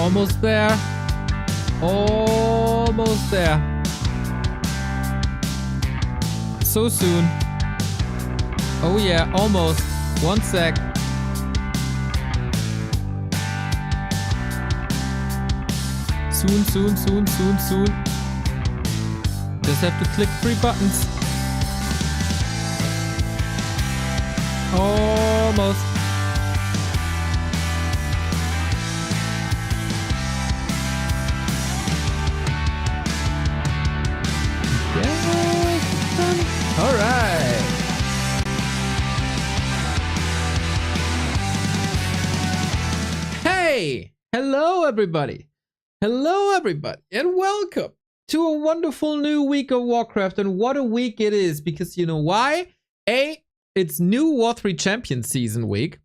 Almost there. Almost there. So soon. Oh yeah, almost. 1 sec. Soon, soon, soon, soon, soon. Just have to click 3 buttons. Almost. All right. Hey, hello everybody. Hello everybody and welcome to a wonderful new week of Warcraft. And what a week it is, because you know why? It's new War 3 Champion Season week,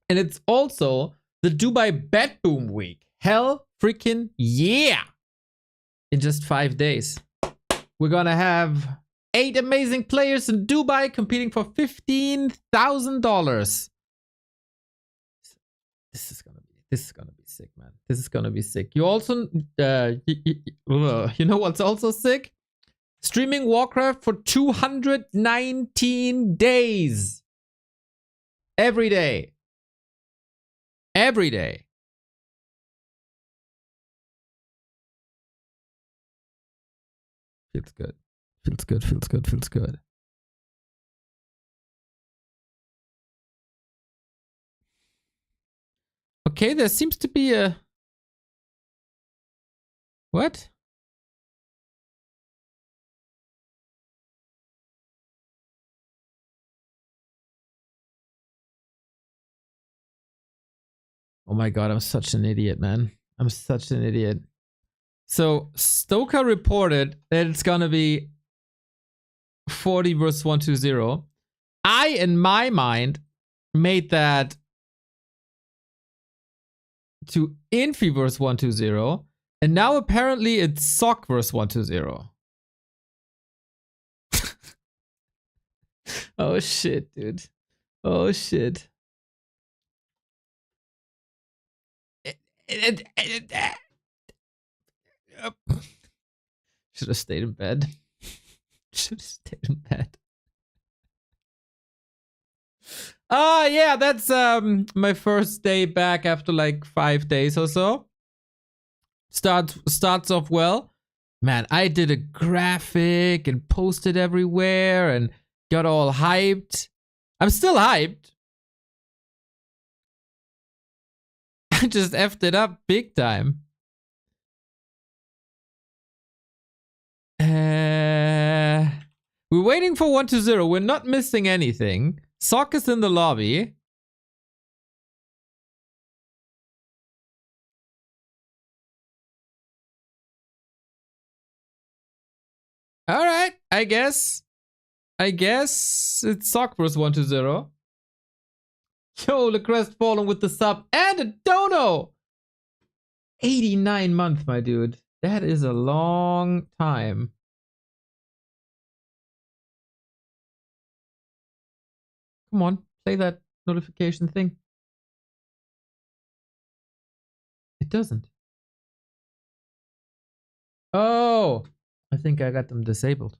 and it's also the Dubai BetBoom week. Hell freaking yeah. In just 5 days, we're gonna have 8 amazing players in Dubai competing for $15,000. This is gonna be sick, man. This is gonna be sick. You also, you know what's also sick? Streaming Warcraft for 219 days. Every day. Every day. Feels good. Feels good, feels good, feels good. Okay, there seems to be a... What? Oh my god, I'm such an idiot, man. I'm such an idiot. So, Stoker reported that it's gonna be 40 versus OneToZero. I, in my mind, made that to Infi versus OneToZero, and now apparently it's Sok versus OneToZero. Oh shit, dude. Oh shit. Should have stayed in bed. Should have stayed in bed. Yeah, that's my first day back after like 5 days or so. Starts off well. Man, I did a graphic and posted everywhere and got all hyped. I'm still hyped. I just effed it up big time. We're waiting for OneToZero. We're not missing anything. Sok is in the lobby. Alright, I guess it's Sok versus OneToZero. Yo, the Crestfallen with the sub and a dono! 89 months, my dude. That is a long time. Come on, play that notification thing. It doesn't. Oh, I think I got them disabled.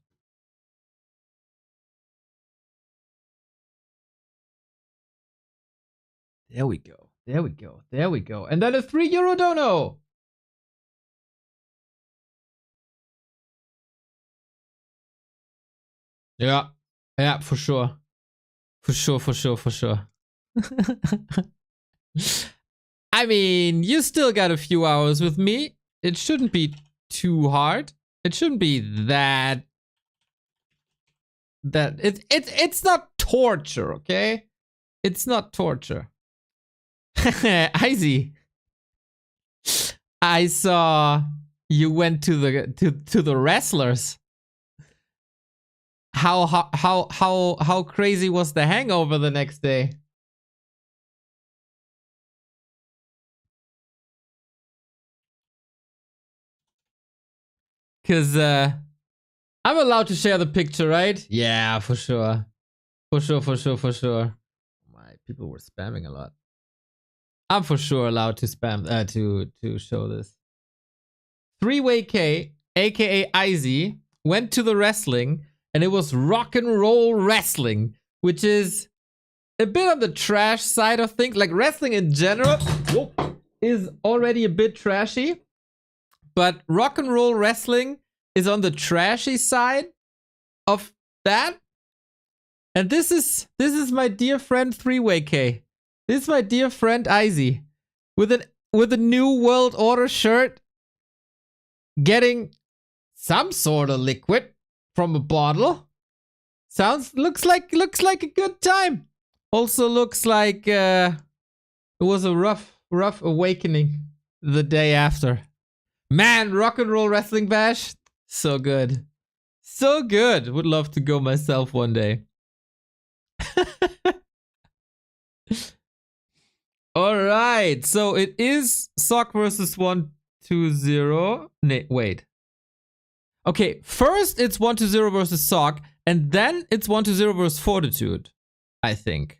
There we go. There we go. There we go. And then a €3 dono. Yeah. Yeah, for sure. For sure, for sure, for sure. I mean, you still got a few hours with me. It shouldn't be too hard. It shouldn't be that it's not torture, okay? It's not torture. Izzy, I saw you went to the wrestlers. How crazy was the hangover the next day? Cause I'm allowed to share the picture, right? Yeah, for sure. For sure, for sure, for sure. My people were spamming a lot. I'm for sure allowed to spam to show this. Three-Way K, aka Izzy, went to the wrestling, and it was rock and roll wrestling, which is a bit on the trash side of things. Like wrestling in general is already a bit trashy, but rock and roll wrestling is on the trashy side of that. And this is my dear friend Three-Way K. This is my dear friend Izzy with a new World Order shirt, getting some sort of liquid from a bottle. Looks like a good time. Also looks like it was a rough awakening the day after. Man, rock and roll wrestling bash, so good. So good. Would love to go myself one day. All right, so it is Sok versus OneToZero. Wait. Okay, first it's OneToZero versus Sok, and then it's OneToZero versus Fortitude, I think.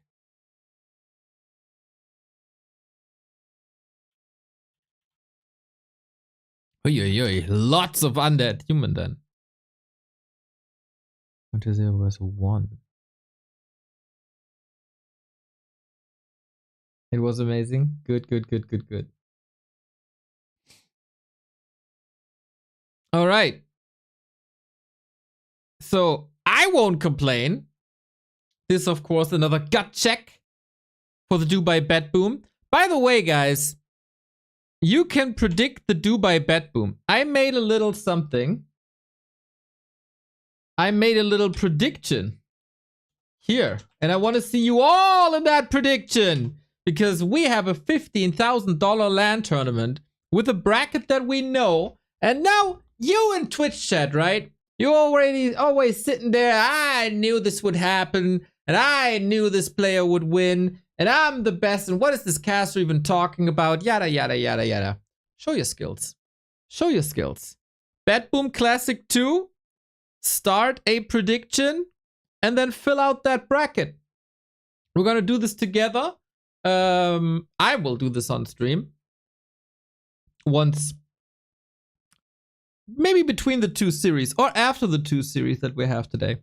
Oy, lots of undead human then. OneToZero versus 1. It was amazing. Good. All right. So I won't complain. This, of course, another gut check for the Dubai BetBoom. By the way, guys, you can predict the Dubai BetBoom. I made a little something. I made a little prediction here, and I want to see you all in that prediction, because we have a $15,000 LAN tournament with a bracket that we know. And now you in Twitch chat, right? You always sitting there. I knew this would happen, and I knew this player would win, and I'm the best. And what is this caster even talking about? Yada yada yada yada. Show your skills. Show your skills. BetBoom Classic 2. Start a prediction, and then fill out that bracket. We're gonna do this together. I will do this on stream once, maybe between the two series or after the two series that we have today.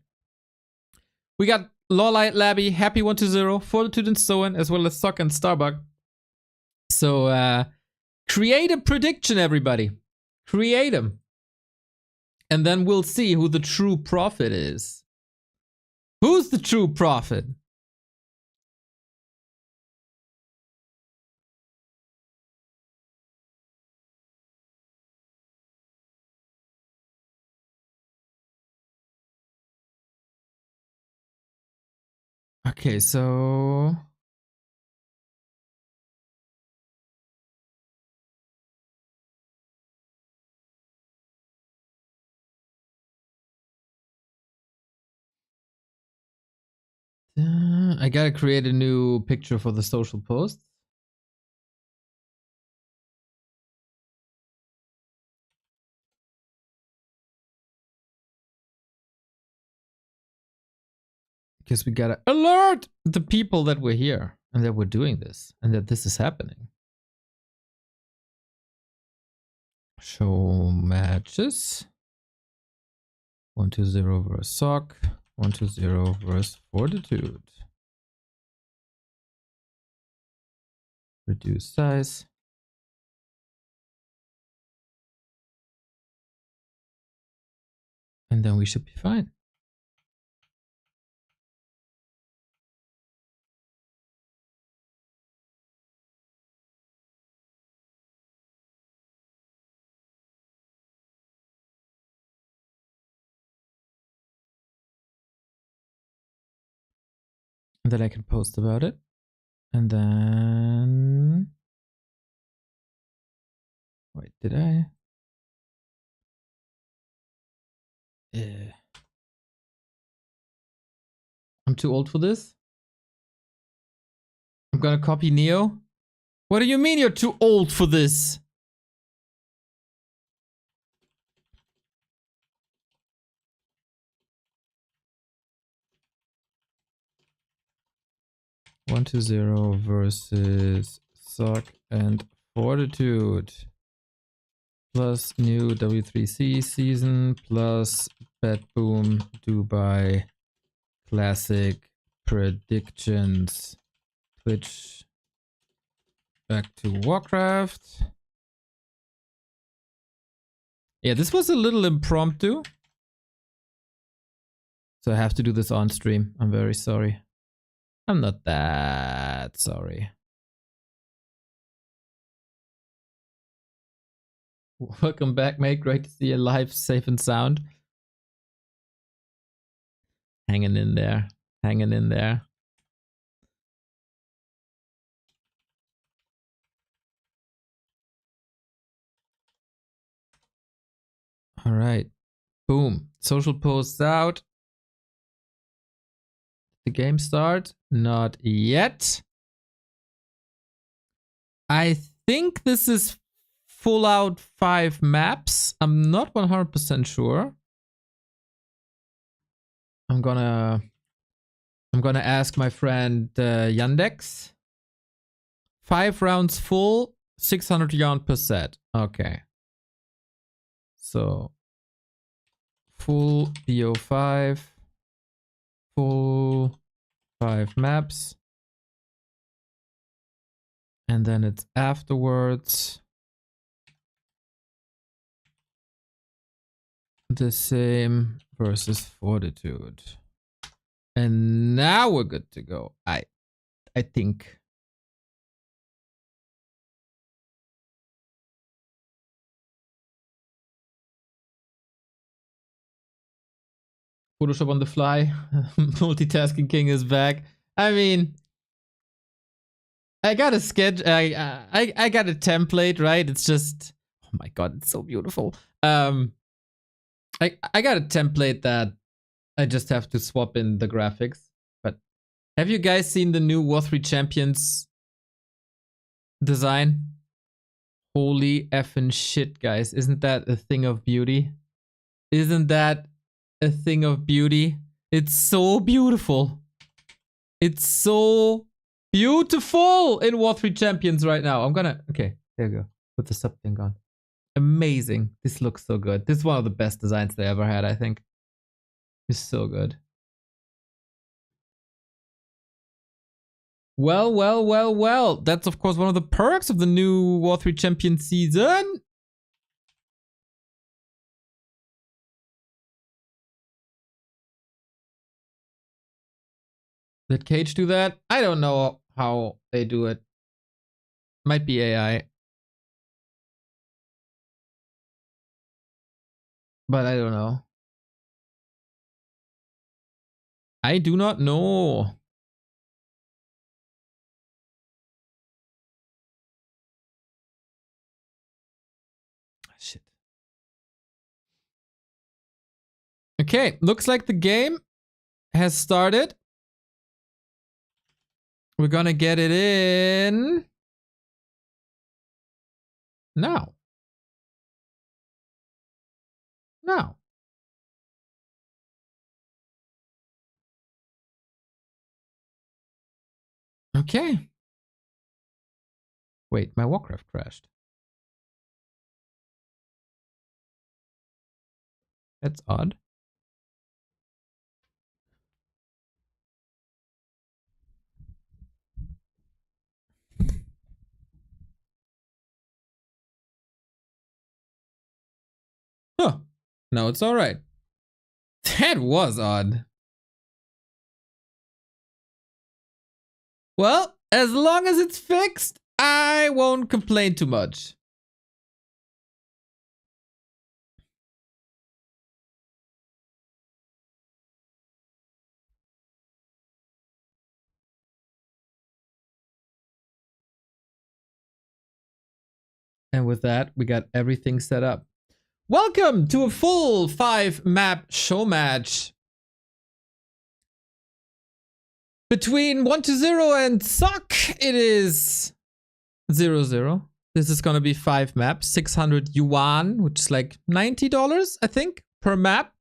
We got Lawlight, Labby, Happy OneToZero, Fortitude, and so on, as well as Sok and Starbuck. So create a prediction, everybody. Create them. And then we'll see who the true prophet is. Who's the true prophet? Okay, so I gotta create a new picture for the social post. Because we gotta alert the people that we're here and that we're doing this and that this is happening. Show matches. OneToZero versus Sok. OneToZero versus Fortitude. Reduce size. And then we should be fine. And then I can post about it. And then... Wait, did I? Yeah. I'm too old for this. I'm gonna copy Neo. What do you mean you're too old for this? OneToZero versus Sok and Fortitude. Plus new W3C season. Plus BetBoom Dubai Classic predictions. Switch back to Warcraft. Yeah, this was a little impromptu. So I have to do this on stream. I'm very sorry. I'm not that sorry. Welcome back, mate. Great to see you live, safe and sound. Hanging in there. Hanging in there. All right. Boom. Social posts out. The game start? Not yet. I think this is full out 5 maps. I'm not 100% sure. I'm gonna ask my friend Yandex. 5 rounds full, 600 yarn per set. Okay. So full BO5, full 5 maps. And then it's afterwards the same versus Fortitude. And now we're good to go. I think. Photoshop on the fly. Multitasking King is back. I mean, I got a sketch. I got a template, right? It's just, oh my god, it's so beautiful. I got a template that I just have to swap in the graphics. But have you guys seen the new War 3 Champions design? Holy effing shit, guys! Isn't that a thing of beauty? Isn't that a thing of beauty? It's so beautiful. It's so beautiful in War 3 Champions right now. I'm gonna... Okay, there we go. Put the sub thing on. Amazing. This looks so good. This is one of the best designs they ever had, I think. It's so good. Well, well, well, well. That's, of course, one of the perks of the new War 3 Champions season. Did Cage do that? I don't know how they do it. Might be AI. But I don't know. I do not know. Shit. Okay, looks like the game has started. We're gonna get it in now. Now. Okay. Wait, my Warcraft crashed. That's odd. Huh. No, it's alright. That was odd. Well, as long as it's fixed, I won't complain too much. And with that, we got everything set up. Welcome to a full 5 map show match between OneToZero and Sok. It is 0-0. This is gonna be 5 maps, 600 yuan, which is like $90, I think, per map.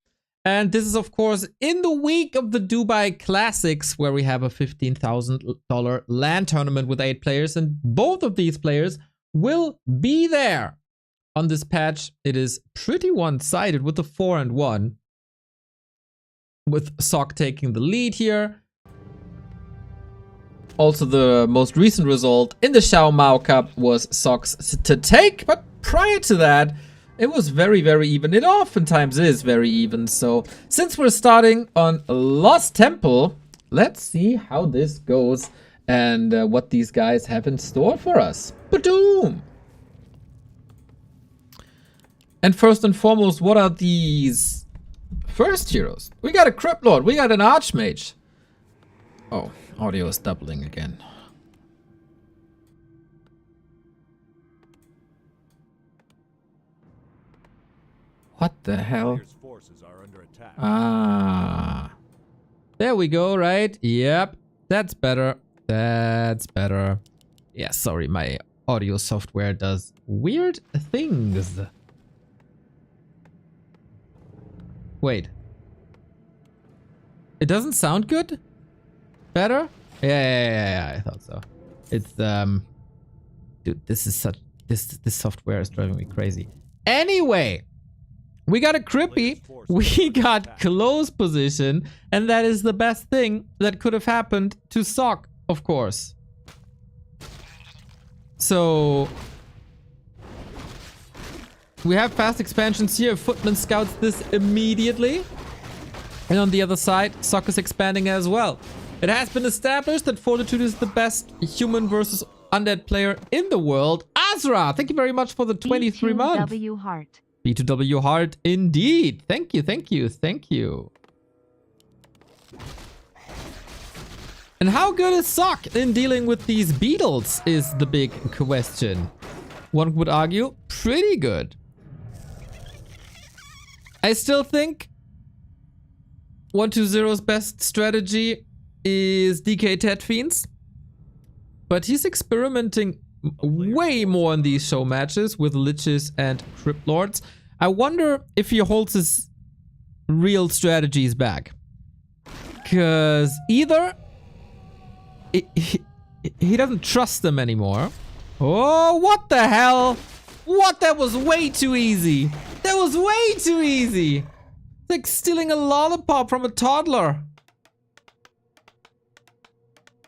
And this is, of course, in the week of the Dubai Classics, where we have a $15,000 LAN tournament with 8 players. And both of these players will be there. On this patch, it is pretty one-sided with the 4-1. With Sok taking the lead here. Also, the most recent result in the Xiaomao Cup was Sok's to take. But prior to that, it was very, very even. It oftentimes is very even. So, since we're starting on Lost Temple, let's see how this goes and what these guys have in store for us. Ba-doom! And first and foremost, what are these first heroes? We got a Crypt Lord, we got an Archmage. Oh, audio is doubling again. What the hell? Ah. There we go, right? Yep. That's better. That's better. Yeah, sorry, my audio software does weird things. Wait. It doesn't sound good? Better? Yeah, I thought so. It's, dude, this is such... This software is driving me crazy. Anyway! We got a Crippy, we got close position, and that is the best thing that could have happened to Sok, of course. So... we have fast expansions here. Footman scouts this immediately. And on the other side, Sok is expanding as well. It has been established that Fortitude is the best human versus undead player in the world. Azra, thank you very much for the 23 months. B2W Heart. B2W Heart, indeed. Thank you, thank you, thank you. And how good is Sok in dealing with these beetles is the big question. One would argue, pretty good. I still think OneToZero's best strategy is DK Tet Fiends. But he's experimenting way more in these show matches with Liches and Crypt Lords. I wonder if he holds his real strategies back. Because either he doesn't trust them anymore. Oh, what the hell? What? That was way too easy. That was way too easy. It's like stealing a lollipop from a toddler.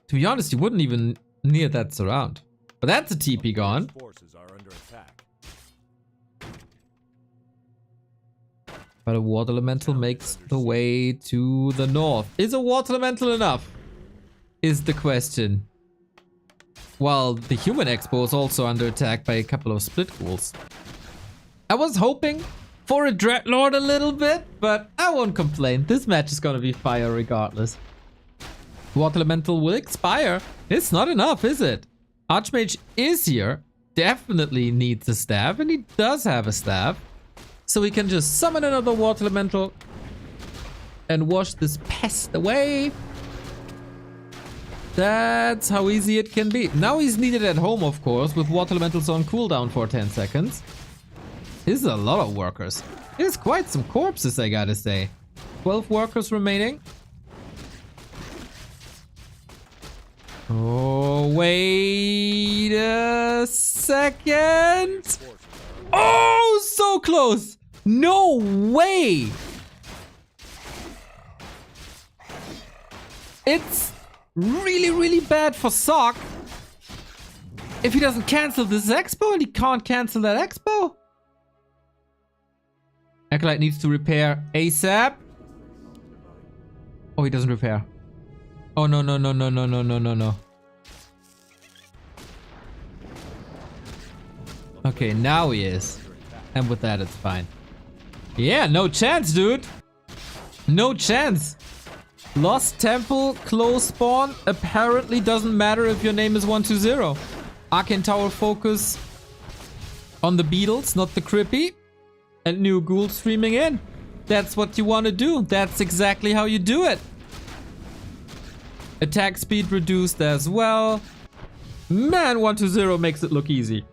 To be honest, you wouldn't even need that surround. But that's a TP gone. But a water elemental makes the way to the north. Is a water elemental enough? Is the question. While the human expo is also under attack by a couple of split ghouls. I was hoping for a Dreadlord a little bit, but I won't complain. This match is gonna be fire regardless. Water elemental will expire. It's not enough, is it? Archmage is here. Definitely needs a staff, and he does have a staff. So we can just summon another water elemental and wash this pest away. That's how easy it can be. Now he's needed at home, of course, with water elementals on cooldown for 10 seconds. This is a lot of workers. There's quite some corpses, I gotta say. 12 workers remaining. Oh, wait a second. Oh, so close. No way. It's really, really bad for Sok if he doesn't cancel this expo, and he can't cancel that expo. Acolyte needs to repair ASAP. Oh, he doesn't repair. Oh, no, no, no, no, no, no, no, no, no. Okay, now he is. And with that, it's fine. Yeah, no chance, dude. No chance. Lost Temple, close spawn. Apparently doesn't matter if your name is OneToZero. Arcane Tower focus on the beetles, not the Crippy. And new ghoul streaming in. That's what you want to do. That's exactly how you do it. Attack speed reduced as well. Man, OneToZero makes it look easy.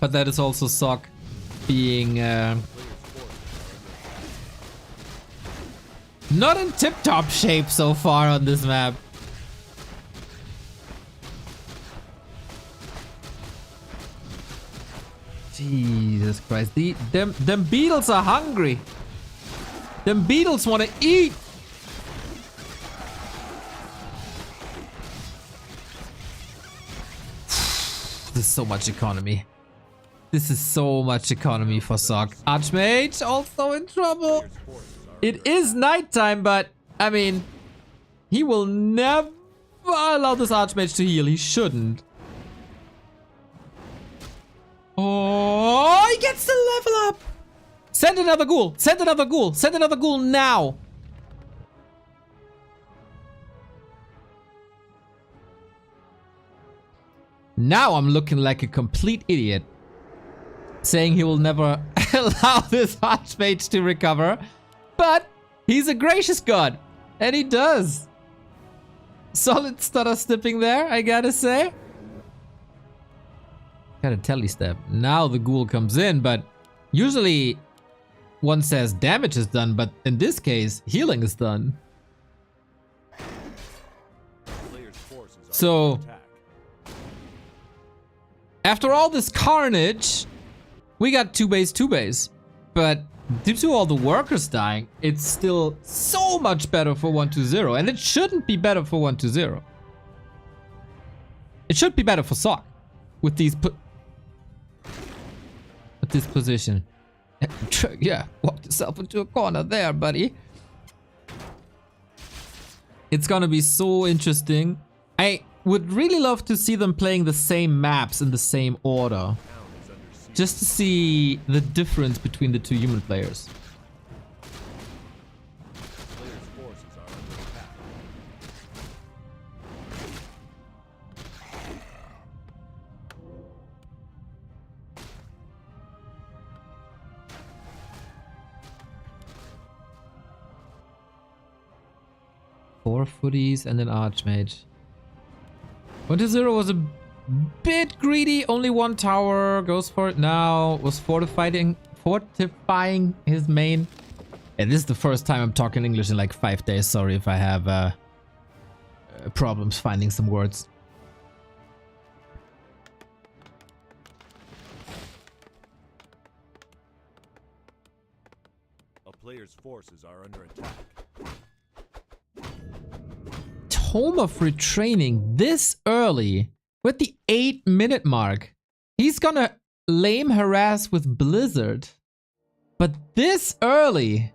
But that is also Sok being Not in tip-top shape so far on this map. Jesus Christ. Them beetles are hungry. Them beetles want to eat. This is so much economy. This is so much economy for Sok. Archmage also in trouble. It is nighttime, but I mean, he will never allow this Archmage to heal. He shouldn't. Oh, he gets the level up. Send another ghoul. Send another ghoul. Send another ghoul now. Now I'm looking like a complete idiot. Saying he will never allow this Archmage to recover. But he's a gracious god. And he does. Solid stutter snipping there, I gotta say. Got a telly step. Now the ghoul comes in, but usually one says damage is done, but in this case, healing is done. So, after all this carnage, we got 2-base. But due to all the workers dying, it's still so much better for OneToZero. And it shouldn't be better for OneToZero. It should be better for Sok. With these this position. Yeah, walked yourself into a corner there, buddy. It's gonna be so interesting. I would really love to see them playing the same maps in the same order. Just to see the difference between the two human players. Four footies and an Archmage. OneToZero was a bit greedy. Only one tower. Goes for it now. Was fortifying his main. And this is the first time I'm talking English in like 5 days. Sorry if I have problems finding some words. A player's forces are under attack. Home of retraining this early with the 8-minute mark. He's gonna lame harass with Blizzard. But this early.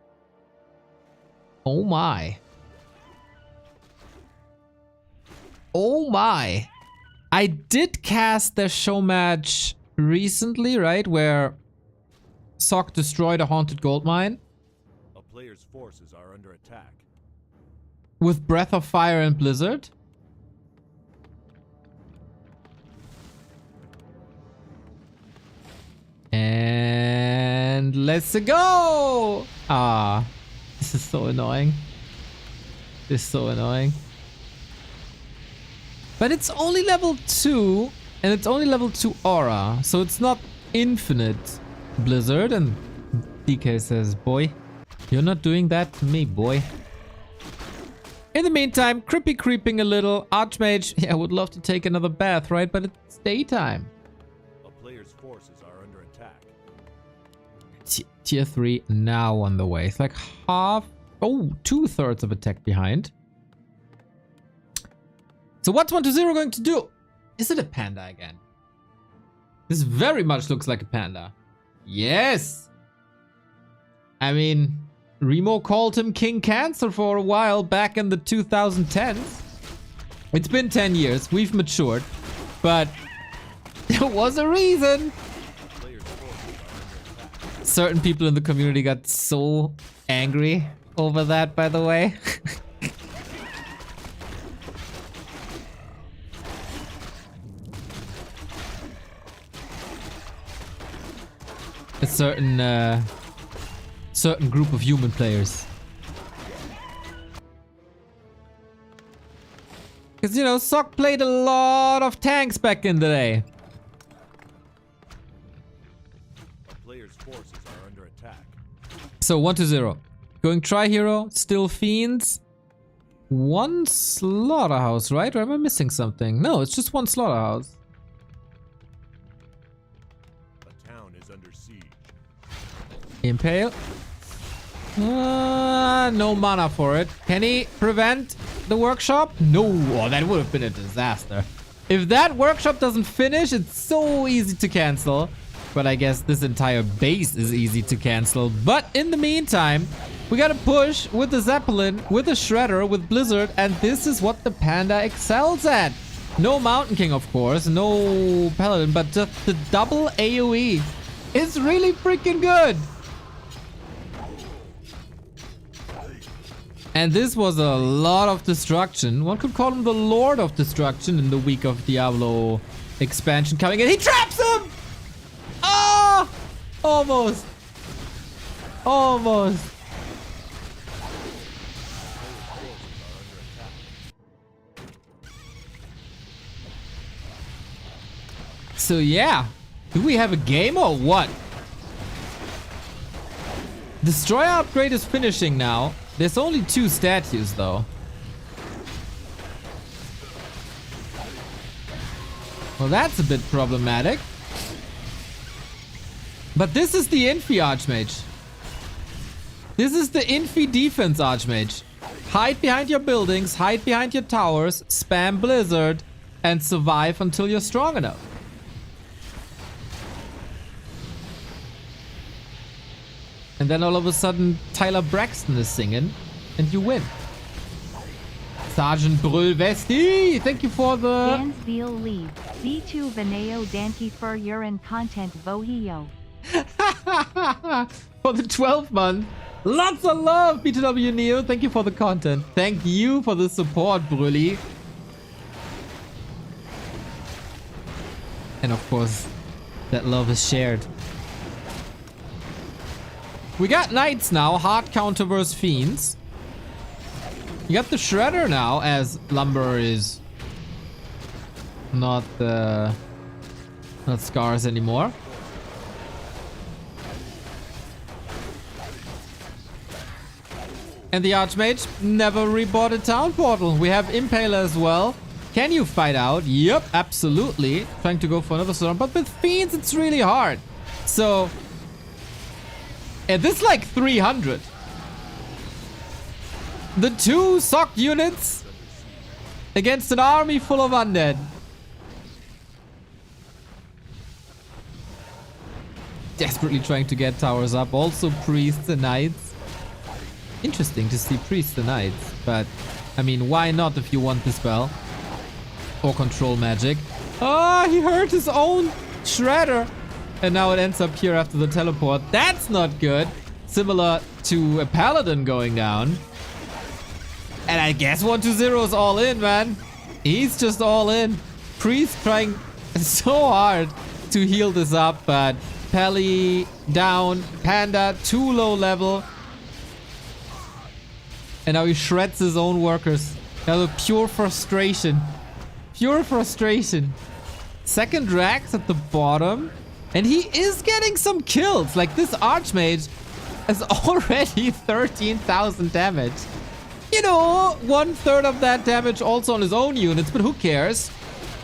Oh my. Oh my. I did cast their Showmatch recently, right? Where Sok destroyed a haunted gold mine. A player's forces are under attack. With Breath of Fire and Blizzard. And let's go! Ah, this is so annoying. This is so annoying. But it's only level 2, and it's only level 2 aura, so it's not infinite Blizzard. And DK says, boy, you're not doing that to me, boy. In the meantime, Crippy creeping a little. Archmage, yeah, would love to take another bath, right? But it's daytime. A player's forces are under attack. Tier 3 now on the way. It's like half, oh, 2/3 of attack behind. So what's OneToZero going to do? Is it a panda again? This very much looks like a panda. Yes! I mean, Remo called him King Cancer for a while back in the 2010s. It's been 10 years. We've matured. But there was a reason. Certain people in the community got so angry over that, by the way. A certain group of human players. Because, you know, Sok played a lot of tanks back in the day. A player's forces are under attack. So, OneToZero. Going Tri-Hero, still Fiends. One Slaughterhouse, right? Or am I missing something? No, it's just one Slaughterhouse. A town is under siege. Impale. No mana for it. Can he prevent the workshop? No. Oh, that would have been a disaster. If that workshop doesn't finish, it's so easy to cancel. But I guess this entire base is easy to cancel. But in the meantime, we gotta push with the Zeppelin, with the Shredder, with Blizzard. And this is what the Panda excels at. No Mountain King, of course. No Paladin. But just the double AoE is really freaking good. And this was a lot of destruction. One could call him the Lord of Destruction in the week of Diablo expansion coming in. He traps him! Oh! Almost. Almost. So yeah. Do we have a game or what? Destroyer upgrade is finishing now. There's only 2 statues though. Well, that's a bit problematic. But this is the Infi Archmage. This is the Infi Defense Archmage. Hide behind your buildings, hide behind your towers, spam Blizzard, and survive until you're strong enough. And then all of a sudden, Tyler Braxton is singing, and you win. Sergeant Brüll Vesti, thank you for the... Dansville leave. D2 Veneo Danti for urine content Bohio. For the 12th month. Lots of love, BTW Neo. Thank you for the content. Thank you for the support, Brülli. And of course, that love is shared. We got Knights now, hard counter versus Fiends. You got the Shredder now, as Lumber is not Scars anymore. And the Archmage never rebought a town portal. We have Impaler as well. Can you fight out? Yep, absolutely. Trying to go for another storm, but with Fiends it's really hard. So... and this is like 300. The 2 Sok units against an army full of undead. Desperately trying to get towers up. Also priests and knights. Interesting to see priests and knights. But, I mean, why not if you want the spell? Or control magic. Ah, he hurt his own Shredder. And now it ends up here after the teleport. That's not good. Similar to a Paladin going down. And I guess OneToZero is all in, man. He's just all in. Priest trying so hard to heal this up, but Pally down. Panda too low level. And now he shreds his own workers. Now the pure frustration. Pure frustration. Second Drax at the bottom. And he is getting some kills. Like this Archmage has already 13,000 damage. You know, 1/3 of that damage also on his own units, but who cares?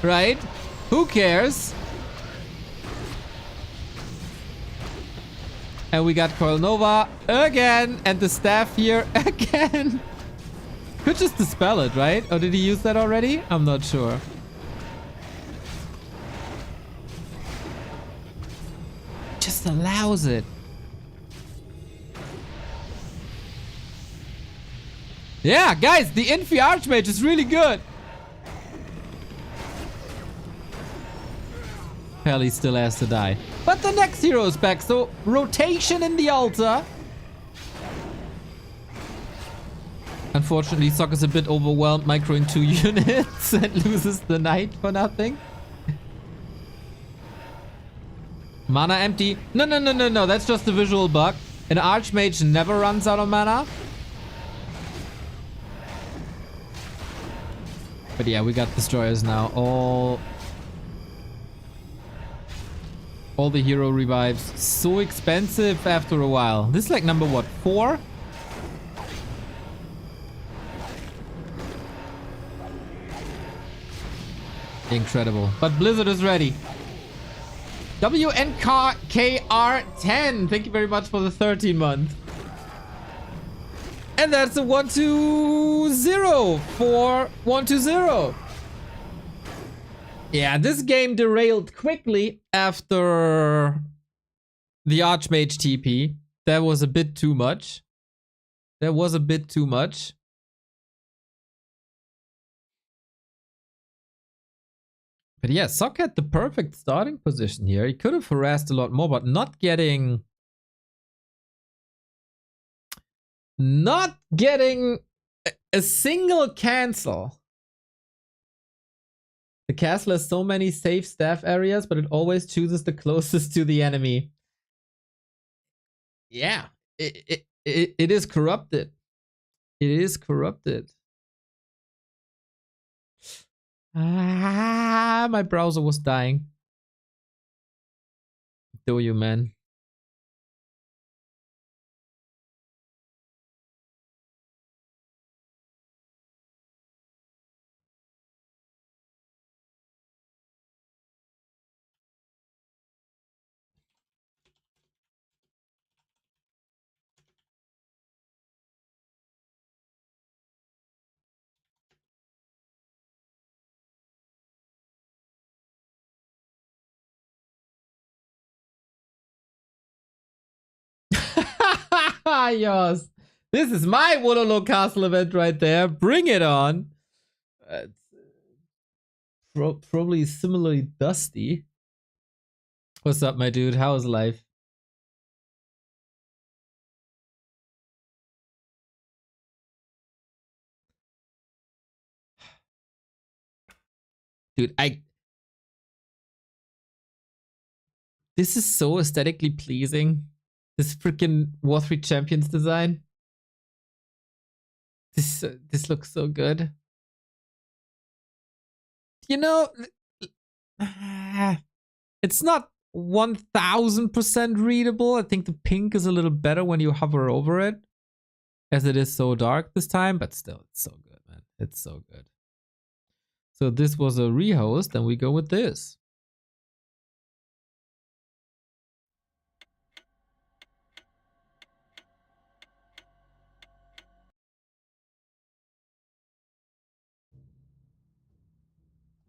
Right? Who cares? And we got Coil Nova again. And the staff here again. Could just dispel it, right? Or did he use that already? I'm not sure. Just allows it. Yeah, guys, the Infi Archmage is really good. Pally still has to die. But the next hero is back, so rotation in the altar. Unfortunately, Sok is a bit overwhelmed, microing 2 units and loses the knight for nothing. Mana empty. No, that's just a visual bug. An Archmage never runs out of mana. But yeah, we got destroyers now. All the hero revives. So expensive after a while. This is like number what? 4? Incredible. But Blizzard is ready. WNKR10. Thank you very much for the 13 month. And that's a 1-2-0 for 1-2-0. Yeah, this game derailed quickly after the Archmage TP. That was a bit too much. That was a bit too much. But yeah, Sok had the perfect starting position here. He could have harassed a lot more, but not getting a single cancel. The castle has so many safe staff areas, but it always chooses the closest to the enemy. Yeah, it is corrupted. It is corrupted. Ah, my browser was dying. Do you, man? Yes. This is my Wololo Castle event right there. Bring it on. Probably similarly dusty. What's up, my dude? How's life? Dude, this is so aesthetically pleasing. This freaking War 3 Champions design. This looks so good. You know, it's not 1000% readable. I think the pink is a little better when you hover over it, as it is so dark this time, but still, it's so good, man. It's so good. So this was a rehost, and we go with this.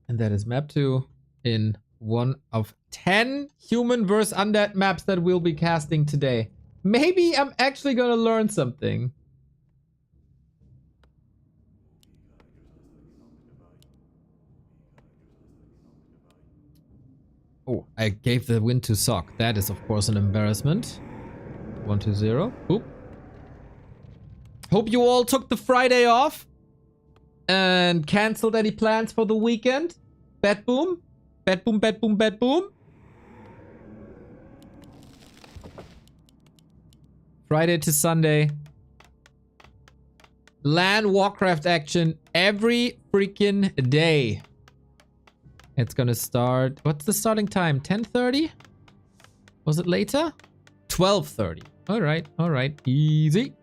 And that is map 2 in one of 10 human vs. undead maps that we'll be casting today. Maybe I'm actually gonna learn something. Oh, I gave the win to Sok. That is, of course, an embarrassment. 1-2-0. Oop. Hope you all took the Friday off and canceled any plans for the weekend. BetBoom. BetBoom, BetBoom, BetBoom. Friday to Sunday. LAN Warcraft action every freaking day. It's gonna start... What's the starting time? 10:30? Was it later? 12:30. Alright, alright. Easy.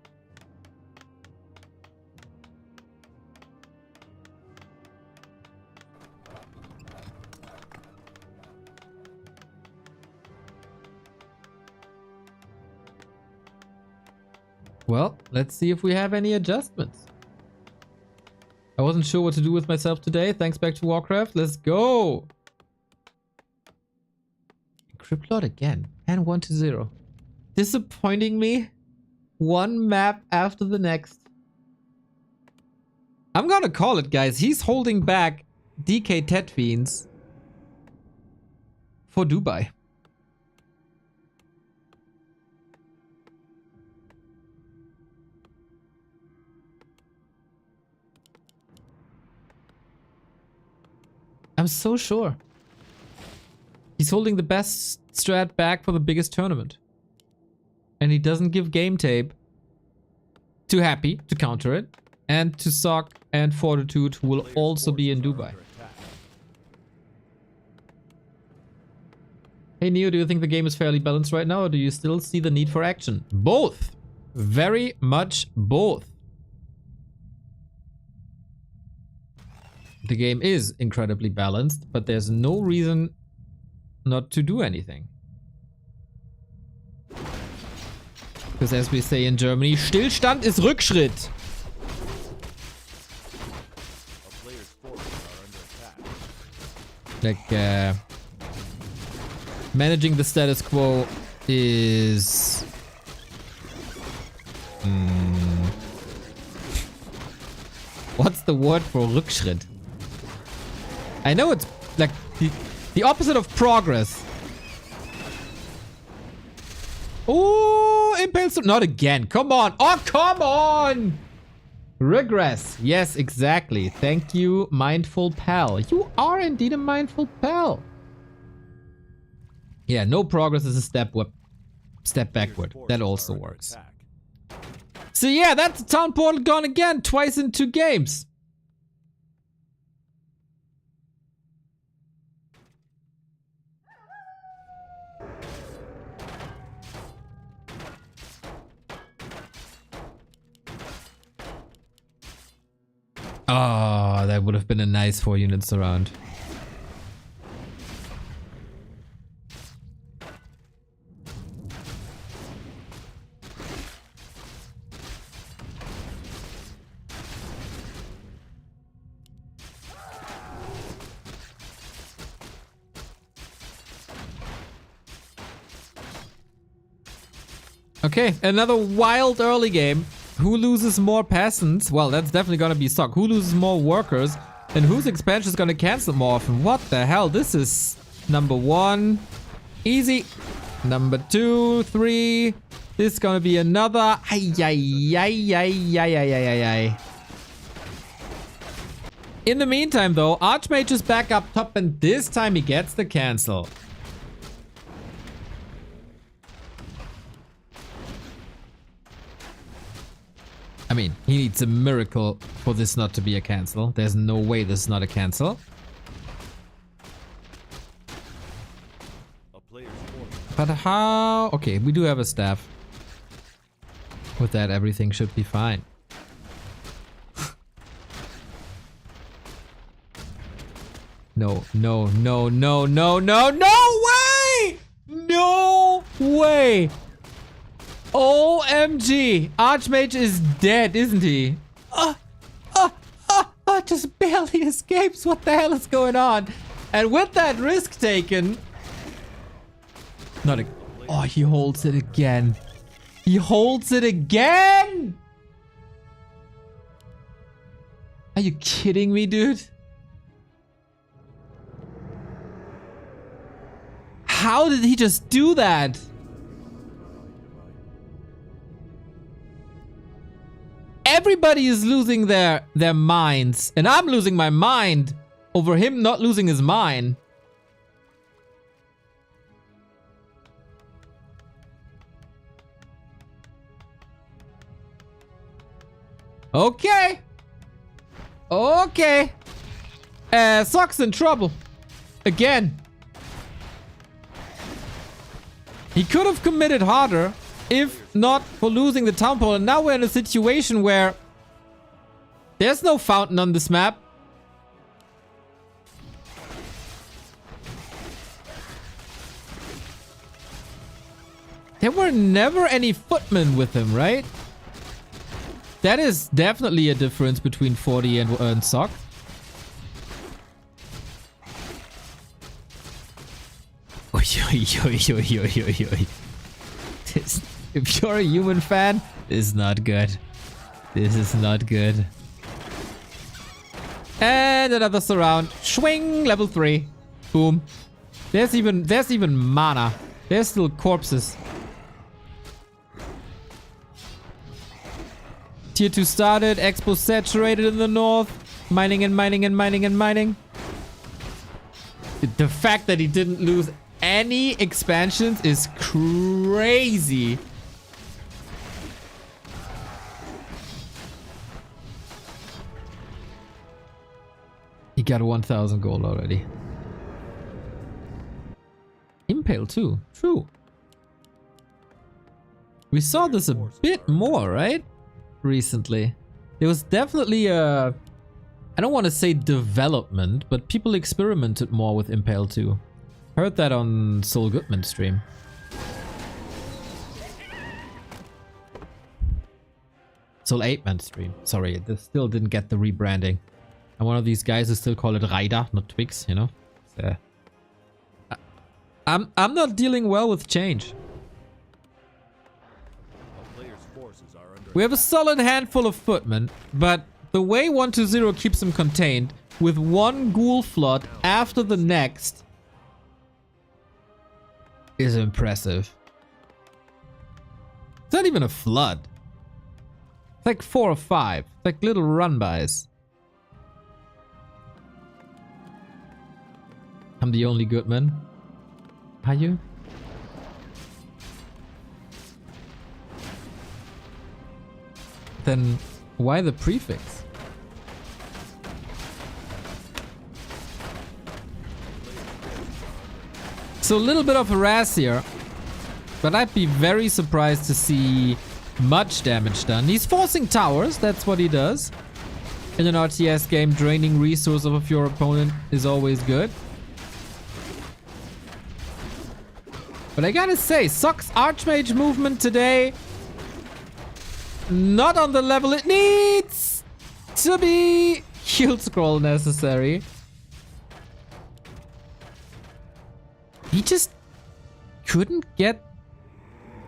Well, let's see if we have any adjustments. I wasn't sure what to do with myself today. Thanks back to Warcraft. Let's go. Cryptlord again. And 1-0. Disappointing me. One map after the next. I'm gonna call it, guys. He's holding back DK Tetfiends for Dubai. I'm so sure. He's holding the best strat back for the biggest tournament. And he doesn't give game tape to Happy to counter it. And to Sok and Fortitude, who will also be in Dubai. Hey Neo, do you think the game is fairly balanced right now, or do you still see the need for action? Both. Very much both. The game is incredibly balanced, but there's no reason not to do anything. Because as we say in Germany, Stillstand ist Rückschritt. Like, managing the status quo is... What's the word for Rückschritt? I know it's like the opposite of progress. Oh, impulse. Not again. Come on. Oh, come on. Regress. Yes, exactly. Thank you, mindful pal. You are indeed a mindful pal. Yeah, no progress is a step backward. That also works. So yeah, that's the town portal gone again. Twice in 2 games. Oh, that would have been a nice 4-unit surround. Okay, another wild early game. Who loses more peasants? Well, that's definitely gonna be Sok. Who loses more workers? And whose expansion is gonna cancel more often? What the hell? This is number 1. Easy. Number 2, 3. This is gonna be another. Ay, ay, ay, ay, ay, ay, ay, ay. In the meantime, though, Archmage is back up top, and this time he gets the cancel. I mean, he needs a miracle for this not to be a cancel. There's no way this is not a cancel. But how? Okay, we do have a staff. With that, everything should be fine. No, no, no, no, no, no, no way! No way! OMG! Archmage is dead, isn't he? Just barely escapes. What the hell is going on? And with that risk taken... Not a... Oh, he holds it again. He holds it again! Are you kidding me, dude? How did he just do that? Everybody is losing their minds. And I'm losing my mind over him not losing his mind. Okay. Okay. Sok's in trouble. Again. He could have committed harder if not for losing the town portal. And now we're in a situation where there's no fountain on this map. There were never any footmen with him, right? That is definitely a difference between 40 and Sok. If you're a human fan, this is not good. This is not good. And another surround. Swing, level 3. Boom. There's even mana. There's still corpses. Tier 2 started. Expo saturated in the north. Mining and mining and mining and mining. The fact that he didn't lose any expansions is crazy. He got 1,000 gold already. Impale too. True. We saw this a bit more, right? Recently. There was definitely a I don't want to say development, but people experimented more with Impale 2. Heard that on Soul Goodman's stream. Soul 8-man stream. Sorry, this still didn't get the rebranding. I'm one of these guys who still call it Ryder, not Twix, you know? So, I'm not dealing well with change. We have a solid handful of footmen, but the way OneToZero keeps them contained with one ghoul flood after the next is impressive. It's not even a flood. It's like 4 or 5. It's like little run-bys. I'm the only good man. Are you? Then why the prefix? So a little bit of harass here, but I'd be very surprised to see much damage done. He's forcing towers, that's what he does. In an RTS game, draining resource of your opponent is always good. But I gotta say, Sok's Archmage movement today, not on the level it needs to be. Heal scroll necessary. He just couldn't get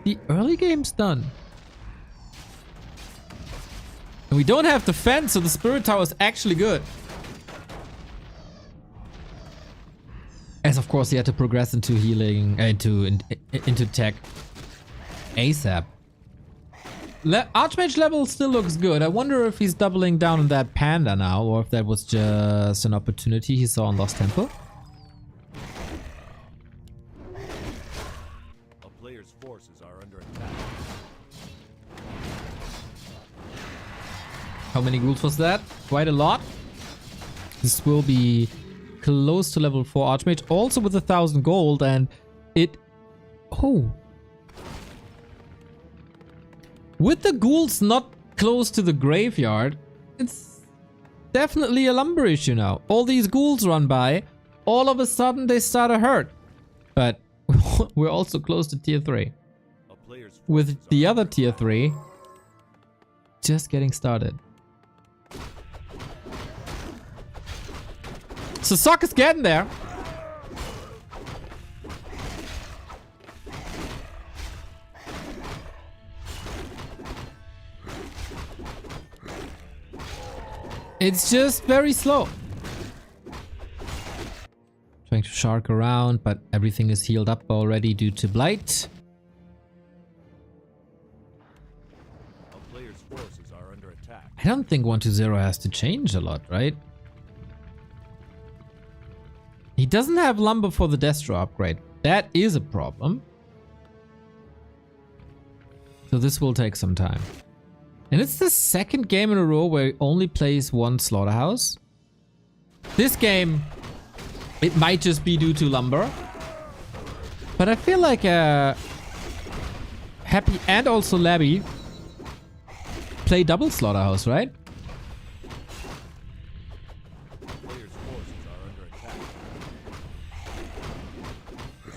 the early games done. And we don't have defense, so the Spirit Tower is actually good. As of course he had to progress into healing, into tech ASAP. Archmage level still looks good. I wonder if he's doubling down on that panda now, or if that was just an opportunity he saw on Lost Temple. A player's forces are under attack. How many ghouls was that? Quite a lot. This will be close to level 4 Archmage, also with 1,000 gold, and it... Oh. With the ghouls not close to the graveyard, it's definitely a lumber issue now. All these ghouls run by, all of a sudden they start to hurt. But we're also close to tier 3. With the other tier 3 just getting started. So Sok is getting there. It's just very slow. Trying to shark around, but everything is healed up already due to Blight. A player's forces are under attack. I don't think 1-0 has to change a lot, right? He doesn't have lumber for the Destro upgrade. That is a problem. So this will take some time. And it's the second game in a row where he only plays one slaughterhouse. This game, it might just be due to lumber. But I feel like Happy and also Labby play double slaughterhouse, right?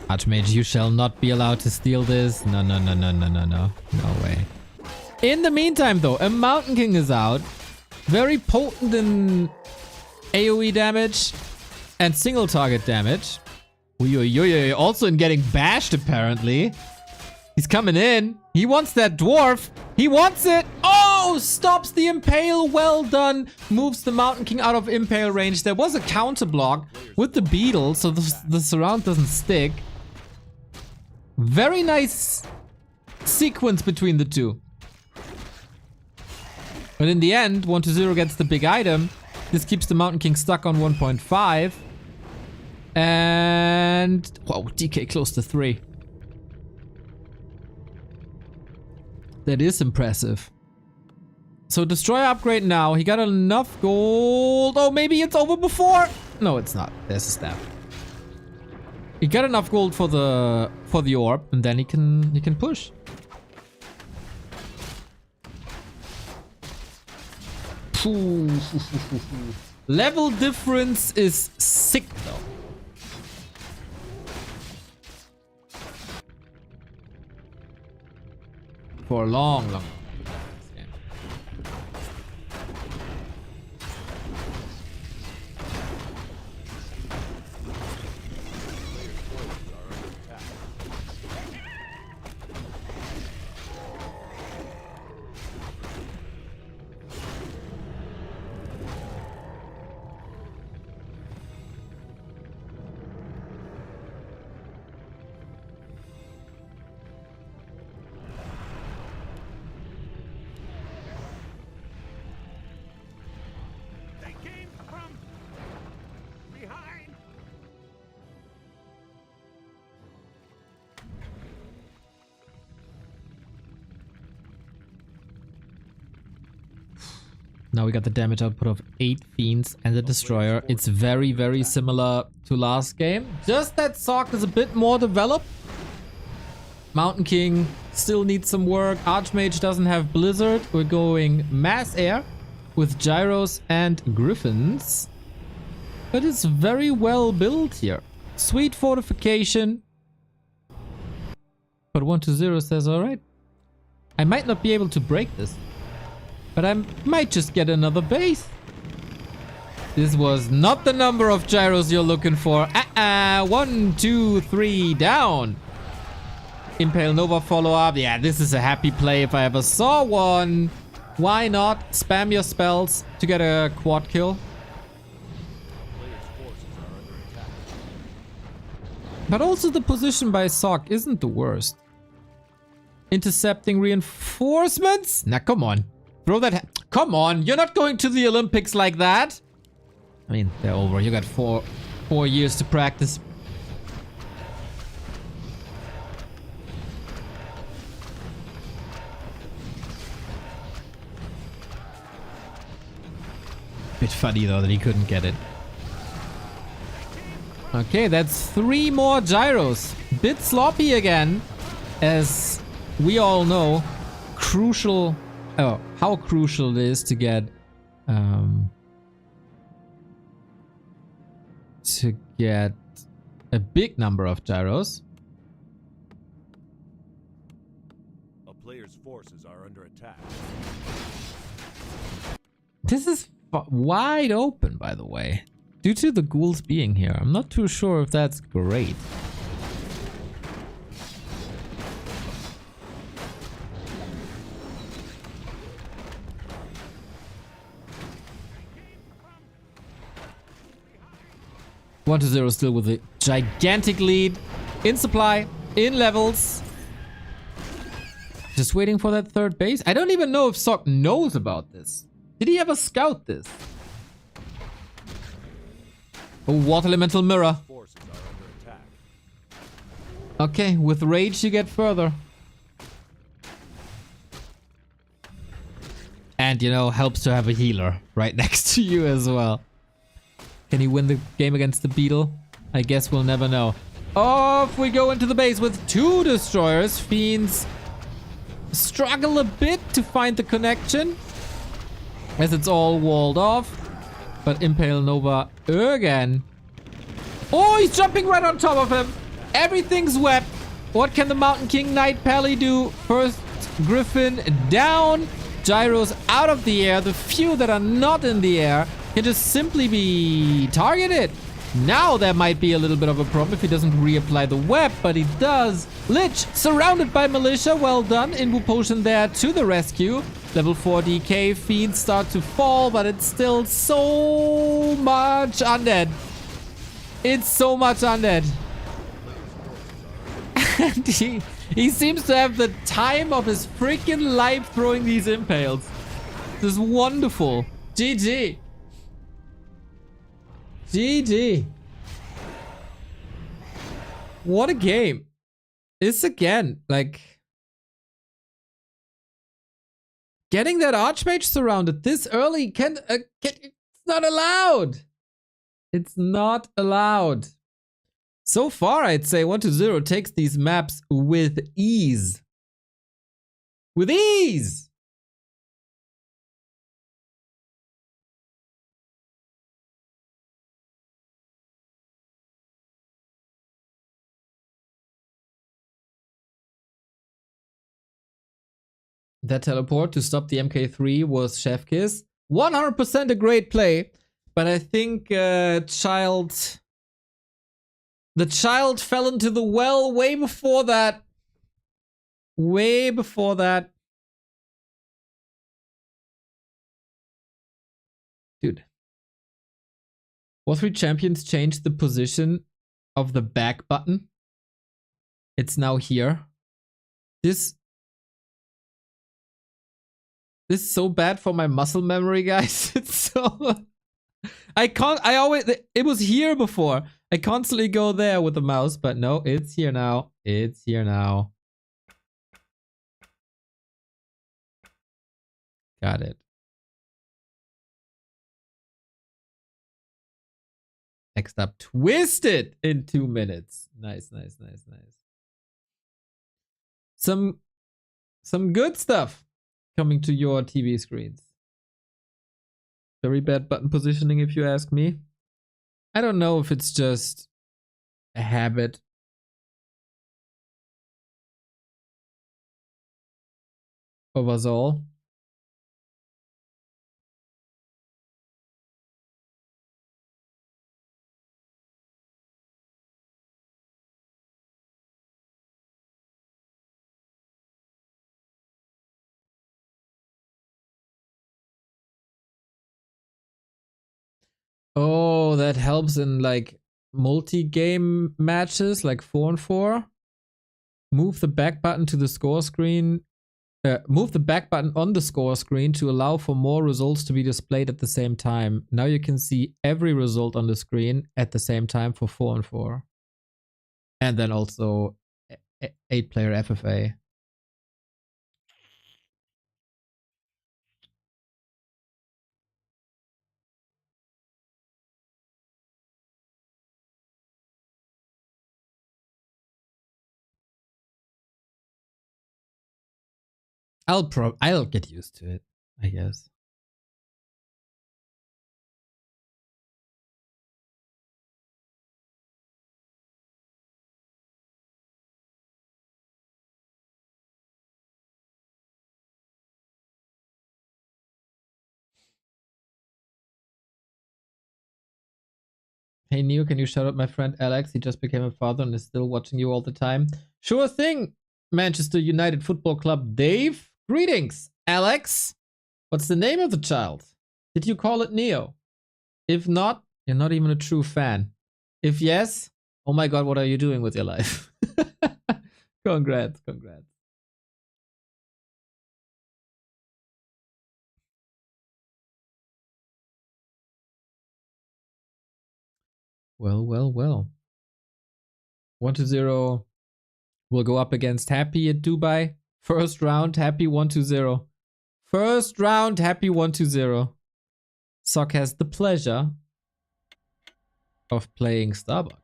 Archmage, you shall not be allowed to steal this. No, no, no, no, no, no, no. No way. In the meantime, though, a Mountain King is out. Very potent in AoE damage and single target damage. Also in getting bashed, apparently. He's coming in. He wants that dwarf. He wants it. Oh, stops the Impale. Well done. Moves the Mountain King out of Impale range. There was a counter block with the beetle, so the surround doesn't stick. Very nice sequence between the two. But in the end, 1-0 gets the big item. This keeps the Mountain King stuck on 1.5. And... wow, DK close to 3. That is impressive. So Destroyer upgrade now. He got enough gold. Oh, maybe it's over before? No, it's not. There's a staff. He got enough gold for the orb, and then he can push. Level difference is sick though. For a long, long game. Now we got the damage output of 8 Fiends and the Destroyer. It's very, very similar to last game. Just that Sok is a bit more developed. Mountain King still needs some work. Archmage doesn't have Blizzard. We're going Mass Air with Gyros and Griffins. But it's very well built here. Sweet fortification. But OneToZero says, alright. I might not be able to break this. But I might just get another base. This was not the number of gyros you're looking for. 1, 2, 3, down. Impale Nova follow-up. Yeah, this is a happy play if I ever saw one. Why not spam your spells to get a quad kill? But also the position by Sok isn't the worst. Intercepting reinforcements? Nah, come on. Throw that. Come on, you're not going to the Olympics like that. I mean, they're over. You got four years to practice. Bit funny though that he couldn't get it. Okay, that's 3 more gyros. Bit sloppy again, as we all know. Crucial. Oh, how crucial it is to get a big number of gyros. A player's forces are under attack. This is wide open, by the way, due to the ghouls being here. I'm not too sure if that's great. OneToZero still with a gigantic lead in supply, in levels. Just waiting for that third base. I don't even know if Sok knows about this. Did he ever scout this? Oh, Water Elemental Mirror. Okay, with Rage you get further. And, you know, helps to have a healer right next to you as well. Can he win the game against the Beetle? I guess we'll never know. Off we go into the base with 2 Destroyers. Fiends struggle a bit to find the connection, as it's all walled off. But Impale Nova again. Oh, he's jumping right on top of him. Everything's wet. What can the Mountain King Knight Pally do? First Griffin down. Gyros out of the air. The few that are not in the air can just simply be targeted. Now there might be a little bit of a problem if he doesn't reapply the web, but he does. Lich surrounded by militia. Well done. Invu Potion there to the rescue. Level 4 DK. Fiends start to fall, but it's still so much undead. It's so much undead. And he seems to have the time of his freaking life throwing these impales. This is wonderful. GG. GG. What a game. This again, like, getting that Archmage surrounded this early it's not allowed. It's not allowed. So far, I'd say OneToZero takes these maps with ease. With ease! That teleport to stop the MK3 was Chef Kiss. 100% a great play, but I think the child fell into the well way before that. Way before that. Dude. War3 Champions changed the position of the back button. It's now here. This is so bad for my muscle memory, guys. It's so... it was here before. I constantly go there with the mouse, but no, it's here now. It's here now. Got it. Next up, Twisted in 2 minutes. Nice, nice, nice, nice. Some good stuff coming to your TV screens. Very bad button positioning, if you ask me. I don't know if it's just a habit. Of us all. Oh, that helps in like multi-game matches, like 4-on-4. Move the back button to the score screen. Move the back button on the score screen to allow for more results to be displayed at the same time. Now you can see every result on the screen at the same time for 4-on-4. And then also 8-player FFA. I'll get used to it, I guess. Hey Neo, can you shout out my friend Alex? He just became a father and is still watching you all the time. Sure thing, Manchester United Football Club Dave. Greetings, Alex. What's the name of the child? Did you call it Neo? If not, you're not even a true fan. If yes, oh my god, what are you doing with your life? Congrats, congrats. Well, well, well. 1-0 will go up against Happy at Dubai. First round, Happy 1-0. First round, Happy 1-0. Sok has the pleasure of playing Starbuck.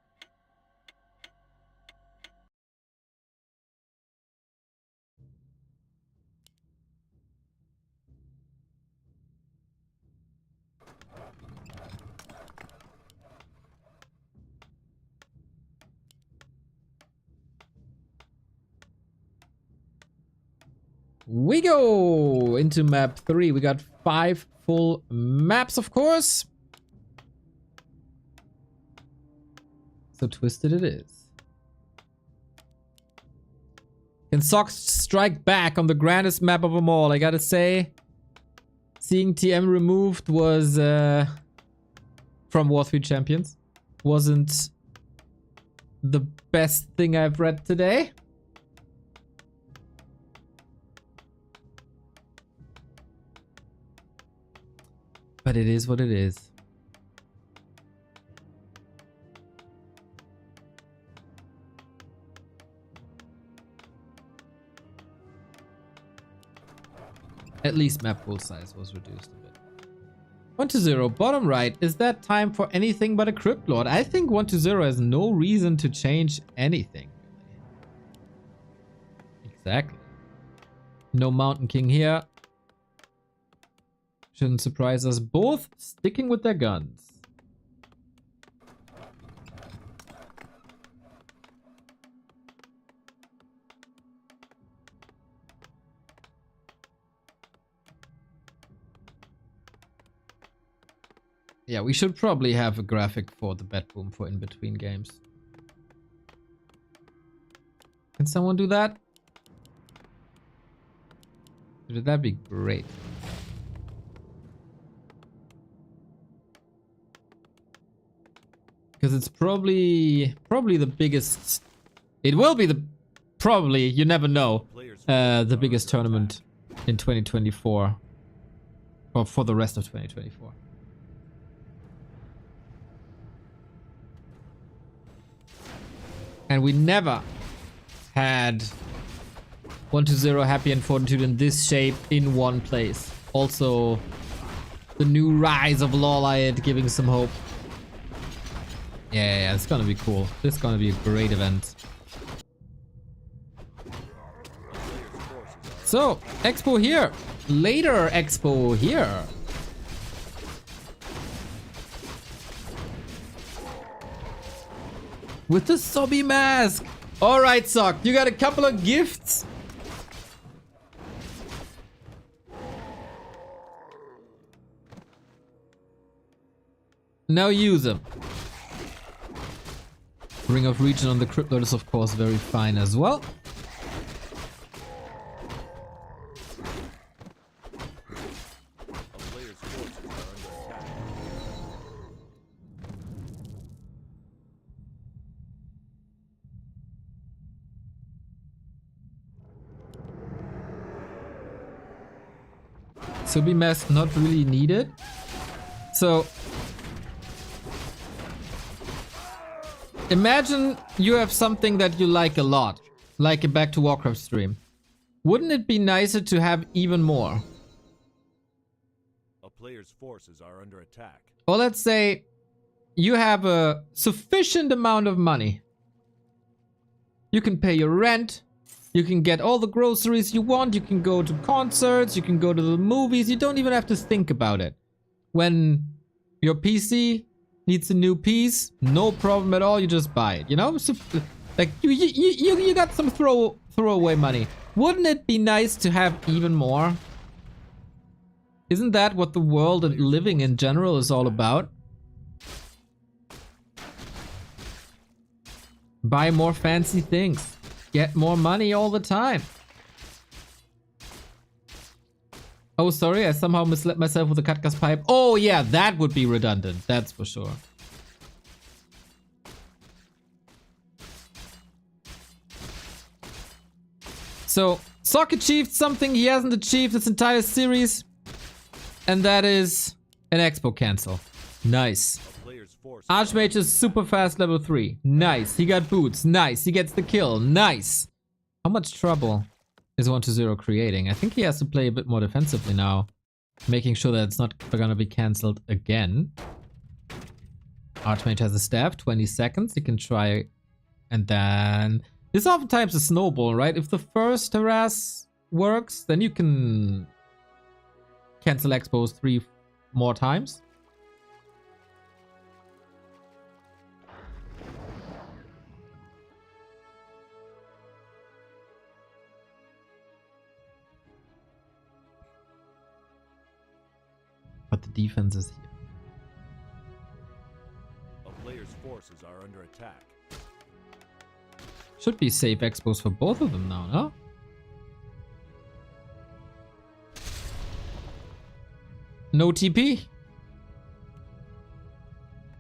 We go into map 3. We got 5 full maps, of course. So Twisted it is. Can Sok strike back on the grandest map of them all? I gotta say, seeing TM removed was from War3 Champions wasn't the best thing I've read today. But it is what it is. At least map pool size was reduced a bit. 1-0, bottom right. Is that time for anything but a Crypt Lord? I think 1-0 has no reason to change anything. Exactly. No Mountain King here. Shouldn't surprise us. Both sticking with their guns. Yeah, we should probably have a graphic for the BetBoom for in between games. Can someone do that? That'd be great. Because it's probably the biggest. It will be probably, you never know, the biggest tournament in 2024, or for the rest of 2024. And we never had OneToZero, Happy and Fortitude in this shape in one place. Also, the new rise of Lawlight giving some hope. Yeah, it's gonna be cool. This is gonna be a great event. So, Expo here. Later Expo here. With the Sobby mask. Alright, Sok, you got a couple of gifts. Now use them. Ring of Region on the Cryptload is of course very fine as well. Sobby mask not really needed. So imagine you have something that you like a lot, like a Back to Warcraft stream. Wouldn't it be nicer to have even more? A player's forces are under attack. Or let's say you have a sufficient amount of money. You can pay your rent. You can get all the groceries you want. You can go to concerts. You can go to the movies. You don't even have to think about it. When your PC needs a new piece, no problem at all. You just buy it. You know, so, like you got some throwaway money. Wouldn't it be nice to have even more? Isn't that what the world and living in general is all about? Buy more fancy things. Get more money all the time. Oh, sorry, I somehow misled myself with the Katka's pipe. Oh yeah, that would be redundant. That's for sure. So, Sok achieved something he hasn't achieved this entire series. And that is an Expo cancel. Nice. Archmage is super fast level 3. Nice. He got boots. Nice. He gets the kill. Nice. How much trouble is OneToZero creating? I think he has to play a bit more defensively now. Making sure that it's not gonna be cancelled again. Archmage has a staff. 20 seconds. He can try. And then... This oftentimes a snowball, right? If the first harass works, then you can cancel Expos 3 more times. But the defense is here. A player's forces are under attack. Should be safe expos for both of them now, no? No TP?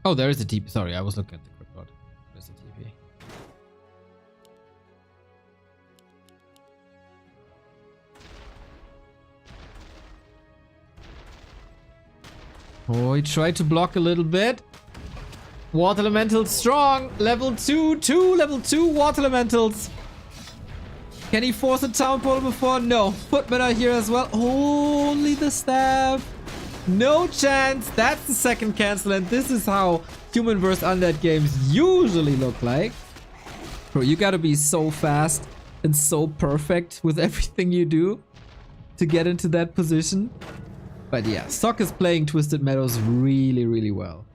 Oh, there is a TP. Sorry, I was looking at the cryptbot. There's a TP. Oh, he tried to block a little bit. Water Elemental strong. Level 2, level 2 Water Elementals. Can he force a Town Portal before? No. Footmen are here as well. Only the staff. No chance. That's the second cancel, and this is how Human vs. Undead games usually look like. Bro, you gotta be so fast and so perfect with everything you do to get into that position. But yeah, Sok is playing Twisted Meadows really, really well.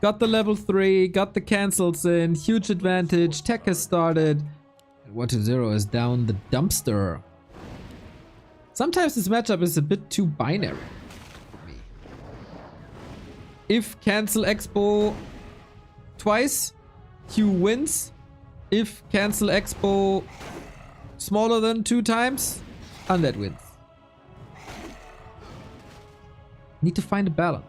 Got the level 3, got the cancels in, huge advantage, tech has started. And OneToZero is down the dumpster. Sometimes this matchup is a bit too binary for me. If cancel expo twice, Q wins. If cancel expo smaller than 2 times, undead wins. Need to find a balance.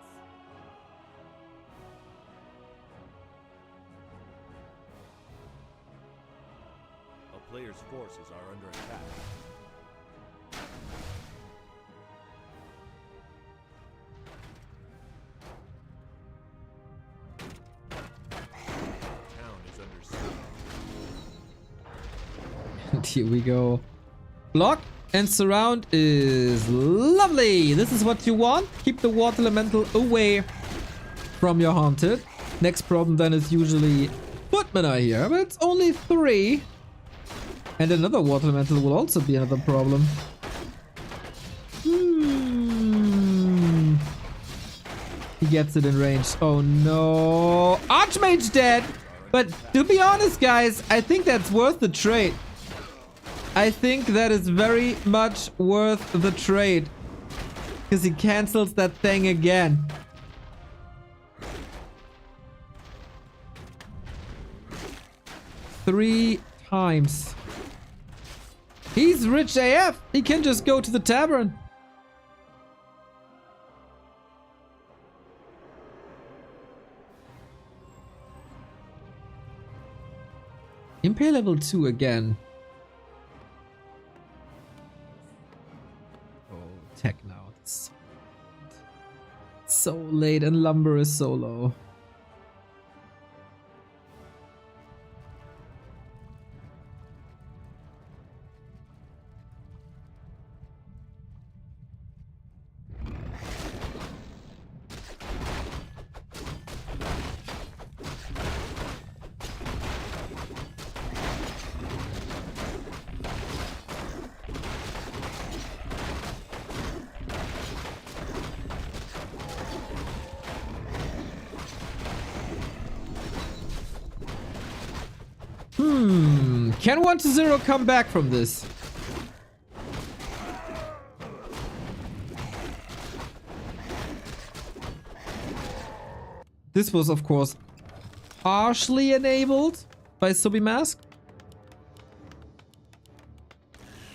A player's forces are under attack. Town is under siege. And here we go. Block and surround is lovely. This is what you want. Keep the water elemental away from your haunted. Next problem then is usually footmen are here, but it's only 3. And another water elemental will also be another problem. He gets it in range. Oh no. Archmage dead! But to be honest, guys, I think that's worth the trade. I think that is very much worth the trade. Because he cancels that thing again. Three times. He's rich AF. He can just go to the tavern. Impale level 2 again. Oh, tech now. It's so late and lumber is so low. Can OneToZero come back from this? This was, of course, partially enabled by Subi Mask.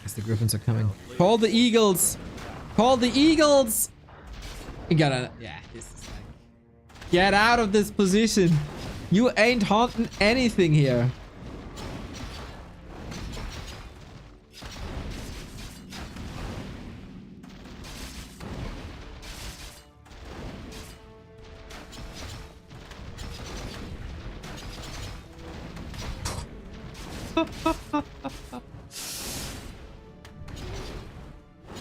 As the Griffins are coming. Call the Eagles! Call the Eagles! You gotta... Yeah, this is like... Get out of this position! You ain't haunting anything here.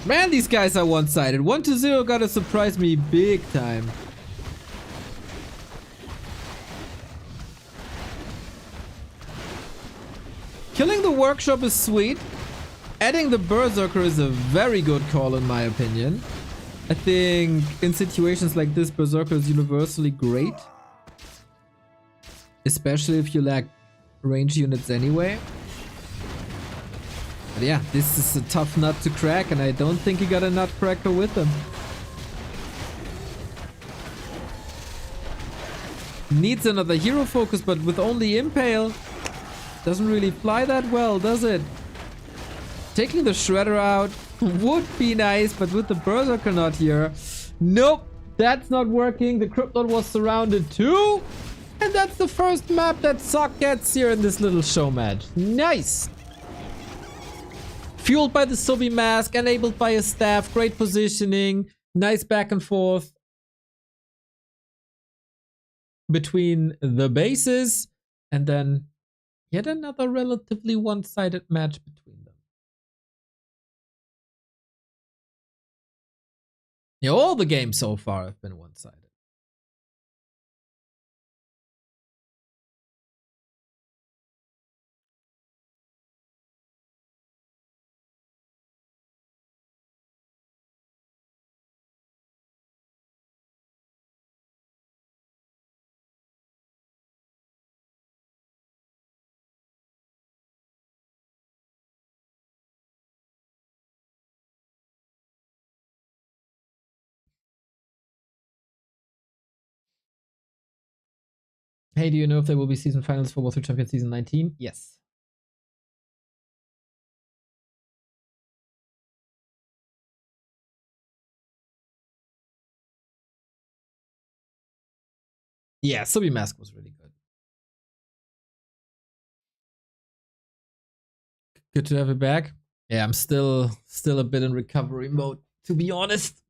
Man, these guys are one-sided. 1-0 gotta surprise me big time. Killing the workshop is sweet. Adding the berserker is a very good call in my opinion. I think in situations like this, berserker is universally great. Especially if you lack range units anyway. But yeah, this is a tough nut to crack, and I don't think he got a nutcracker with him. Needs another hero focus, but with only Impale, doesn't really fly that well, does it? Taking the Shredder out would be nice, but with the Berserker not here, nope, that's not working. The Cryptlord was surrounded too, and that's the first map that Sok gets here in this little show match. Nice! Fueled by the Subi Mask, enabled by his staff, great positioning, nice back and forth between the bases, and then yet another relatively one-sided match between them. Yeah, all the games so far have been one-sided. Hey, do you know if there will be season finals for Warcraft Champions Season 19? Yes. Yeah, Subi Mask was really good. Good to have it back. Yeah, I'm still a bit in recovery mode, to be honest.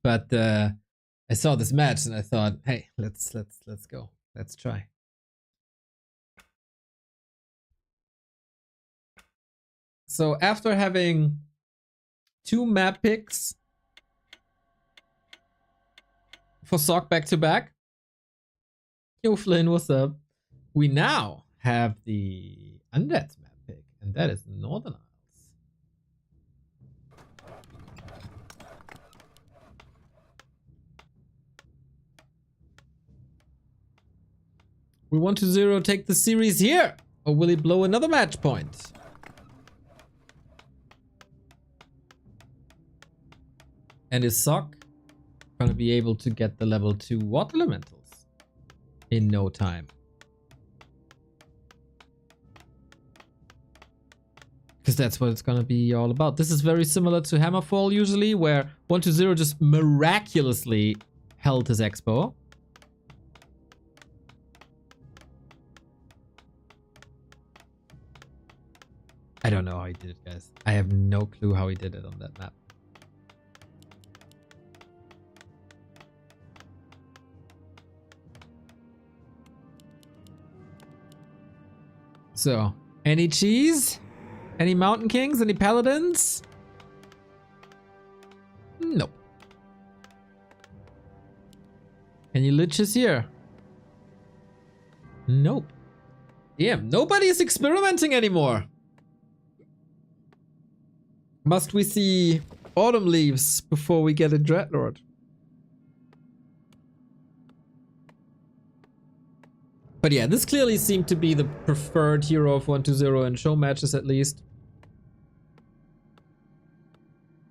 But I saw this match and I thought, hey, let's go. Let's try. So after having 2 map picks for Sok back to back, yo Flynn, what's up? We now have the Undead's map pick, and that is Northern Isles. We OneToZero take the series here, or will he blow another match point? And is Sok gonna be able to get the level 2 water elementals in no time? Because that's what it's gonna be all about. This is very similar to Hammerfall usually, where OneToZero just miraculously held his expo. I don't know how he did it, guys. I have no clue how he did it on that map. So, any cheese? Any Mountain Kings? Any Paladins? Nope. Any Liches here? Nope. Damn, nobody is experimenting anymore. Must we see Autumn Leaves before we get a Dreadlord? But yeah, this clearly seemed to be the preferred hero of OneToZero in show matches at least.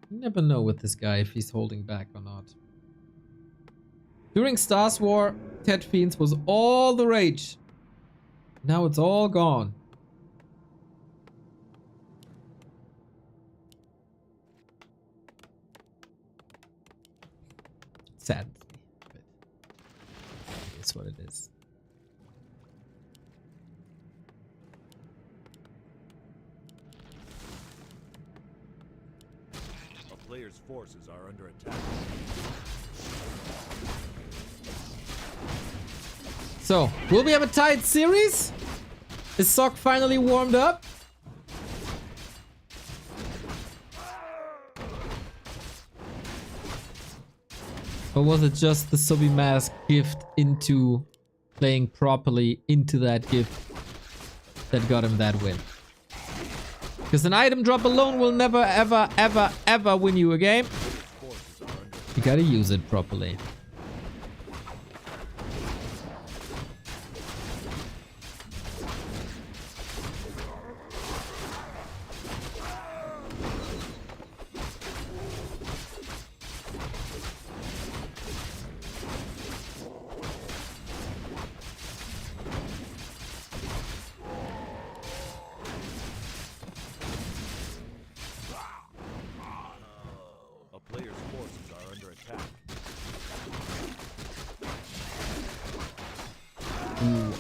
You never know with this guy if he's holding back or not. During Stars War, Ted Fiends was all the rage. Now it's all gone. Saddens me, but it's what it is. A player's forces are under attack. So, will we have a tight series? Is Sok finally warmed up? Or was it just the Subi Mask gift into playing properly into that gift that got him that win? Because an item drop alone will never, ever, ever, ever win you a game. You gotta use it properly.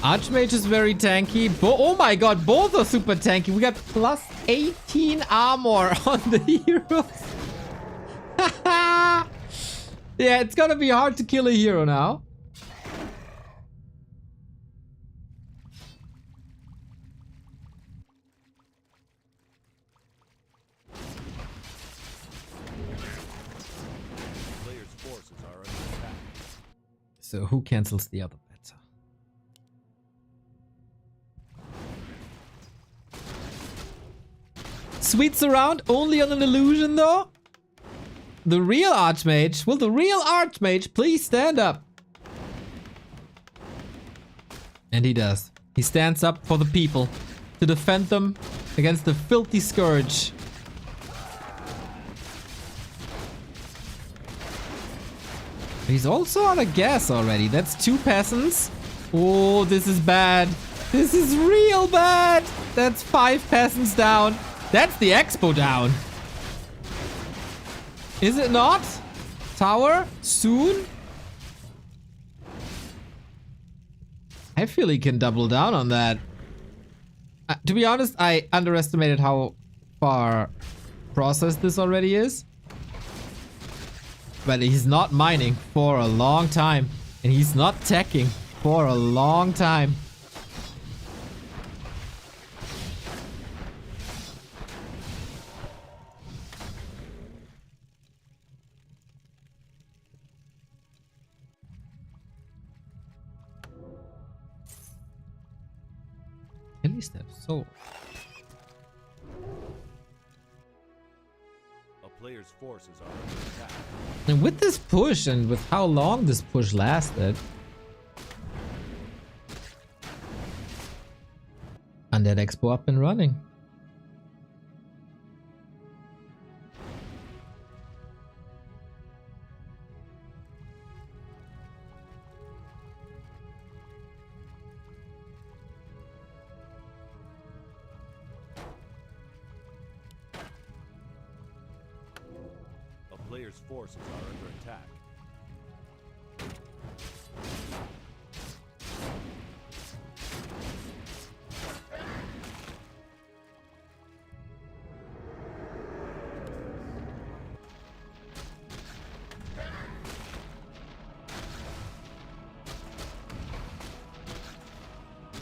Archmage is very tanky. Oh my god, both are super tanky. We got plus 18 armor on the heroes. Yeah, it's gonna be hard to kill a hero now. So who cancels the other better? Sweets around only on an illusion though? The real Archmage? Will the real Archmage please stand up? And he does. He stands up for the people to defend them against the filthy scourge. He's also out of gas already. That's 2 peasants Oh, this is bad. This is real bad. That's 5 peasants down. That's the expo down. Is it not? Tower? Soon? I feel he can double down on that. To be honest, I underestimated how far processed this already is. But he's not mining for a long time. And he's not teching for a long time. At least have soul. A player's forces are under attack. And with this push and with how long this push lasted, Undead Expo up and running. A player's forces are under attack.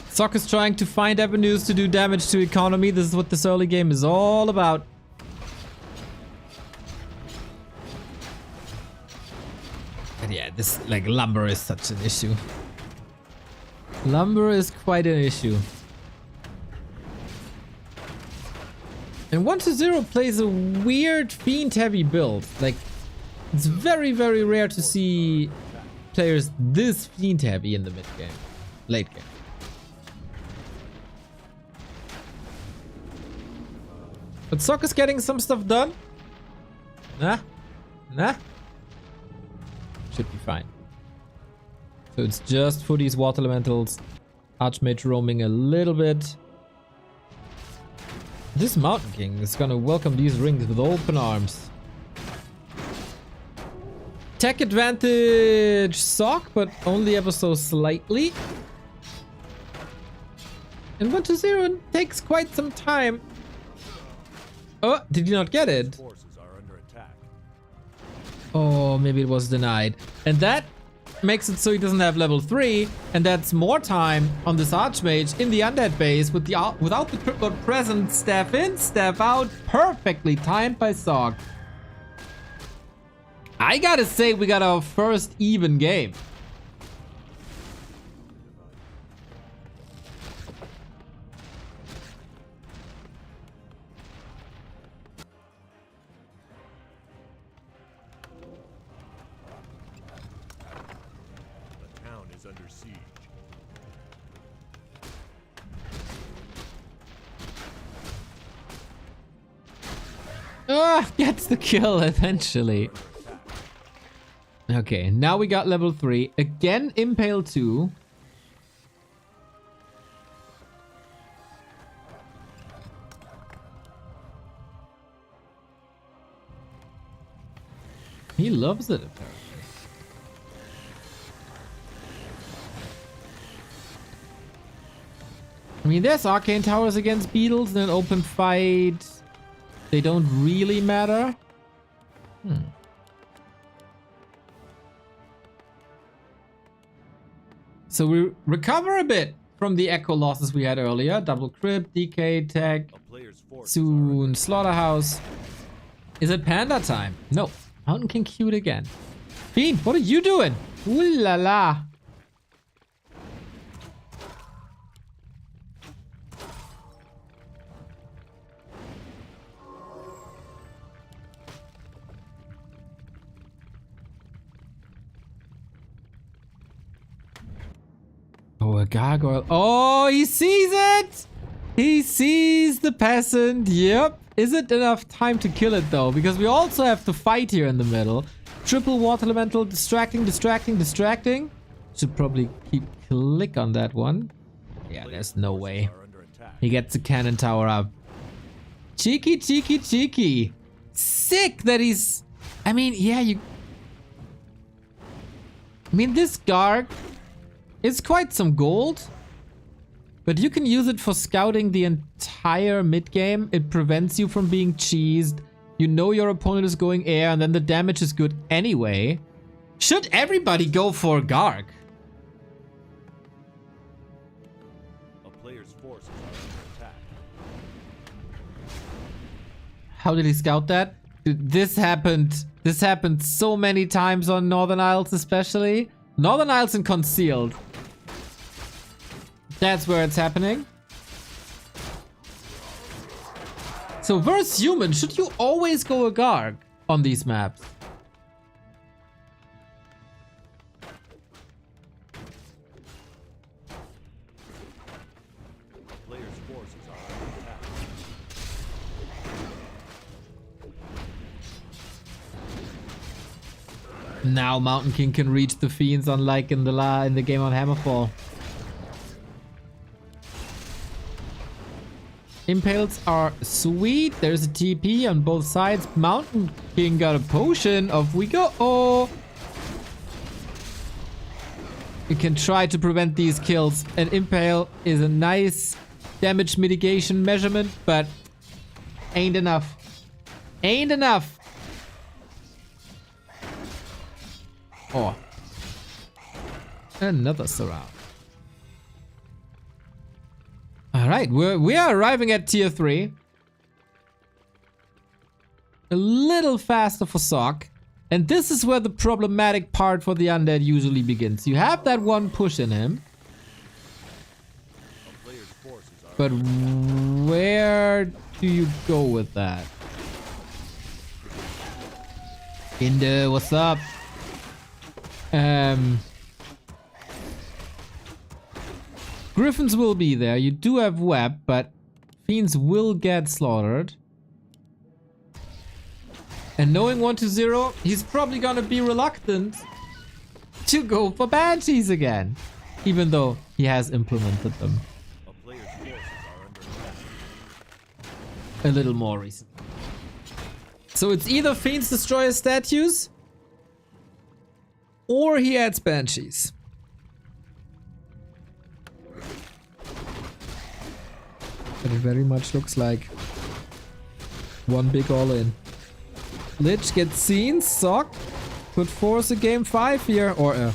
Sok is trying to find avenues to do damage to economy. This is what this early game is all about. And yeah, this like lumber is such an issue. Lumber is quite an issue. And OneToZero plays a weird fiend heavy build. Like, it's very, very rare to see players this fiend heavy in the mid game, late game. But Sok is getting some stuff done. Nah. Should be fine. So it's just for these water elementals. Archmage roaming a little bit. This Mountain King is gonna welcome these rings with open arms. Tech advantage Sok, but only ever so slightly. And OneToZero takes quite some time. Oh, did you not get it? Forces are under attack. Oh, maybe it was denied. And that makes it so he doesn't have level 3, and that's more time on this Archmage in the Undead base with without the triplet present, staff in, staff out, perfectly timed by Sok. I gotta say, we got our first even game. Under siege. Ah, gets the kill eventually. Okay, now we got level 3. Again, Impale 2. He loves it, apparently. I mean, there's arcane towers against beetles in an open fight. They don't really matter. So we recover a bit from the echo losses we had earlier. Double crypt, DK, tech, soon slaughterhouse. Is it panda time? No. Mountain King queued again. Fiend, what are you doing? Ooh la la. Oh, a gargoyle. Oh, he sees it! He sees the peasant. Yep. Is it enough time to kill it, though? Because we also have to fight here in the middle. Triple water elemental. Distracting. Should probably keep click on that one. Yeah, there's no way. He gets the cannon tower up. Cheeky, cheeky, cheeky. Sick that he's... I mean, yeah, you... I mean, this Garg is quite some gold. But you can use it for scouting the entire mid-game. It prevents you from being cheesed. You know your opponent is going air, and then the damage is good anyway. Should everybody go for Garg? A player's forces are under attack. How did he scout that? This happened so many times on Northern Isles, especially. Northern Isles and Concealed. That's where it's happening. So versus human, should you always go a Garg on these maps? Player's forces are under attack. Now Mountain King can reach the fiends, unlike in the game on Hammerfall. Impales are sweet. There's a TP on both sides. Mountain King got a potion. Off we go. Oh. You can try to prevent these kills. An Impale is a nice damage mitigation measurement, but ain't enough. Ain't enough. Oh. Another surround. Alright, we are arriving at tier 3. A little faster for Sok. And this is where the problematic part for the undead usually begins. You have that one push in him. But where do you go with that? Inder, what's up? Griffins will be there. You do have web, but fiends will get slaughtered. And knowing OneToZero, he's probably gonna be reluctant to go for banshees again, even though he has implemented them a little more recently. So it's either fiends destroy his statues, or he adds banshees. But it very much looks like one big all-in. Lich gets seen. Sok could force a game 5 here. Or, oh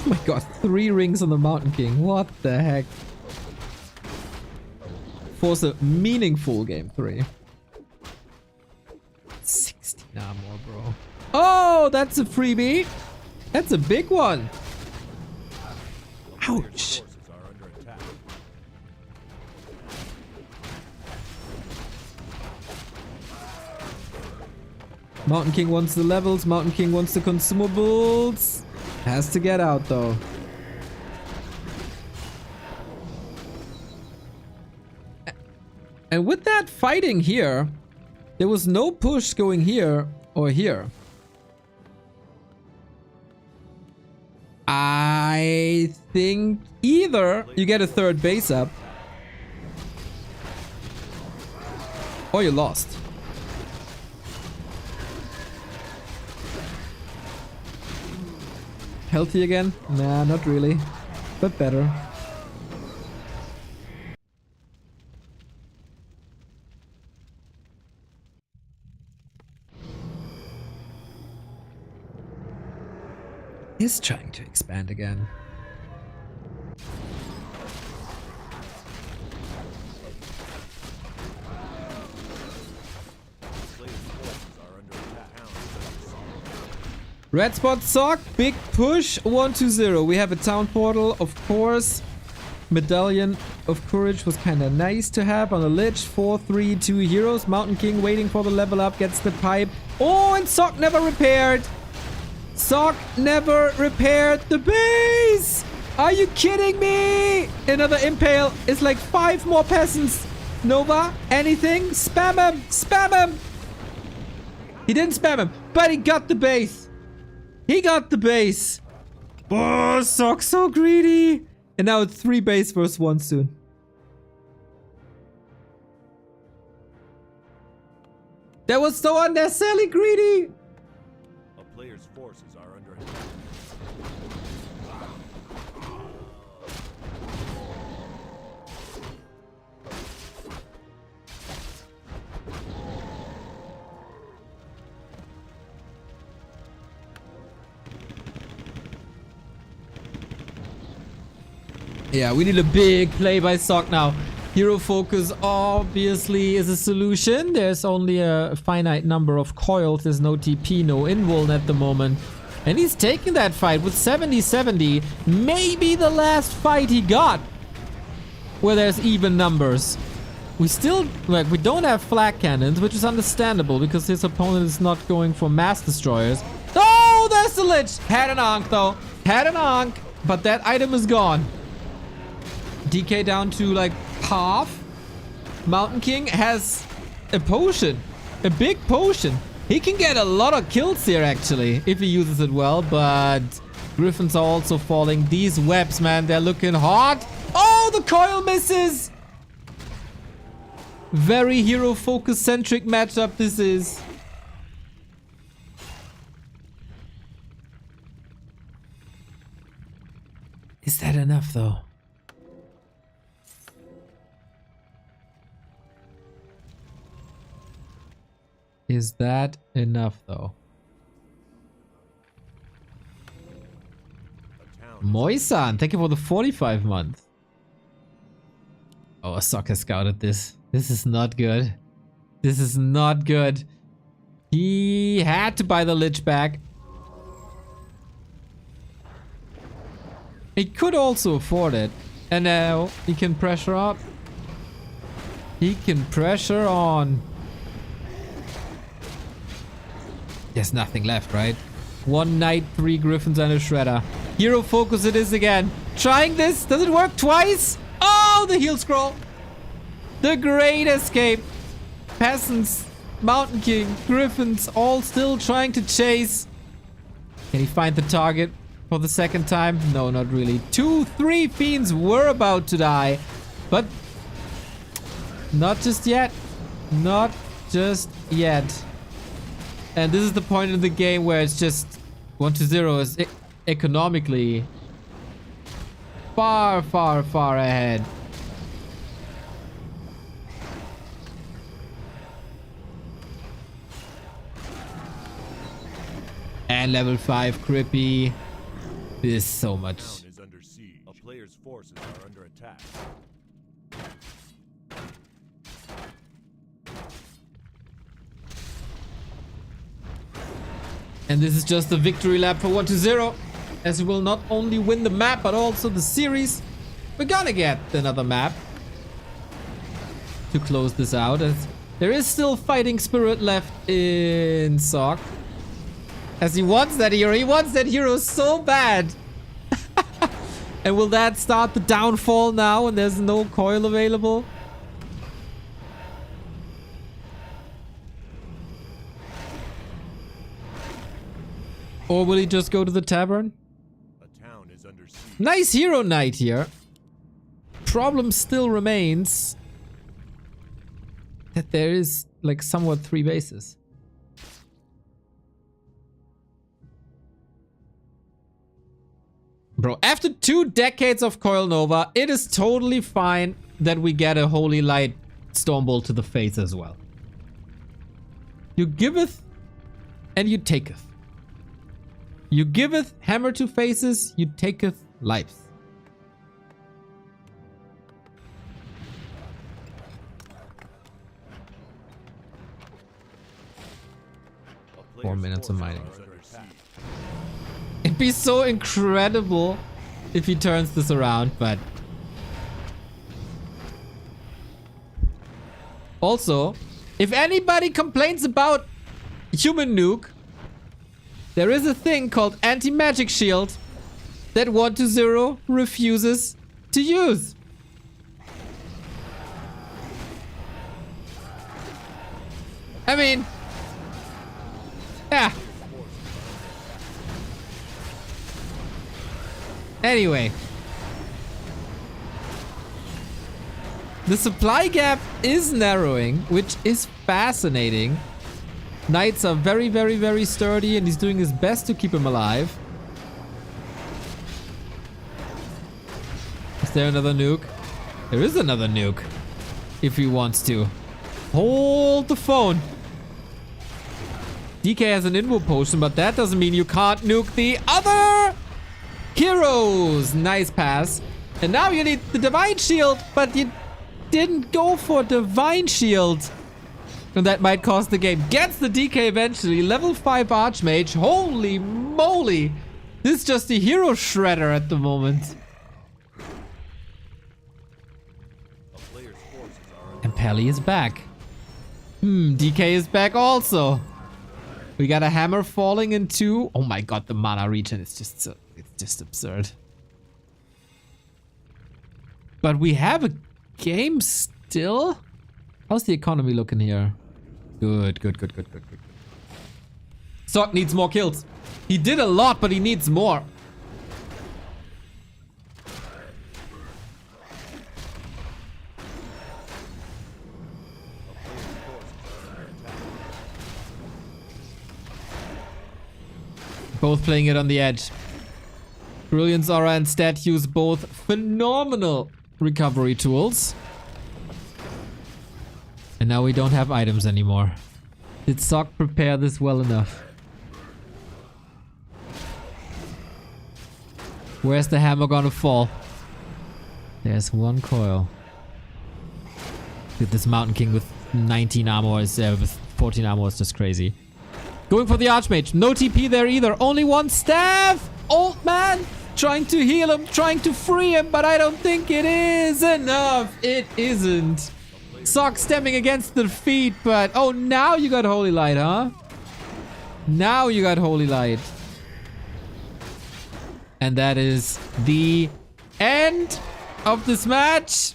my god, 3 rings on the Mountain King. What the heck? Force a meaningful game 3. 16 armor, bro. Oh, that's a freebie. That's a big one. Ouch. Mountain King wants the levels. Mountain King wants the consumables. Has to get out though. And with that fighting here, there was no push going here or here. I think either you get a third base up or you lost. Healthy again? Nah, not really. But better. He's trying to expand again. Red spot Sok, big push, 1-2-0. We have a town portal, of course. Medallion of Courage was kind of nice to have on a Lich. 4-3-2 heroes. Mountain King waiting for the level up, gets the pipe. Oh, and Sok never repaired. Sok never repaired the base. Are you kidding me? Another Impale is like 5 more peasants. Nova, anything? Spam him, spam him. He didn't spam him, but he got the base. He got the base. Oh, Sok so greedy. And now it's 3 base versus 1 soon. That was so unnecessarily greedy. A player's forces are under attack. Yeah, we need a big play by Sok now. Hero focus obviously is a solution. There's only a finite number of coils. There's no TP, no invuln at the moment. And he's taking that fight with 70-70. Maybe the last fight he got where there's even numbers. We still, like, we don't have flag cannons, which is understandable because his opponent is not going for mass destroyers. Oh, there's the Lich. Had an Ankh though. Had an Ankh, but that item is gone. DK down to like half. Mountain King has a potion. A big potion. He can get a lot of kills here actually, if he uses it well, but Griffins are also falling. These webs, man, they're looking hot. Oh, the coil misses. Very hero focus centric matchup this is. Is that enough though? Is that enough though? Moisan, thank you for the 45 months. Oh, Sok has scouted this. This is not good. This is not good. He had to buy the Lich back. He could also afford it. And now he can pressure up. He can pressure on. There's nothing left, right? 1 Knight, 3 Griffins and a Shredder. Hero focus it is again. Trying this. Does it work twice? Oh, the heal scroll. The great escape. Peasants, Mountain King, Griffins, all still trying to chase. Can he find the target for the second time? No, not really. 2, 3 Fiends were about to die. But not just yet. Not just yet. And this is the point in the game where it's just 1-0 is economically far, far, far ahead. And level 5 Crippy. This is so much. Town is under siege. A player's forces are under attack. And this is just a victory lap for 1-0, as we will not only win the map, but also the series. We're gonna get another map to close this out, as there is still fighting spirit left in Sok. As he wants that hero. He wants that hero so bad. And will that start the downfall now when there's no coil available? Or will he just go to the tavern? A town is under siege. Nice hero knight here. Problem still remains that there is like somewhat 3 bases. Bro, after 2 decades of Coil Nova, it is totally fine that we get a Holy Light Stormbolt to the face as well. You giveth and you taketh. You giveth hammer to faces, you taketh lives. A 4 player's minutes of forces mining. are under attack. It'd be so incredible if he turns this around, but... Also, if anybody complains about human nuke, there is a thing called anti-magic shield that 1-0 refuses to use. I mean, yeah. Anyway. The supply gap is narrowing, which is fascinating. Knights are very, very, very sturdy, and he's doing his best to keep him alive. Is there another nuke? There is another nuke. If he wants to. Hold the phone. DK has an invo potion, but that doesn't mean you can't nuke the other heroes. Nice pass. And now you need the Divine Shield, but you didn't go for Divine Shield. And that might cost the game. Gets the DK eventually. Level 5 Archmage. Holy moly. This is just a hero shredder at the moment. And Pally is back. DK is back also. We got a hammer falling into... Oh my god, the mana regen is just so... It's just absurd. But we have a game still? How's the economy looking here? Good, good, good, good, good, good. Sok needs more kills. He did a lot, but he needs more. Both playing it on the edge. Brilliance Aura and Stat use both phenomenal recovery tools. And now we don't have items anymore. Did Sok prepare this well enough? Where's the hammer gonna fall? There's one coil. Dude, this Mountain King with 19 armor is with 14 armor is just crazy. Going for the Archmage. No TP there either. Only one staff. Old man trying to heal him, trying to free him, but I don't think it is enough. It isn't. Sok stemming against the feet, but oh, now you got Holy Light, huh? Now you got Holy Light. And that is the end of this match.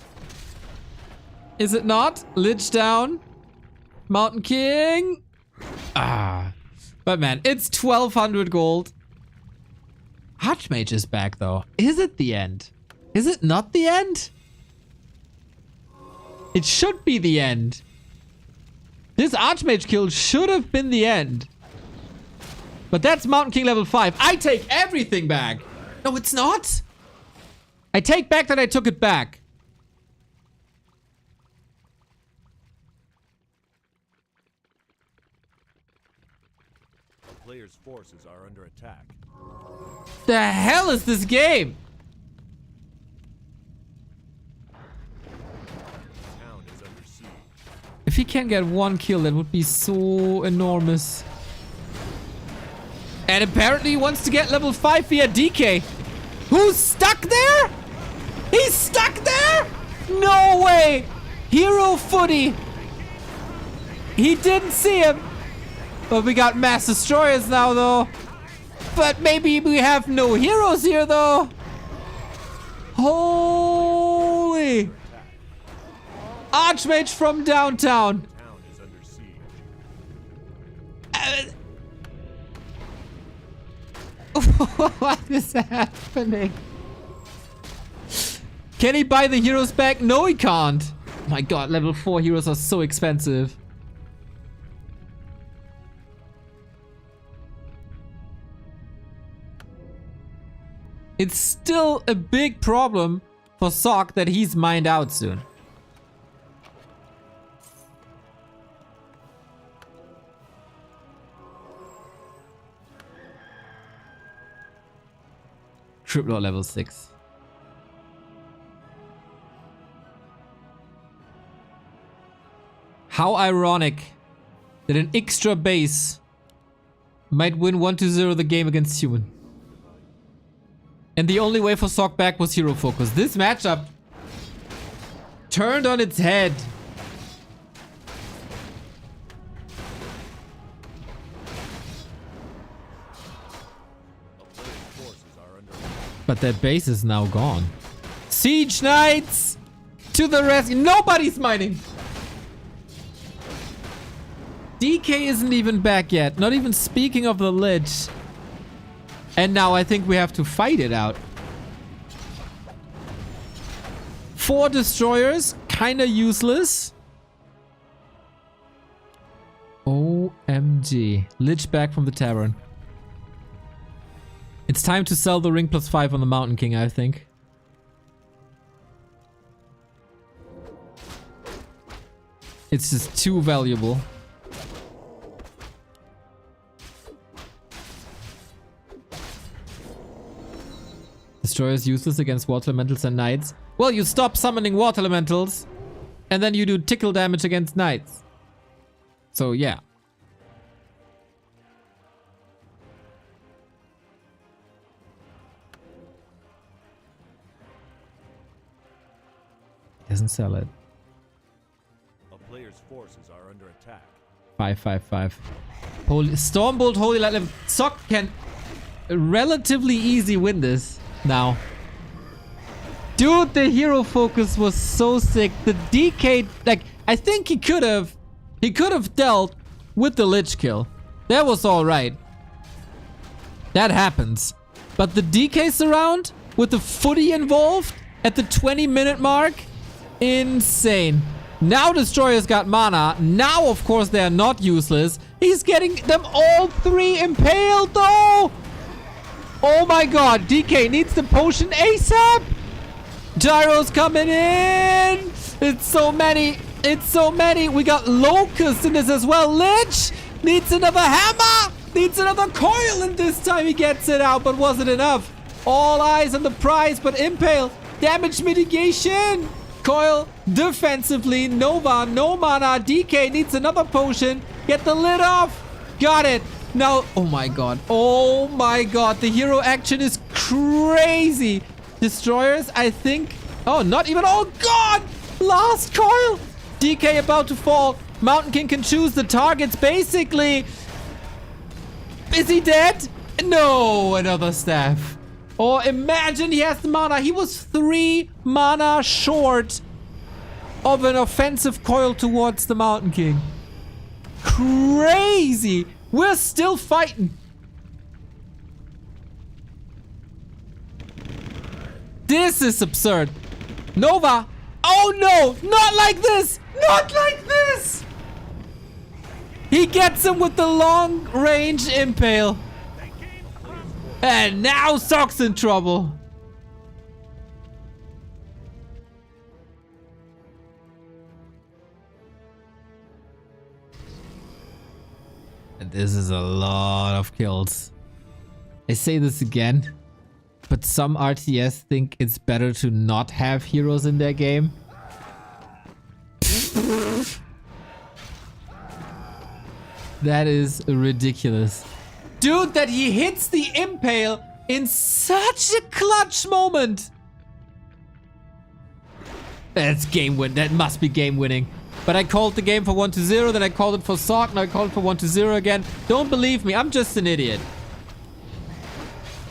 Is it not? Lich down. Mountain King. Ah. But man, it's 1200 gold. Archmage is back though. Is it the end? Is it not the end? It should be the end. This Archmage kill should have been the end. But that's Mountain King level 5. I take everything back. No, it's not. I take back that I took it back. A player's forces are under attack. The hell is this game? Town is under siege. If he can get one kill, that would be so enormous. And apparently he wants to get level 5 via DK. Who's stuck there? He's stuck there? No way. Hero footy. He didn't see him. But we got mass destroyers now though. But maybe we have no heroes here though. Holy. Archmage from downtown. Town is under siege. What is happening? Can he buy the heroes back? No, he can't. Oh my god, level 4 heroes are so expensive. It's still a big problem for Sok that he's mined out soon. Triple level 6. How ironic that an extra base might win 1-0 the game against human. And the only way for Sok back was hero focus. This matchup turned on its head. But their base is now gone. Siege Knights to the rescue. Nobody's mining. DK isn't even back yet. Not even speaking of the Lich. And now I think we have to fight it out. 4 destroyers, kinda useless. OMG. Lich back from the tavern. It's time to sell the ring +5 on the Mountain King, I think. It's just too valuable. Destroyers useless against water elementals and knights. Well, you stop summoning water elementals, and then you do tickle damage against knights. So, yeah. Doesn't sell it. A player's forces are under attack. 555. Stormbolt, Holy Light level. Sok can relatively easy win this now. Dude, the hero focus was so sick. The DK, like, I think he could have dealt with the Lich kill. That was alright. That happens. But the DK surround with the footy involved at the 20-minute mark, insane. Now destroyers got mana. Now, of course, they are not useless. He's getting them all 3 impaled, though. Oh my god, DK needs the potion ASAP. Gyro's coming in. It's so many. It's so many. We got Locust in this as well. Lich needs another hammer. Needs another coil, and this time he gets it out. But was it enough? All eyes on the prize, but Impale. Damage mitigation. Coil defensively. Nova, no mana. DK needs another potion. Get the lid off. Got it. Now, oh my god. Oh my god. The hero action is crazy. Destroyers, I think. Oh, not even. Oh god. Last coil. DK about to fall. Mountain King can choose the targets, basically. Is he dead? No, another staff. Or imagine he has the mana. He was 3 mana short of an offensive coil towards the Mountain King. Crazy. We're still fighting. This is absurd. Nova. Oh no, not like this. Not like this. He gets him with the long range impale. And now Sok's in trouble. And this is a lot of kills. I say this again, but some RTS think it's better to not have heroes in their game. That is ridiculous. Dude, that he hits the impale in such a clutch moment. That's game win. That must be game winning. But I called the game for 1-0, then I called it for Sok, now I called it for 1-0 again. Don't believe me, I'm just an idiot.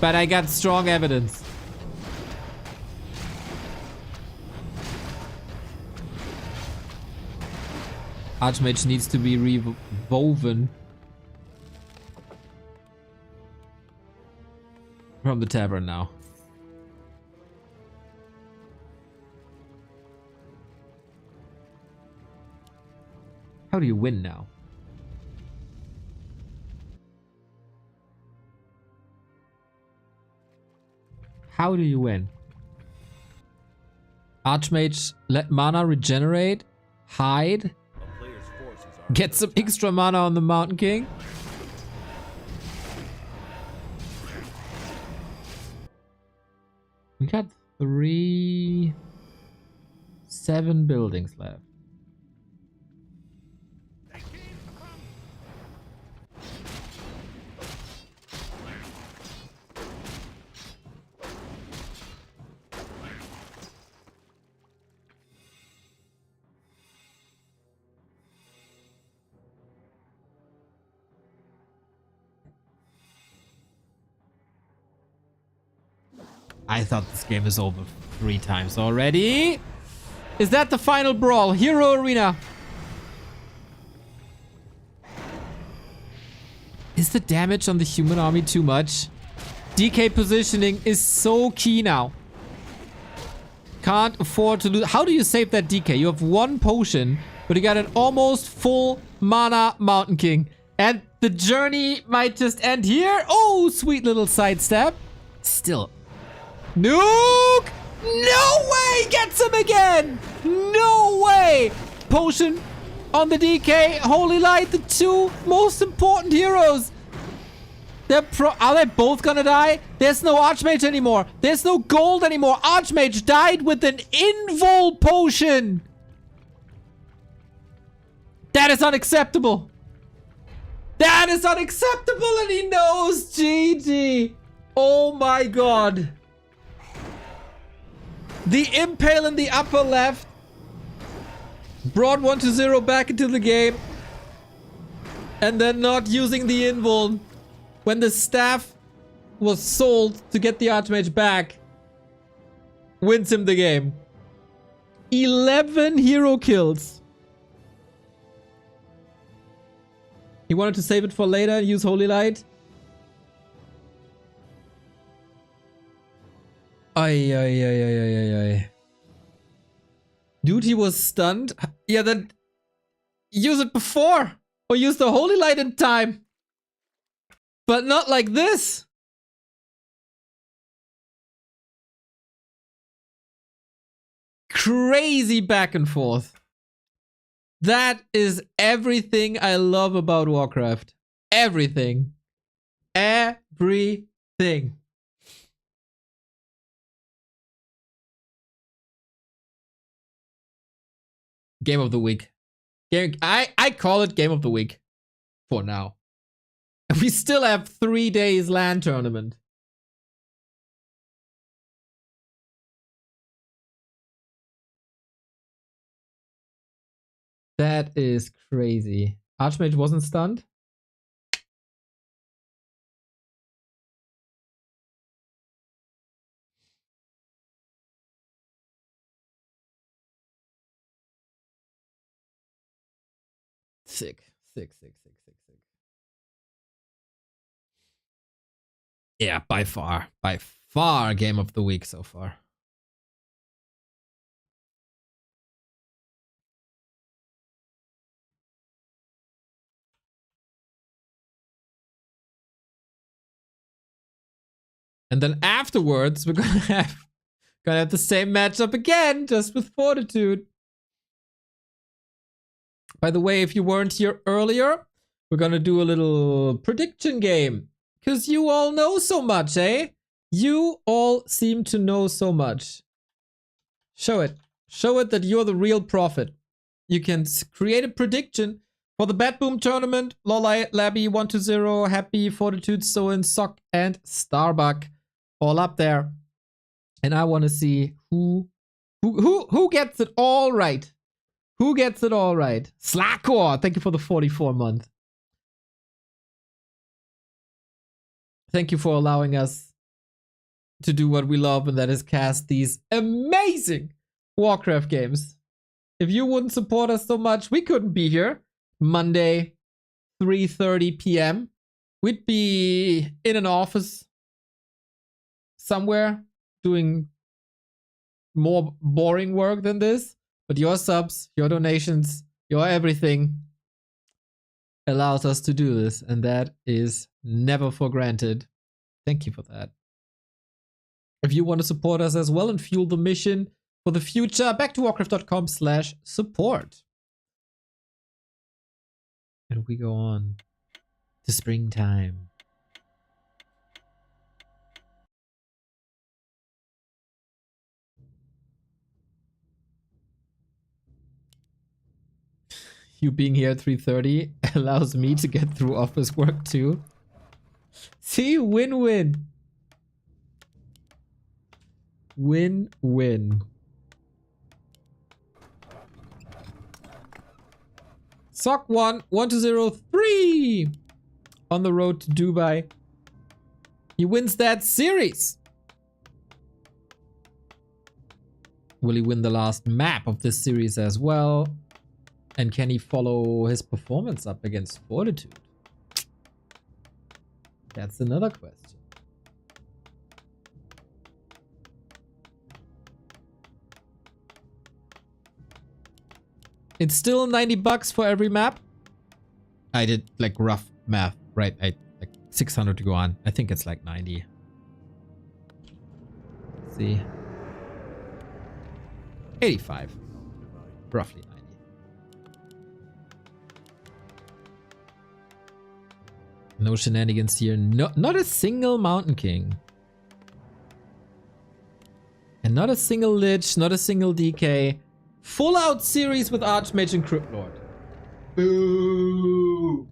But I got strong evidence. Archmage needs to be rewoven from the tavern now. How do you win now? How do you win? Archmage, let mana regenerate, hide, get some extra mana on the Mountain King. We got 7 buildings left. I thought this game is over 3 times already. Is that the final brawl? Hero Arena. Is the damage on the human army too much? DK positioning is so key now. can't afford to lose. How do you save that DK? You have 1 potion, but you got an almost full mana Mountain King. And the journey might just end here. Oh, sweet little sidestep. Still. Nuke! No way! Gets him again! No way! Potion on the DK. Holy Light, the 2 most important heroes. Are they both gonna die? There's no Archmage anymore. There's no gold anymore. Archmage died with an invul potion. That is unacceptable. That is unacceptable, and he knows. GG. Oh my god. The impale in the upper left brought OneToZero back into the game. And then not using the invul when the staff was sold to get the Archmage back wins him the game. 11 hero kills. He wanted to save it for later and use Holy Light. Ay, ay, ay, ay, ay, ay, ay. Dude, he was stunned. Yeah, then use it before. Or use the Holy Light in time. But not like this. Crazy back and forth. That is everything I love about Warcraft. Everything. Everything. Game of the week. I call it game of the week. For now. And we still have 3 days LAN tournament. That is crazy. Archmage wasn't stunned? Sick. Sick. Yeah, by far game of the week so far. And then afterwards, we're gonna have the same matchup again, just with Fortitude. By the way, if you weren't here earlier, we're gonna do a little prediction game. Because you all know so much, eh? You all seem to know so much. Show it. Show it that you're the real prophet. You can create a prediction for the BetBoom tournament. Lola, Labby, OneToZero, Happy, Fortitude, Soin, Sok, and Starbuck. All up there. And I want to see who gets it all right. Who gets it all right? Slackor, thank you for the 44 month. Thank you for allowing us to do what we love, and that is cast these amazing Warcraft games. If you wouldn't support us so much, we couldn't be here. Monday, 3:30 p.m. We'd be in an office somewhere doing more boring work than this. But your subs, your donations, your everything allows us to do this. And that is never for granted. Thank you for that. If you want to support us as well and fuel the mission for the future, back to warcraft.com/support. And we go on to springtime. You being here at 3:30 allows me to get through office work too. See, win-win. Win-win. Sok 1, 1-0, 3 on the road to Dubai. He wins that series. Will he win the last map of this series as well? And can he follow his performance up against Fortitude? That's another question. It's still 90 bucks for every map. I did like rough math, right? Like 600 to go on. I think it's like 90. Let's see. 85. Roughly 90. No shenanigans here. No, not a single Mountain King. And not a single Lich, not a single DK. Full out series with Archmage and Crypt Lord. Boo!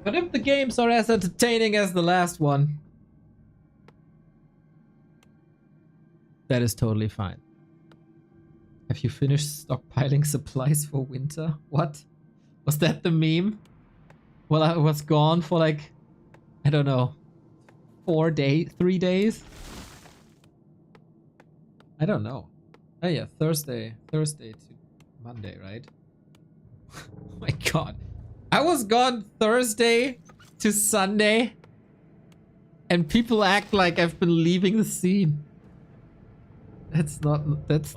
But if the games are as entertaining as the last one, that is totally fine. Have you finished stockpiling supplies for winter? What? Was that the meme? Well, I was gone for like, I don't know, 3 days? I don't know. Oh yeah, Thursday to Monday, right? Oh my god. I was gone Thursday to Sunday, and people act like I've been leaving the scene. That's not good.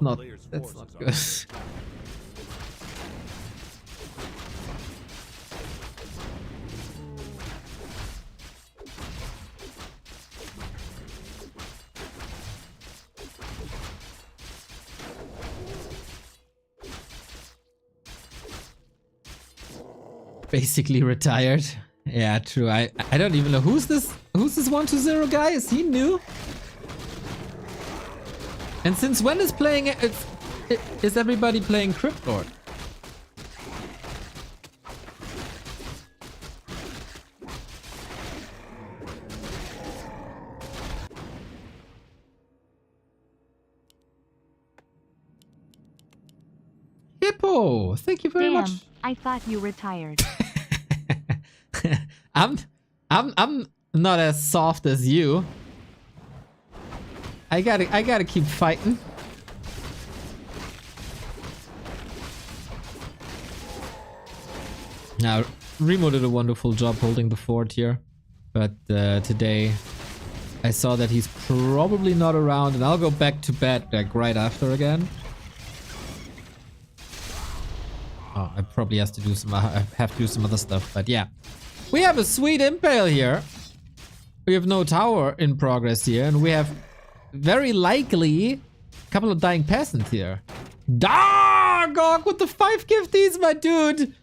Basically retired. Yeah, true. I don't even know who's this OneToZero guy? Is he new? And since when is playing it? Is everybody playing Crypt Lord? Hippo, thank you very much. I thought you retired. I'm not as soft as you. I gotta keep fighting. Now, Remo did a wonderful job holding the fort here, but today I saw that he's probably not around, and I'll go back to bed like right after again. Oh, I probably have to do some other stuff, but yeah. We have a sweet impale here. We have no tower in progress here, and we have very likely a couple of dying peasants here. Dargog with the 5 gifties, my dude!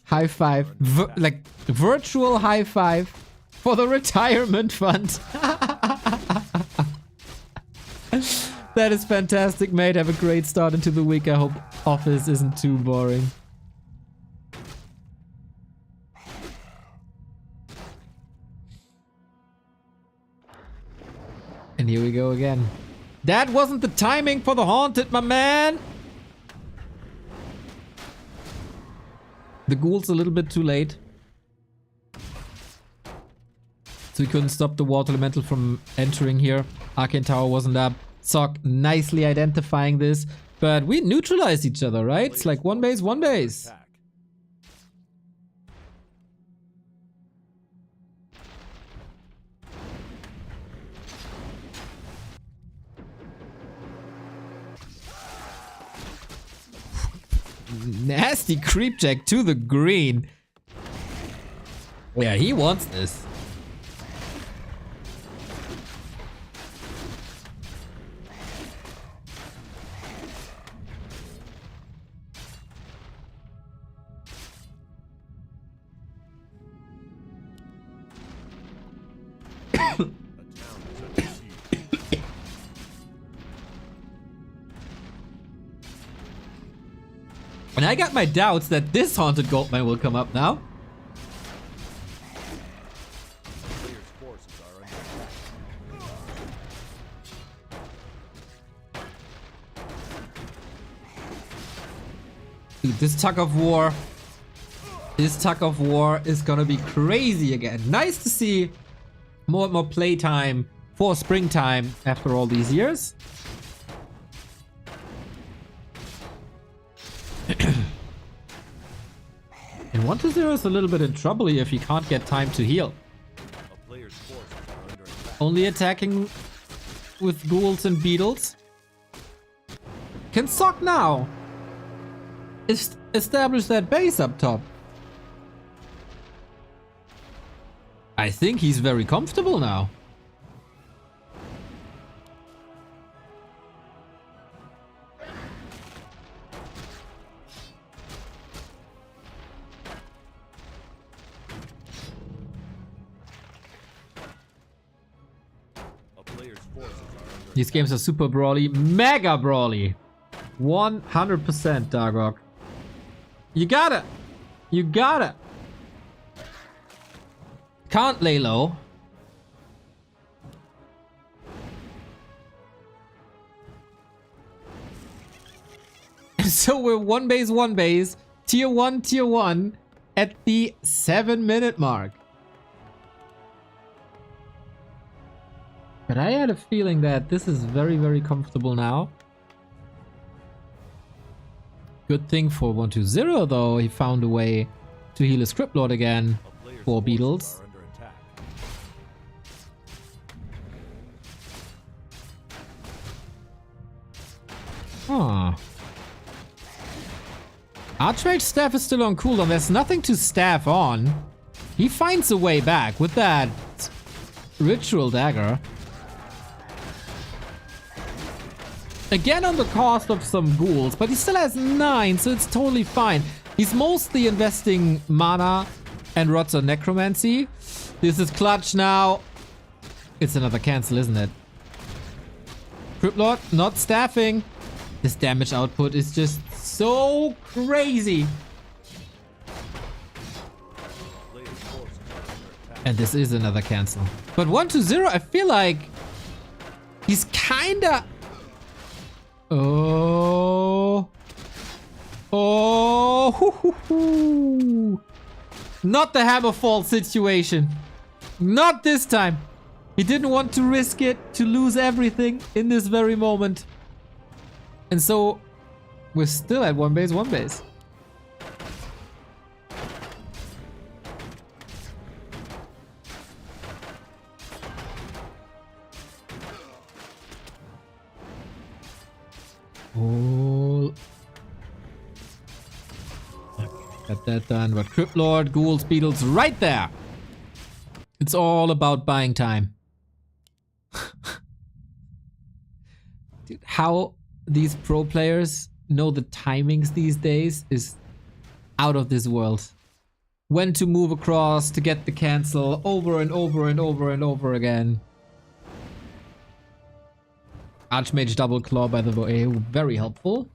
High five. Like, virtual high five for the retirement fund. That is fantastic, mate. Have a great start into the week. I hope office isn't too boring. And here we go again. That wasn't the timing for the haunted, my man. The ghoul's a little bit too late. So we couldn't stop the water elemental from entering here. Arcane Tower wasn't up. Sok nicely identifying this. But we neutralized each other, right? It's like one base, one base. Nasty creep check to the green. Yeah, he wants this. And I got my doubts that this haunted goldmine will come up now. Dude, this tug of war is gonna be crazy again. Nice to see more and more playtime for springtime after all these years. And OneToZero is a little bit in trouble here if he can't get time to heal. A player's forces Only attacking with ghouls and beetles. Can Sok now establish that base up top? I think he's very comfortable now. These games are super brawly, mega brawly. 100% Dargok. You got it. You got it. Can't lay low. So we're one base, tier 1 at the 7-minute mark. But I had a feeling that this is very, very comfortable now. Good thing for OneToZero though, he found a way to heal a Script Lord again for beetles. Huh. Archmage staff is still on cooldown. There's nothing to staff on. He finds a way back with that ritual dagger. Again on the cost of some ghouls, but he still has 9, so it's totally fine. He's mostly investing mana and rods on necromancy. This is clutch now. It's another cancel, isn't it? Crypt Lord not staffing. This damage output is just so crazy. And this is another cancel. But OneToZero, I feel like he's kinda... Oh. Oh. Hoo, hoo, hoo. Not the Hammerfall situation. Not this time. He didn't want to risk it to lose everything in this very moment. And so we're still at one base. Oh. Got that done. But Crypt Lord, ghouls, beetles, right there. It's all about buying time. Dude, how these pro players know the timings these days is out of this world. When to move across to get the cancel over and over again. Archmage double claw, by the way, very helpful.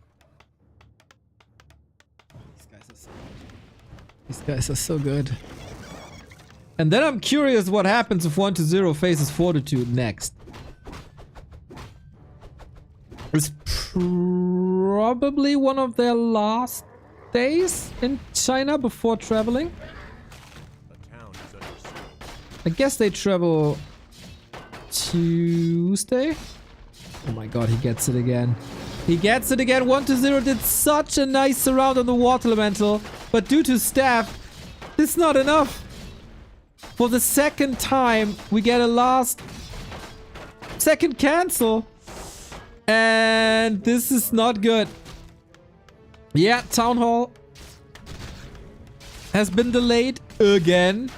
These guys are so good. And then I'm curious what happens if OneToZero faces Fortitude next. It's probably one of their last days in China before traveling. I guess they travel Tuesday. Oh my god, he gets it again. He gets it again. OneToZero did such a nice surround on the water elemental, but due to staff, this is not enough. For the second time, we get a second cancel. And this is not good. Yeah, Town Hall has been delayed again.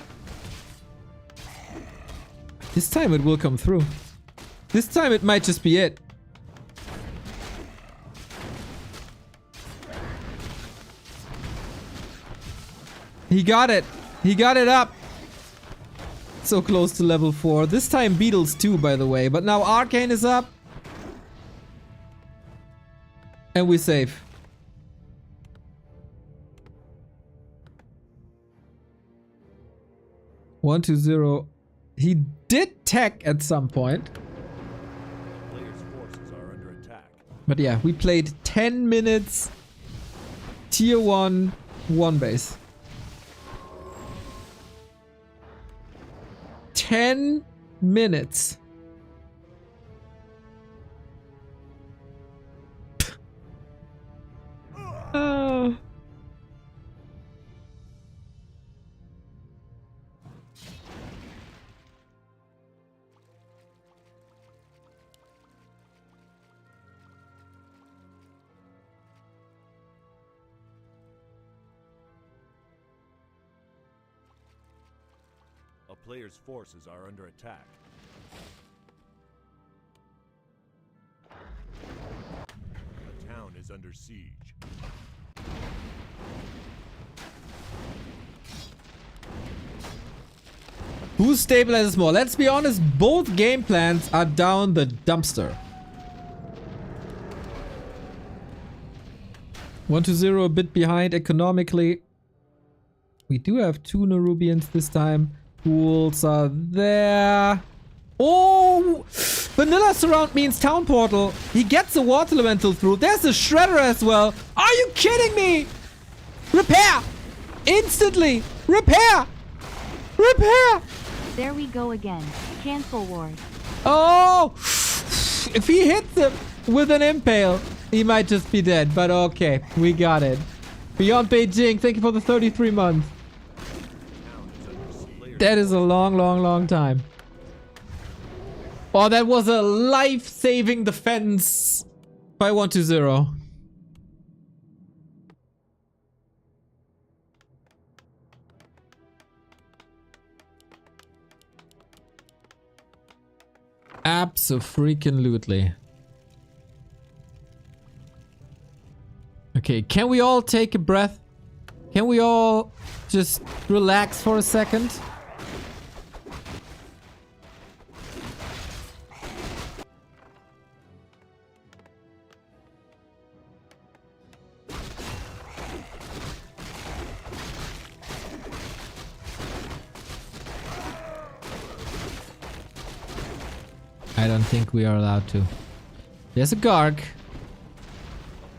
This time it will come through. This time it might just be it. He got it. He got it up. So close to level 4. This time Beetles too, by the way. But now Arcane is up. And we save. OneToZero. He did tech at some point. Players' forces are under attack. But yeah, we played 10 minutes. Tier 1 base. 10 minutes. A player's forces are under attack. A town is under siege. Who stabilizes more? Let's be honest, both game plans are down the dumpster. 1-0 a bit behind economically. We do have 2 Nerubians this time. Pools are there. Oh! Vanilla Surround means Town Portal. He gets a Water Elemental through. There's a Shredder as well. Are you kidding me? Repair! Instantly! Repair! Repair! There we go again. Cancel ward. Oh! If he hits him with an impale, he might just be dead. But okay, we got it. Beyond Beijing, thank you for the 33 months. That is a long, long, long time. Oh, that was a life-saving defense by 1-0. Abso-freaking-lutely. Okay, can we all take a breath? Can we all just relax for a second? I don't think we are allowed to. There's a Garg.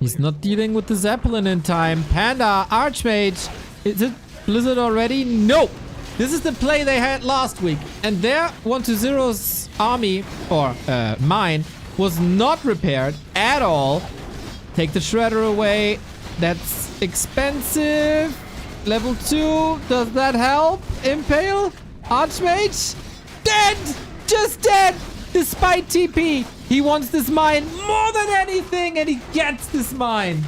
He's not dealing with the Zeppelin in time. Panda, Archmage. Is it Blizzard already? No! This is the play they had last week. And their 1-0's army, or mine, was not repaired at all. Take the Shredder away. That's expensive. Level 2. Does that help? Impale? Archmage? Dead! Just dead! Despite TP, he wants this mine more than anything, and he gets this mine.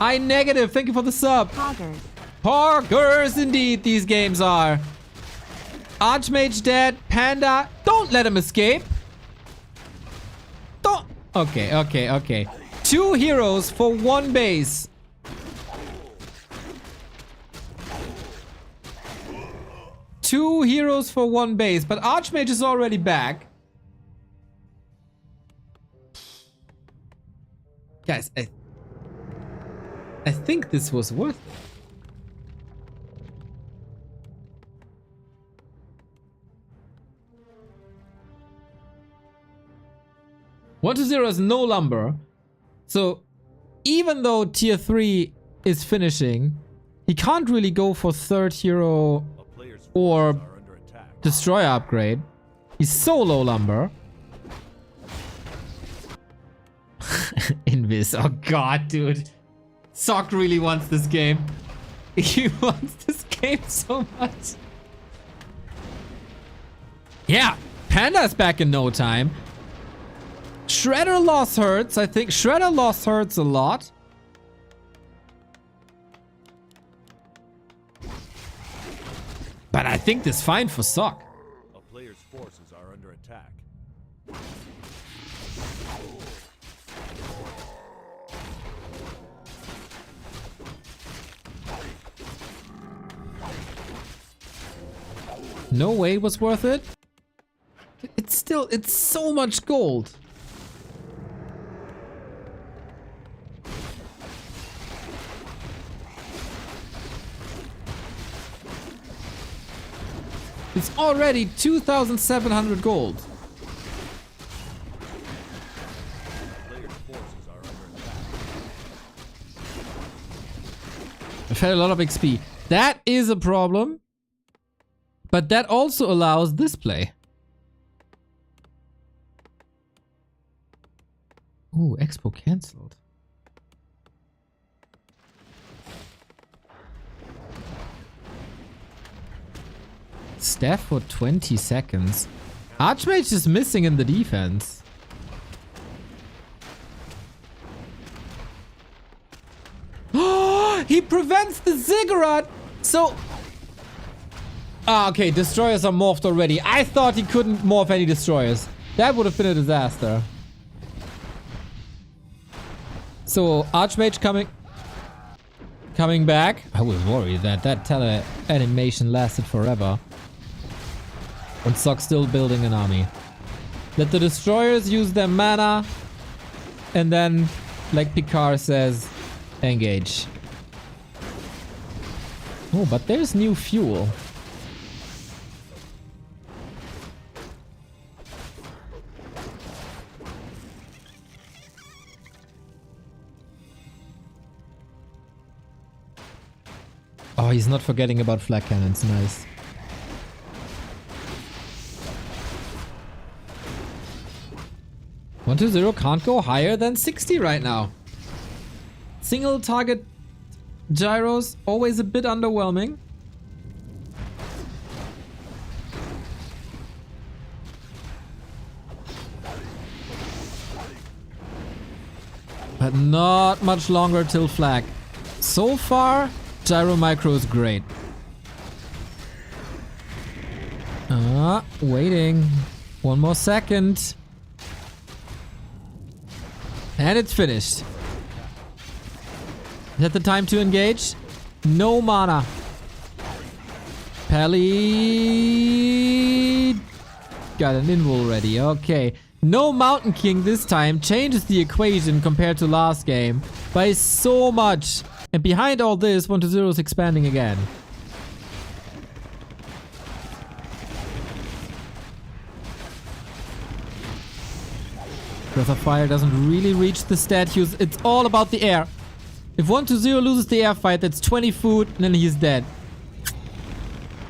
I negative, thank you for the sub. Poggers. Poggers indeed, these games are. Archmage dead, Panda, don't let him escape. Don't. Okay. 2 heroes for 1 base. Two heroes for 1 base, but Archmage is already back. Guys, I think this was worth it. OneToZero has no lumber. So even though tier 3 is finishing, he can't really go for 3rd hero or destroyer upgrade. He's so low lumber. Invis. Oh god, dude. Sok really wants this game. He wants this game so much. Yeah, Panda's back in no time. Shredder loss hurts. I think Shredder loss hurts a lot. But I think this is fine for Sok. A player's forces are under attack. No way it was worth it. It's so much gold. It's already 2,700 gold. I've had a lot of XP. That is a problem. But that also allows this play. Ooh, Expo cancelled. Staff for 20 seconds. Archmage is missing in the defense. Oh, he prevents the Ziggurat. So Ah, okay, destroyers are morphed already. I thought he couldn't morph any destroyers. That would have been a disaster. So, Archmage coming back. I was worried that that tele animation lasted forever. And Sok's still building an army. Let the destroyers use their mana. And then, like Picard says, engage. Oh, but there's new fuel. Oh, he's not forgetting about flak cannons. Nice. OneToZero can't go higher than 60 right now. Single target gyros, always a bit underwhelming. But not much longer till flag. So far, gyro micro is great. Waiting. One more second. And it's finished. Is that the time to engage? No mana. Pally got an invul ready. Okay. No Mountain King this time changes the equation compared to last game by so much. And behind all this, OneToZero is expanding again. Breath of Fire doesn't really reach the statues. It's all about the air. If OneToZero loses the air fight, that's 20 food, and then he's dead.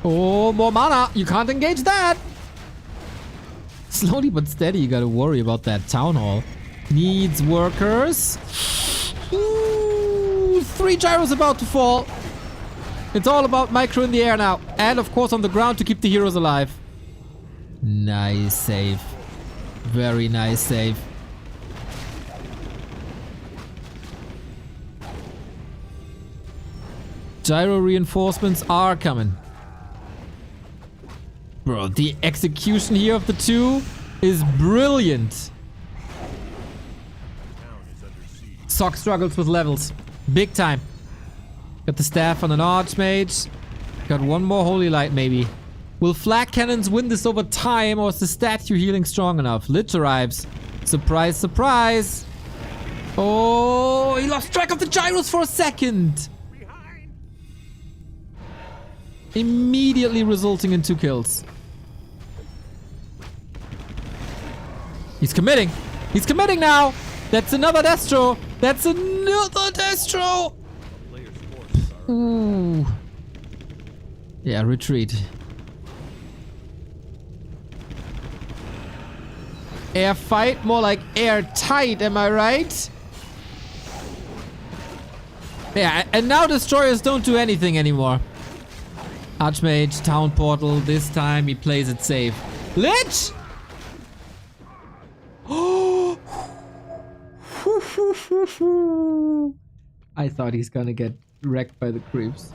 Oh, more mana. You can't engage that. Slowly but steady, you gotta worry about that town hall. Needs workers. Ooh, 3 gyros about to fall. It's all about micro in the air now. And of course on the ground to keep the heroes alive. Nice save. Very nice save. Gyro reinforcements are coming. Bro, the execution here of the two is brilliant. Sok struggles with levels. Big time. Got the staff on an Archmage. Got one more Holy Light maybe. Will flak cannons win this over time, or is the statue healing strong enough? Lich arrives. Surprise, surprise. Oh, he lost track of the gyros for a second. Immediately resulting in 2 kills. He's committing. He's committing now. That's another Destro. That's another Destro. Ooh. Yeah, retreat. Air fight, more like air tight, am I right? Yeah, and now destroyers don't do anything anymore. Archmage, town portal. This time he plays it safe. Lich! Oh! I thought he's gonna get wrecked by the creeps.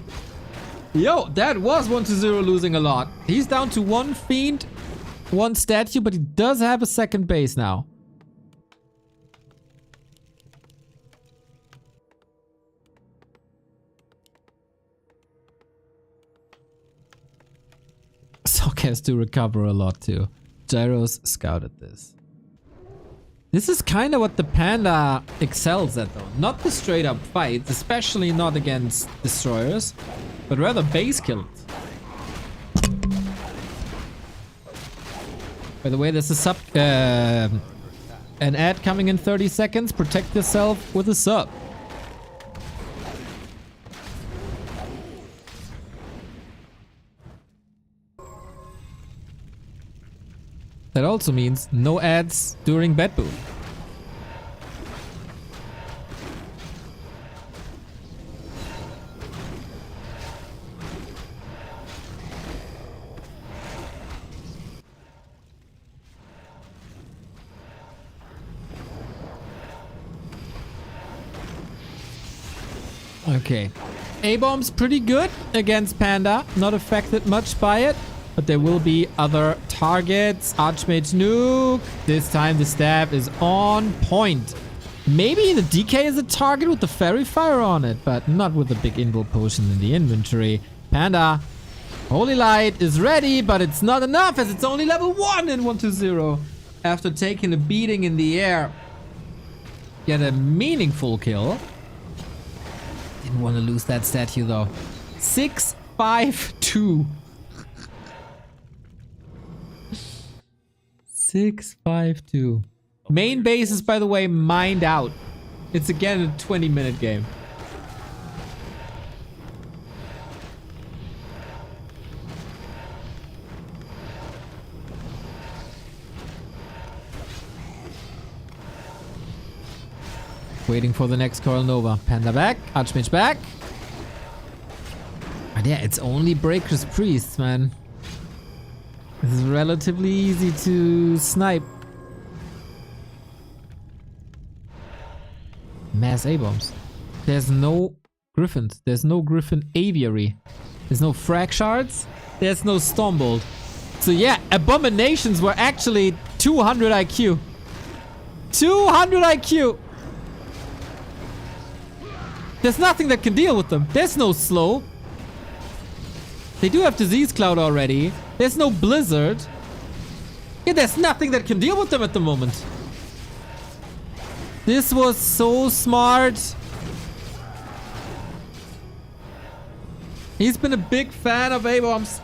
Yo, that was OneToZero losing a lot. He's down to 1 fiend, 1 statue, but he does have a second base now. Sok has to recover a lot too. Gyros scouted this. This is kind of what the Panda excels at though. Not the straight up fights, especially not against destroyers, but rather base kills. By the way, there's a an ad coming in 30 seconds. Protect yourself with a sub. That also means no ads during BetBoom. Okay. A-bomb's pretty good against Panda. Not affected much by it. But there will be other targets. Archmage nuke. This time the stab is on point. Maybe the DK is a target with the fairy fire on it, but not with the big invul potion in the inventory. Panda, Holy Light is ready, but it's not enough as it's only level 1 in OneToZero. After taking a beating in the air. Get a meaningful kill. Didn't want to lose that statue though. 652. 652. Main base is, by the way, mined out. It's again a 20-minute game. Waiting for the next Coral Nova. Panda back. Archmage back. And yeah, it's only Breaker's Priests, man. This is relatively easy to snipe. Mass A-bombs. There's no Griffins. There's no Griffin Aviary. There's no Frag Shards. There's no Stormbolt. So yeah, Abominations were actually 200 IQ. 200 IQ! There's nothing that can deal with them. There's no slow. They do have Disease Cloud already. There's no Blizzard. Yeah, there's nothing that can deal with them at the moment. This was so smart. He's been a big fan of A-bombs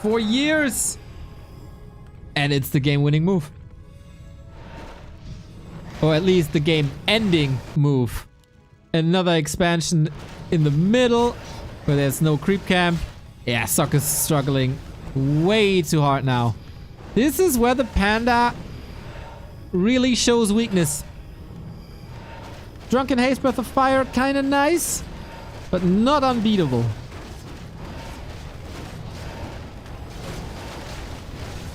for years. And it's the game-winning move. Or at least the game-ending move. Another expansion in the middle where there's no creep camp. Yeah, Sok is struggling way too hard now. This is where the Panda really shows weakness. Drunken Haze, Breath of Fire, kind of nice, but not unbeatable.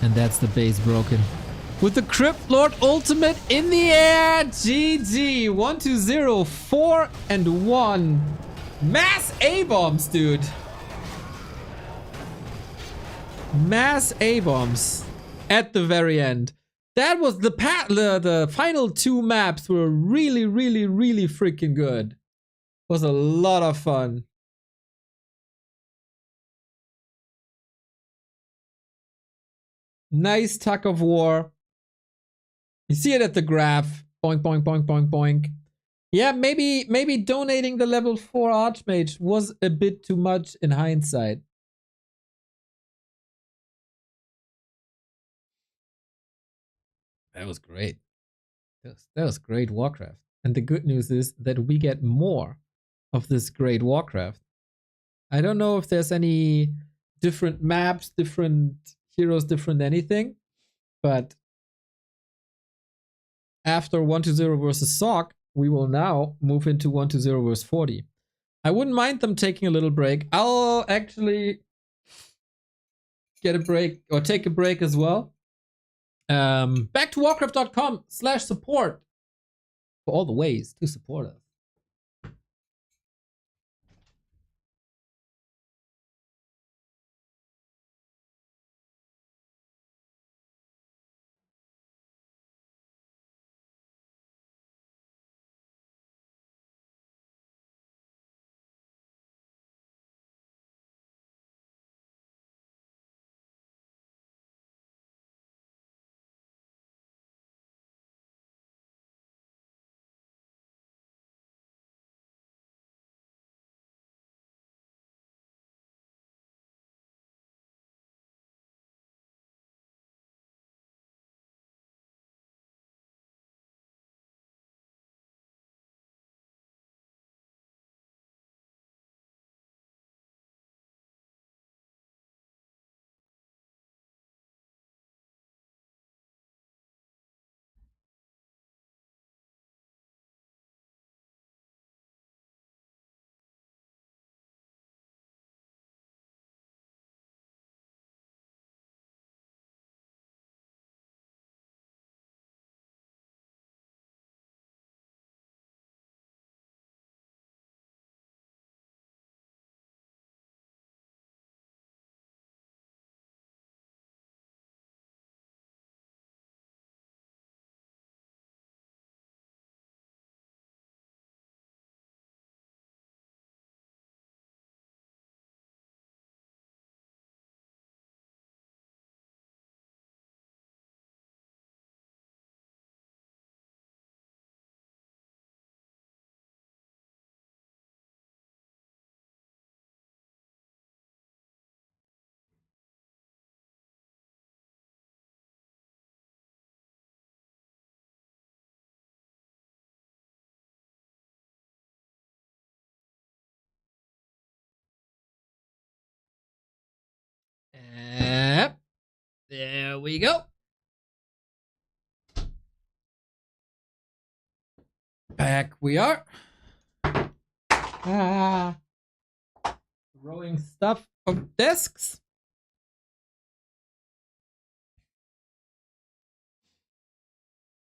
And that's the base broken. With the Crypt Lord ultimate in the air. GG. 1-2-0. 4-1. Mass A-bombs, dude. Mass A-bombs. At the very end. That was the final two maps were really, really, really freaking good. Was a lot of fun. Nice tug of war. You see it at the graph. Boink, boink, boink, boink, boink. Yeah, maybe donating the level 4 Archmage was a bit too much in hindsight. That was great. That was great Warcraft. And the good news is that we get more of this great Warcraft. I don't know if there's any different maps, different heroes, different anything. But after 1-2-0 versus Sok, we will now move into 1-2-0 versus 40. I wouldn't mind them taking a little break. I'll actually get a break or take a break as well. Back to warcraft.com/support for all the ways to support us. There we go. Back we are. Throwing stuff of desks.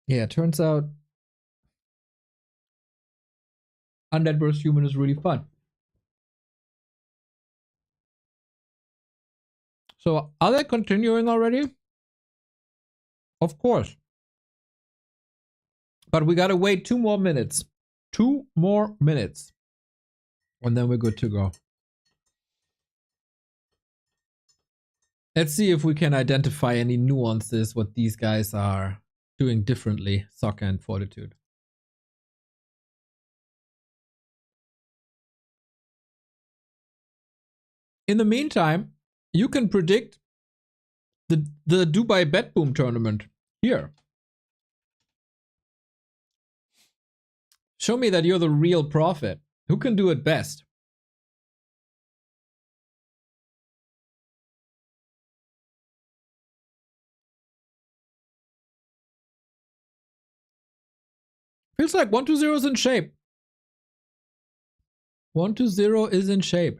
Yeah, it turns out Undead vs. Human is really fun. So, are they continuing already? Of course. But we gotta wait 2 more minutes. 2 more minutes. And then we're good to go. Let's see if we can identify any nuances, what these guys are doing differently, Sok and Fortitude. In the meantime, you can predict the Dubai BetBoom tournament here. Show me that you're the real prophet. Who can do it best? Feels like OneToZero is in shape. OneToZero is in shape.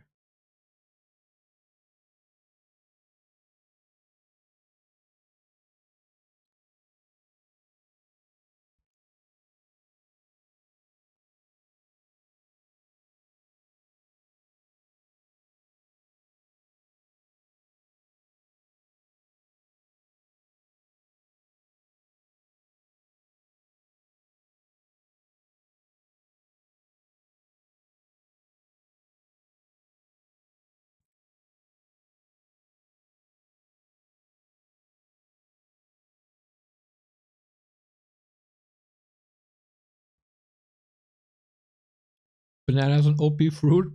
Banana's an OP fruit.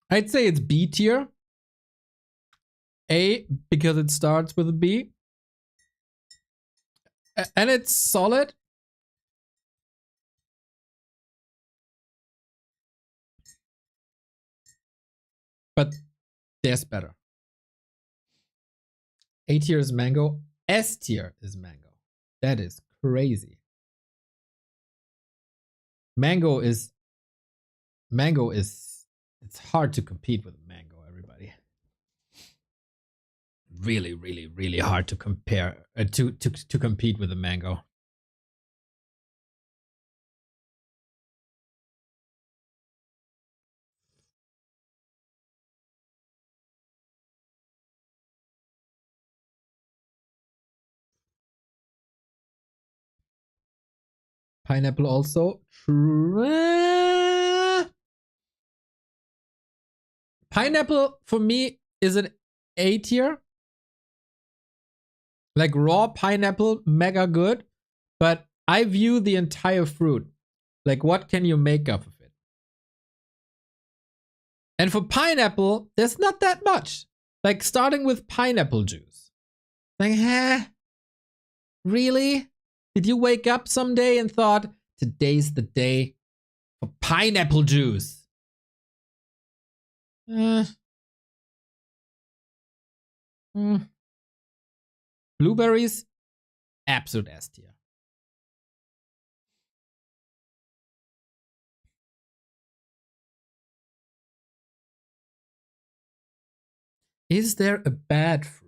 I'd say it's B tier. A, because it starts with a B. And it's solid. But there's better. A tier is mango. S tier is mango. That is crazy. Mango is it's hard to compete with mango, everybody. Really, really, really hard to compare to compete with a mango. Pineapple also. Pineapple for me is an A tier. Like raw pineapple, mega good. But I view the entire fruit. Like, what can you make of it? And for pineapple, there's not that much. Like, starting with pineapple juice. Like, really? Did you wake up someday and thought, today's the day for pineapple juice? Blueberries, absolute S tier. Is there a bad fruit?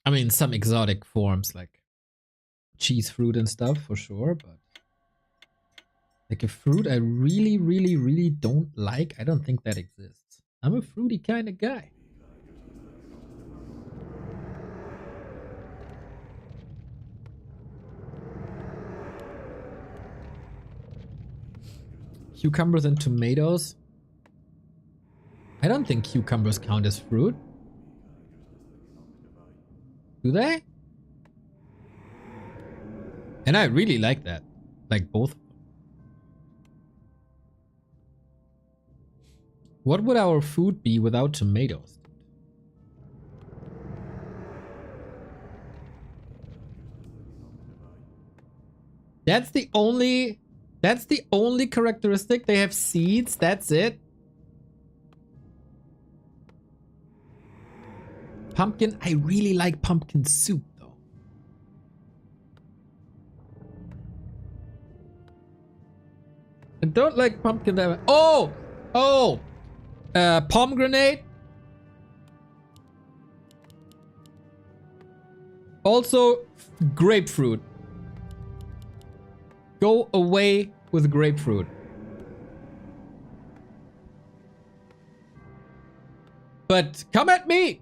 I mean, some exotic forms like cheese fruit and stuff for sure, but like a fruit I really, really, really don't like, I don't think that exists. I'm a fruity kind of guy. Cucumbers and tomatoes. I don't think cucumbers count as fruit. Do they? And I really like that. Like both. What would our food be without tomatoes? That's the only characteristic. They have seeds. That's it. Pumpkin. I really like pumpkin soup though. I don't like pumpkin that much. Oh! Pomegranate. Also, grapefruit. Go away with grapefruit. But come at me!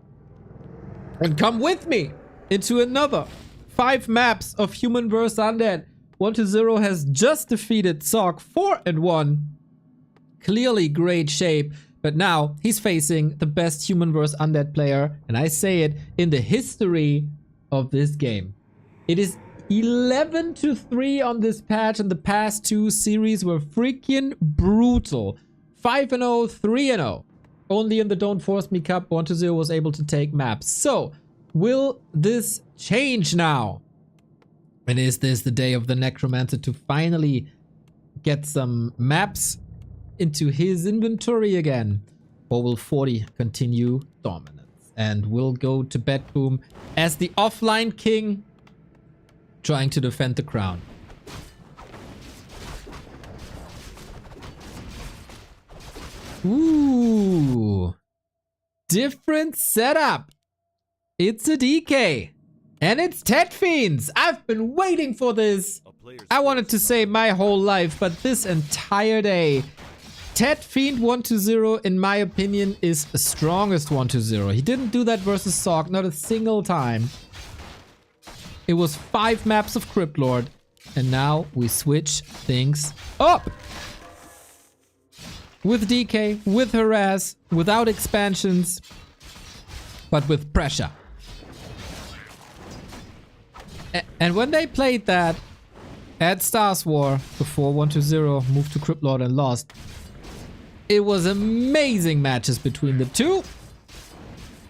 And come with me into another 5 maps of human vs. Undead. OneToZero has just defeated Sok 4-1. Clearly great shape. But now he's facing the best human vs. Undead player. And I say it, in the history of this game. It is 11-3 on this patch, and the past 2 series were freaking brutal. 5-0, 3-0. Only in the Don't Force Me Cup, OneToZero was able to take maps. So, will this change now? And is this the day of the Necromancer to finally get some maps into his inventory again? Or will 40 continue dominance? And will go to BetBoom as the offline king, trying to defend the crown. Ooh. Different setup. It's a DK. And it's Tet Fiends. I've been waiting for this. I wanted to say my whole life, but this entire day. Tet Fiend 1-0, in my opinion, is the strongest 1-0. He didn't do that versus Sok, not a single time. It was 5 maps of Crypt Lord. And now we switch things up. With DK, with harass, without expansions, but with pressure. And when they played that at Stars War before 1-0 moved to Crypt Lord and lost, it was amazing matches between the two.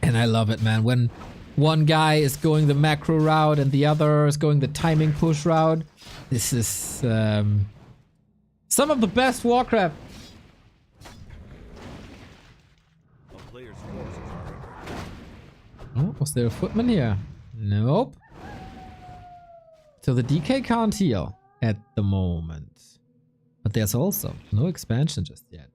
And I love it, man. When one guy is going the macro route and the other is going the timing push route. This is some of the best Warcraft. Oh, was there a footman here? Nope. So the DK can't heal at the moment. But there's also no expansion just yet.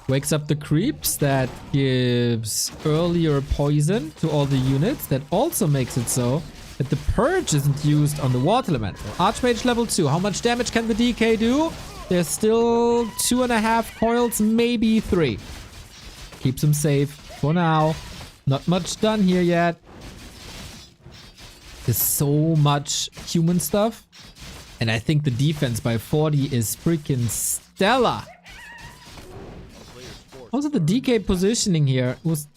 Wakes up the creeps, that gives earlier poison to all the units. That also makes it so that the purge isn't used on the water elemental. Archmage level 2. How much damage can the DK do? There's still 2.5 coils, maybe 3. Keeps him safe for now. Not much done here yet. There's so much human stuff. And I think the defense by 40 is freaking stellar. Also, the DK positioning here was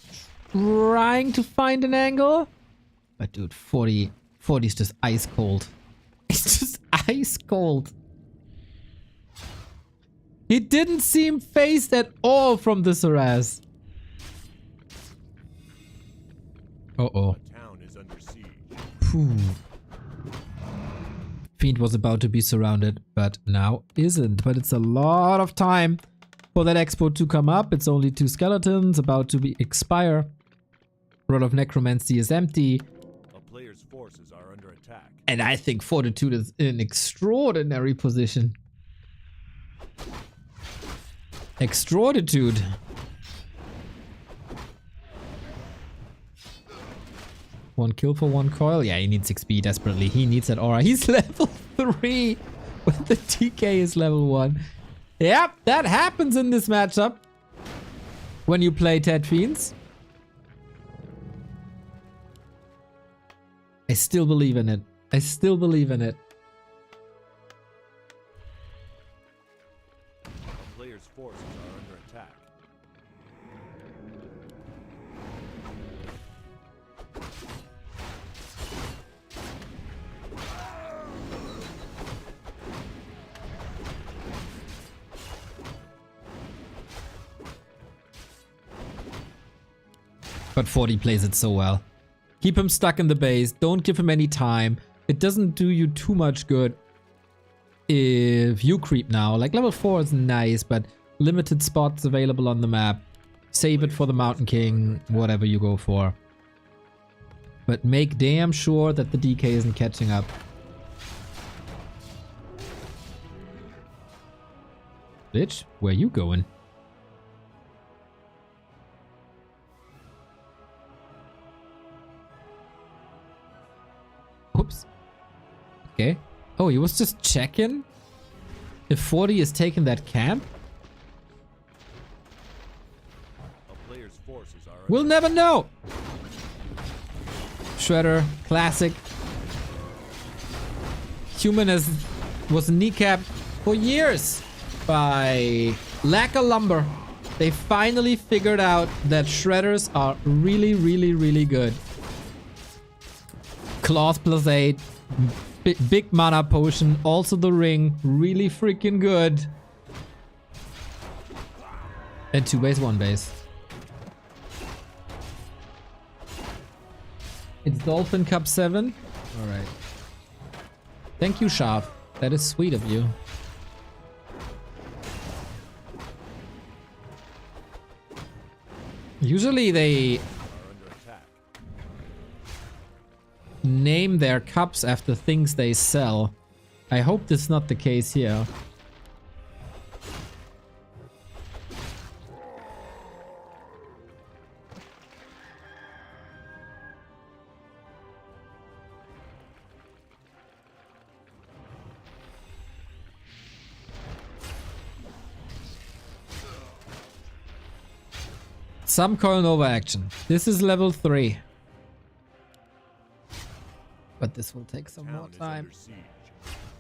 trying to find an angle. But dude, 40 is just ice cold. It's just ice cold. He didn't seem phased at all from this harass. Uh-oh. Fiend was about to be surrounded, but now isn't. But it's a lot of time for that expo to come up. It's only 2 skeletons about to expire. Rod of Necromancy is empty. A player's forces are under attack. And I think Fortitude is in an extraordinary position. Extraorditude. One kill for 1 coil. Yeah, he needs XP desperately. He needs that aura. He's level 3 when the TK is level 1. Yep, that happens in this matchup when you play Tet Fiends. I still believe in it. I still believe in it. A player's forces are under attack. But 40 plays it so well. Keep him stuck in the base. Don't give him any time. It doesn't do you too much good if you creep now. Like level 4 is nice, but limited spots available on the map. Save it for the Mountain King, whatever you go for. But make damn sure that the DK isn't catching up. Bitch, where you going? Oops. Okay. Oh, he was just checking if 40 is taking that camp? A player's forces are We'll never know. Shredder, classic. Human was kneecapped for years by lack of lumber. They finally figured out that shredders are really, really, really good. Cloth plus 8. Big mana potion. Also the ring. Really freaking good. And 2 base, 1 base. It's Dolphin Cup 7. Alright. Thank you, Sharp. That is sweet of you. Usually they name their cups after things they sell. I hope this is not the case here. Some Coil Nova action. This is level 3. But this will take some more time.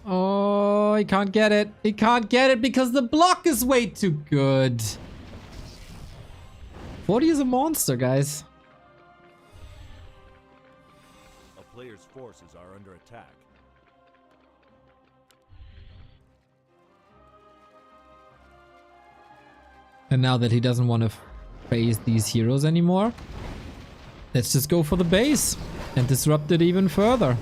Oh, he can't get it. He can't get it because the block is way too good. 40 is a monster, guys. A player's forces are under attack. And now that he doesn't want to face these heroes anymore, let's just go for the base and disrupt it even further.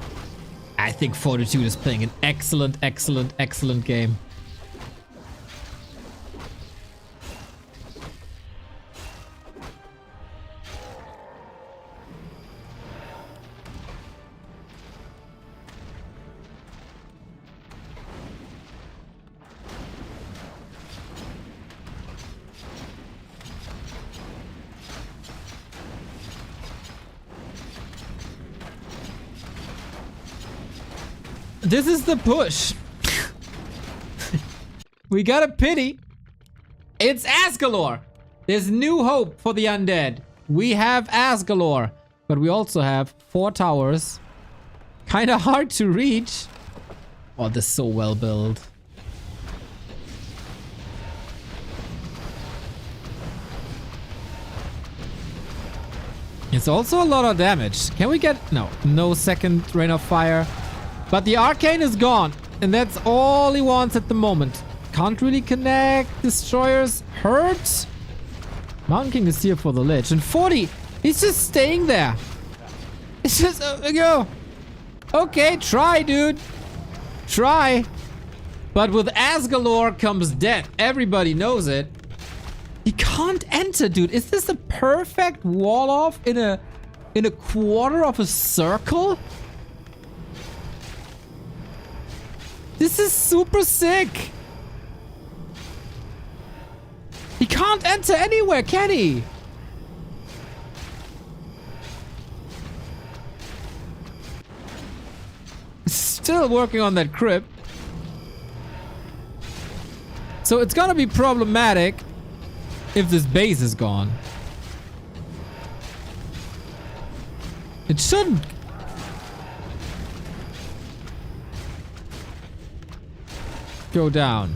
I think Fortitude is playing an excellent, excellent, excellent game. This is the push. We got a pity. It's Asgalore. There's new hope for the undead. We have Asgalore, but we also have 4 towers. Kind of hard to reach. Oh, this is so well built. It's also a lot of damage. Can we get... No second Rain of Fire. But the Arcane is gone. And that's all he wants at the moment. Can't really connect. Destroyers hurt. Mountain King is here for the Lich. And 40, he's just staying there. It's just... go. Okay, try, dude. Try. But with Asgalore comes death. Everybody knows it. He can't enter, dude. Is this a perfect wall off in a quarter of a circle? This is super sick. He can't enter anywhere, can he? Still working on that crypt. So it's gonna be problematic if this base is gone. It shouldn't. Go down.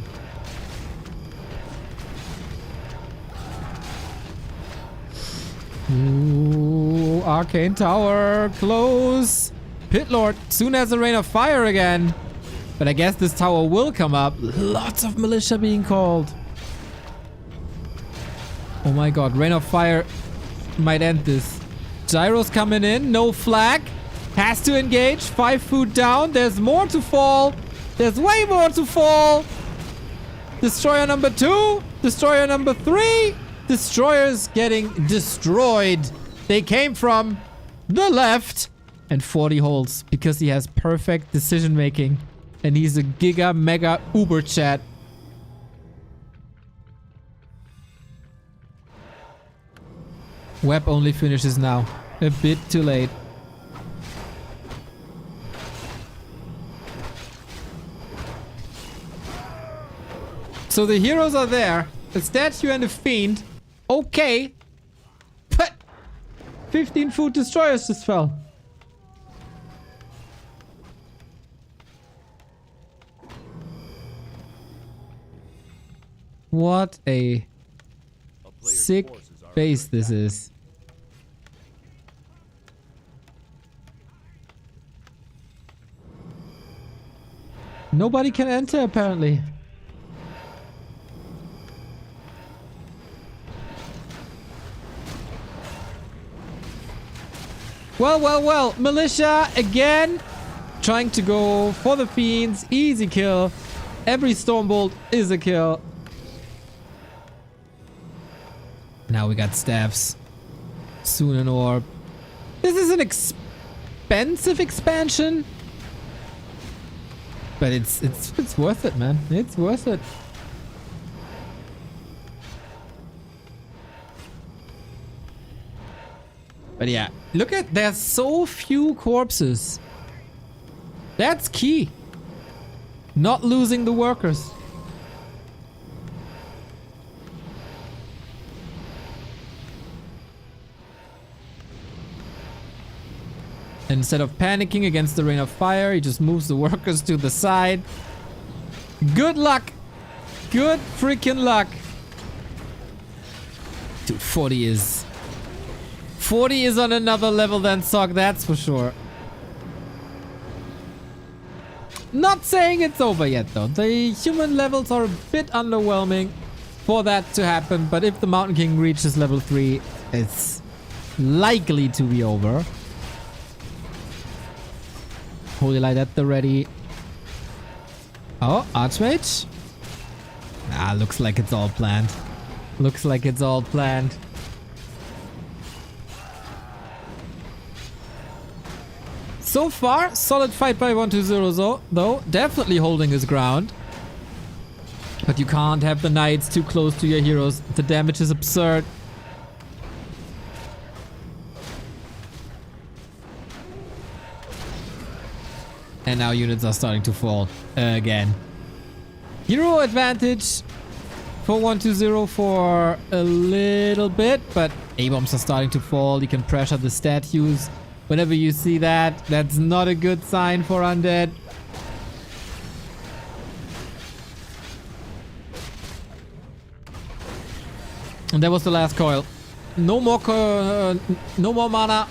Ooh, Arcane Tower, close. Pit Lord soon has a Rain of Fire again. But I guess this tower will come up. Lots of militia being called. Oh my god, Rain of Fire might end this. Gyro's coming in. No flag. Has to engage. 5 food down. There's more to fall. There's way more to fall. Destroyer number 2. Destroyer number 3. Destroyers getting destroyed. They came from the left. And 40 holds because he has perfect decision making. And he's a giga mega uber chat. Web only finishes now. A bit too late. So the heroes are there. The statue and the fiend. Okay. But 15 food destroyers just fell. What a sick base this is. Nobody can enter apparently. Well. Militia again. Trying to go for the fiends. Easy kill. Every Stormbolt is a kill. Now we got staffs. Soon an orb. This is an expensive expansion. But it's worth it, man. It's worth it. But yeah, look at, there's so few corpses. That's key. Not losing the workers. Instead of panicking against the rain of fire, he just moves the workers to the side. Good luck. Good freaking luck. Dude, 40 is on another level than Sok, that's for sure. Not saying it's over yet though. The human levels are a bit underwhelming for that to happen, but if the Mountain King reaches level 3, it's likely to be over. Holy Light at the ready. Oh, Archmage? Ah, looks like it's all planned. Looks like it's all planned. So far, solid fight by OneToZero though. Definitely holding his ground. But you can't have the knights too close to your heroes. The damage is absurd. And now units are starting to fall again. Hero advantage for OneToZero for a little bit, but A-bombs are starting to fall. You can pressure the statues. Whenever you see that, that's not a good sign for undead. And that was the last coil. No more mana.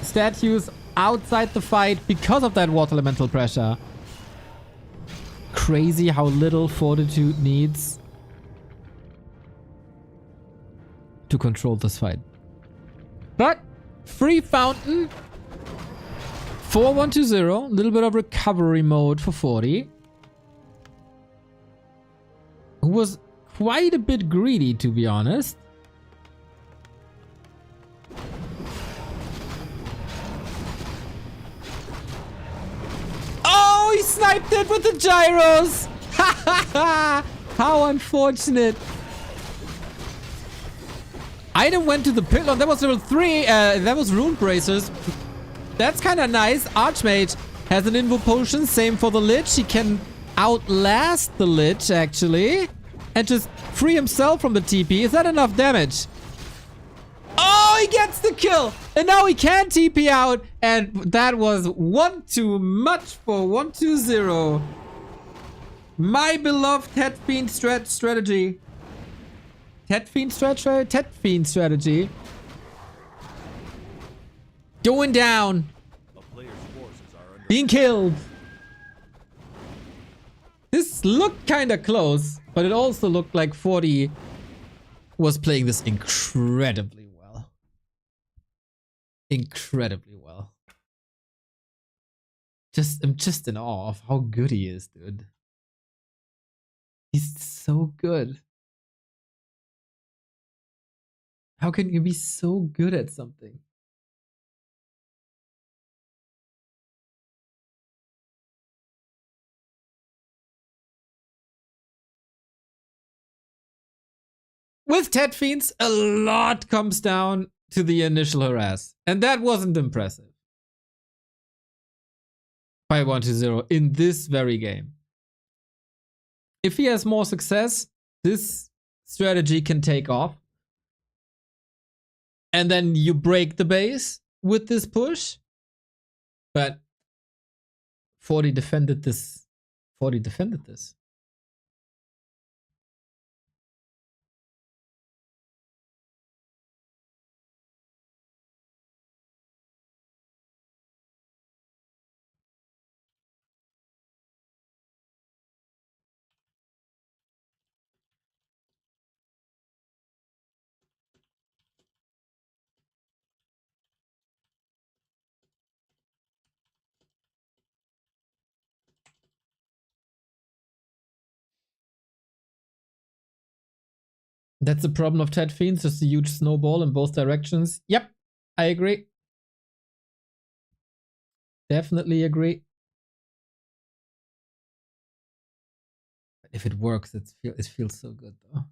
Statues outside the fight because of that water elemental pressure. Crazy how little Fortitude needs to control this fight. But free fountain for OneToZero. A little bit of recovery mode for 40. Who was quite a bit greedy, to be honest. Oh, he sniped it with the gyros. Ha ha ha! How unfortunate. Item went to the pillar. That was level 3. That was Rune Bracers. That's kind of nice. Archmage has an Invo Potion. Same for the Lich. He can outlast the Lich, actually. And just free himself from the TP. Is that enough damage? Oh, he gets the kill. And now he can TP out. And that was one too much for OneToZero. My beloved Tet Fiend strategy. Tet Fiend strategy. Going down. Being killed. This looked kind of close, but it also looked like 40 was playing this incredibly well. incredibly well. I'm just in awe of how good he is, dude. He's so good. How can you be so good at something? With Ted Fiends, a lot comes down to the initial harass. And that wasn't impressive. By OneToZero in this very game. If he has more success, this strategy can take off. And then you break the base with this push. But 40 defended this. 40 defended this. That's the problem of Ted Fiends, just a huge snowball in both directions. Yep, I agree. Definitely agree. If it works, it feels so good though.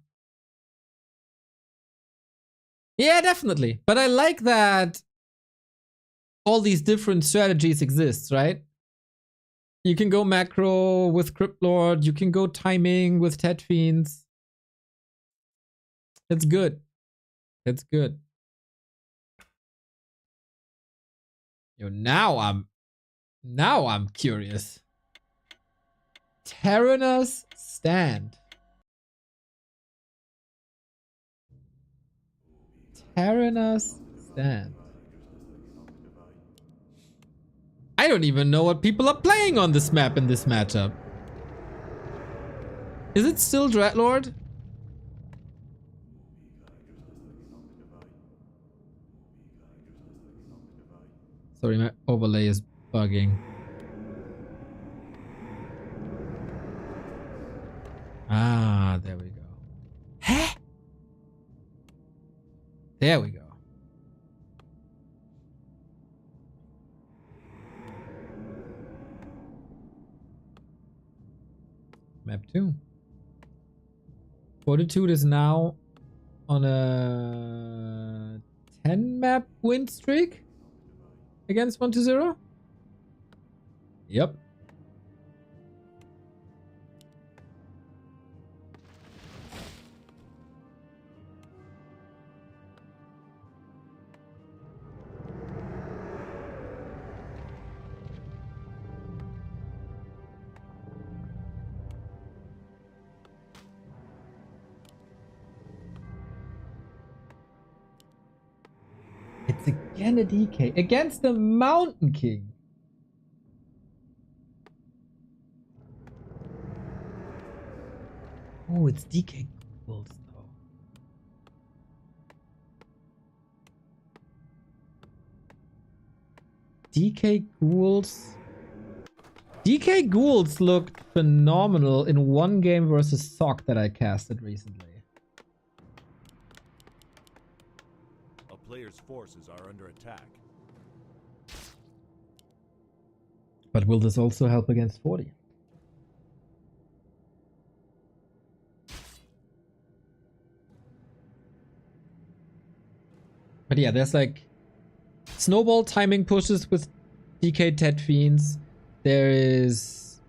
Yeah, definitely. But I like that all these different strategies exist, right? You can go macro with Crypt Lord, you can go timing with Ted Fiends. It's good. It's good. Yo, now I'm curious. Terraner's Stand. Terraner's Stand. I don't even know what people are playing on this map in this matchup. Is it still Dreadlord? Sorry, my overlay is bugging. Ah, there we go. Huh? There we go. Map 2. Fortitude is now on a 10 map win streak against OneToZero. Yep. It's again a DK against the Mountain King. Oh, it's DK Ghouls though. DK Ghouls. DK Ghouls looked phenomenal in one game versus Sok that I casted recently. A player's forces are under attack. But will this also help against 40? But yeah, there's like snowball timing pushes with DK Ted Fiends. There is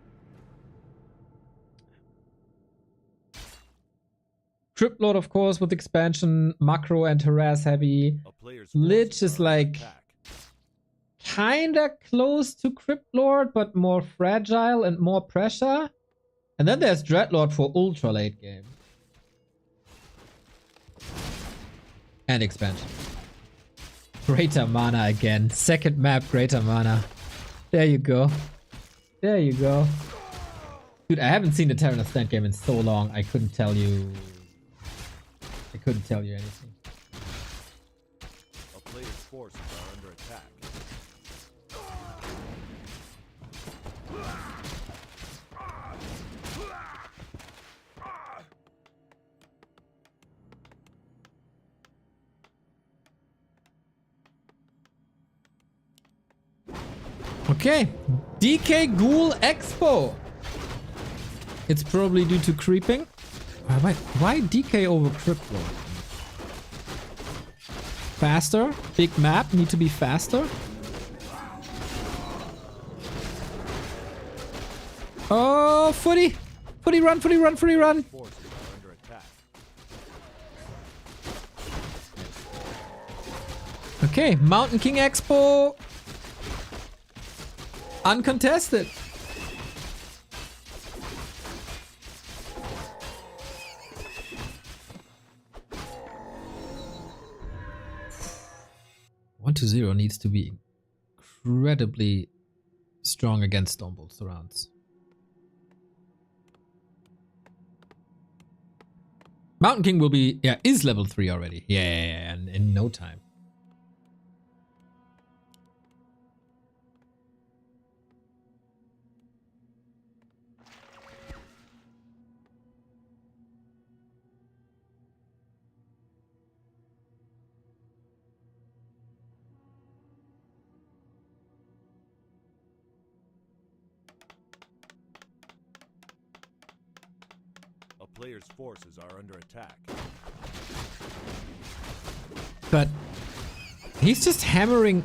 Crypt Lord, of course, with expansion, macro and harass heavy. Lich is like kinda close to Crypt Lord, but more fragile and more pressure. And then there's Dreadlord for ultra late game. And expansion. Greater Mana again. Second map, Greater Mana. There you go. There you go. Dude, I haven't seen the Terran Stand game in so long, I couldn't tell you. I couldn't tell you anything. A player's forces are under attack. Okay, DK Ghoul Expo. It's probably due to creeping. Why DK over Crypto? Faster? Big map, need to be faster? Oh, footy! Footy run, footy run, footy run! Forces are under attack. Okay, Mountain King Expo. Uncontested. OneToZero needs to be incredibly strong against Stormbolt surrounds. Mountain King will be, is level 3 already. Yeah, in no time. A player's forces are under attack. But he's just hammering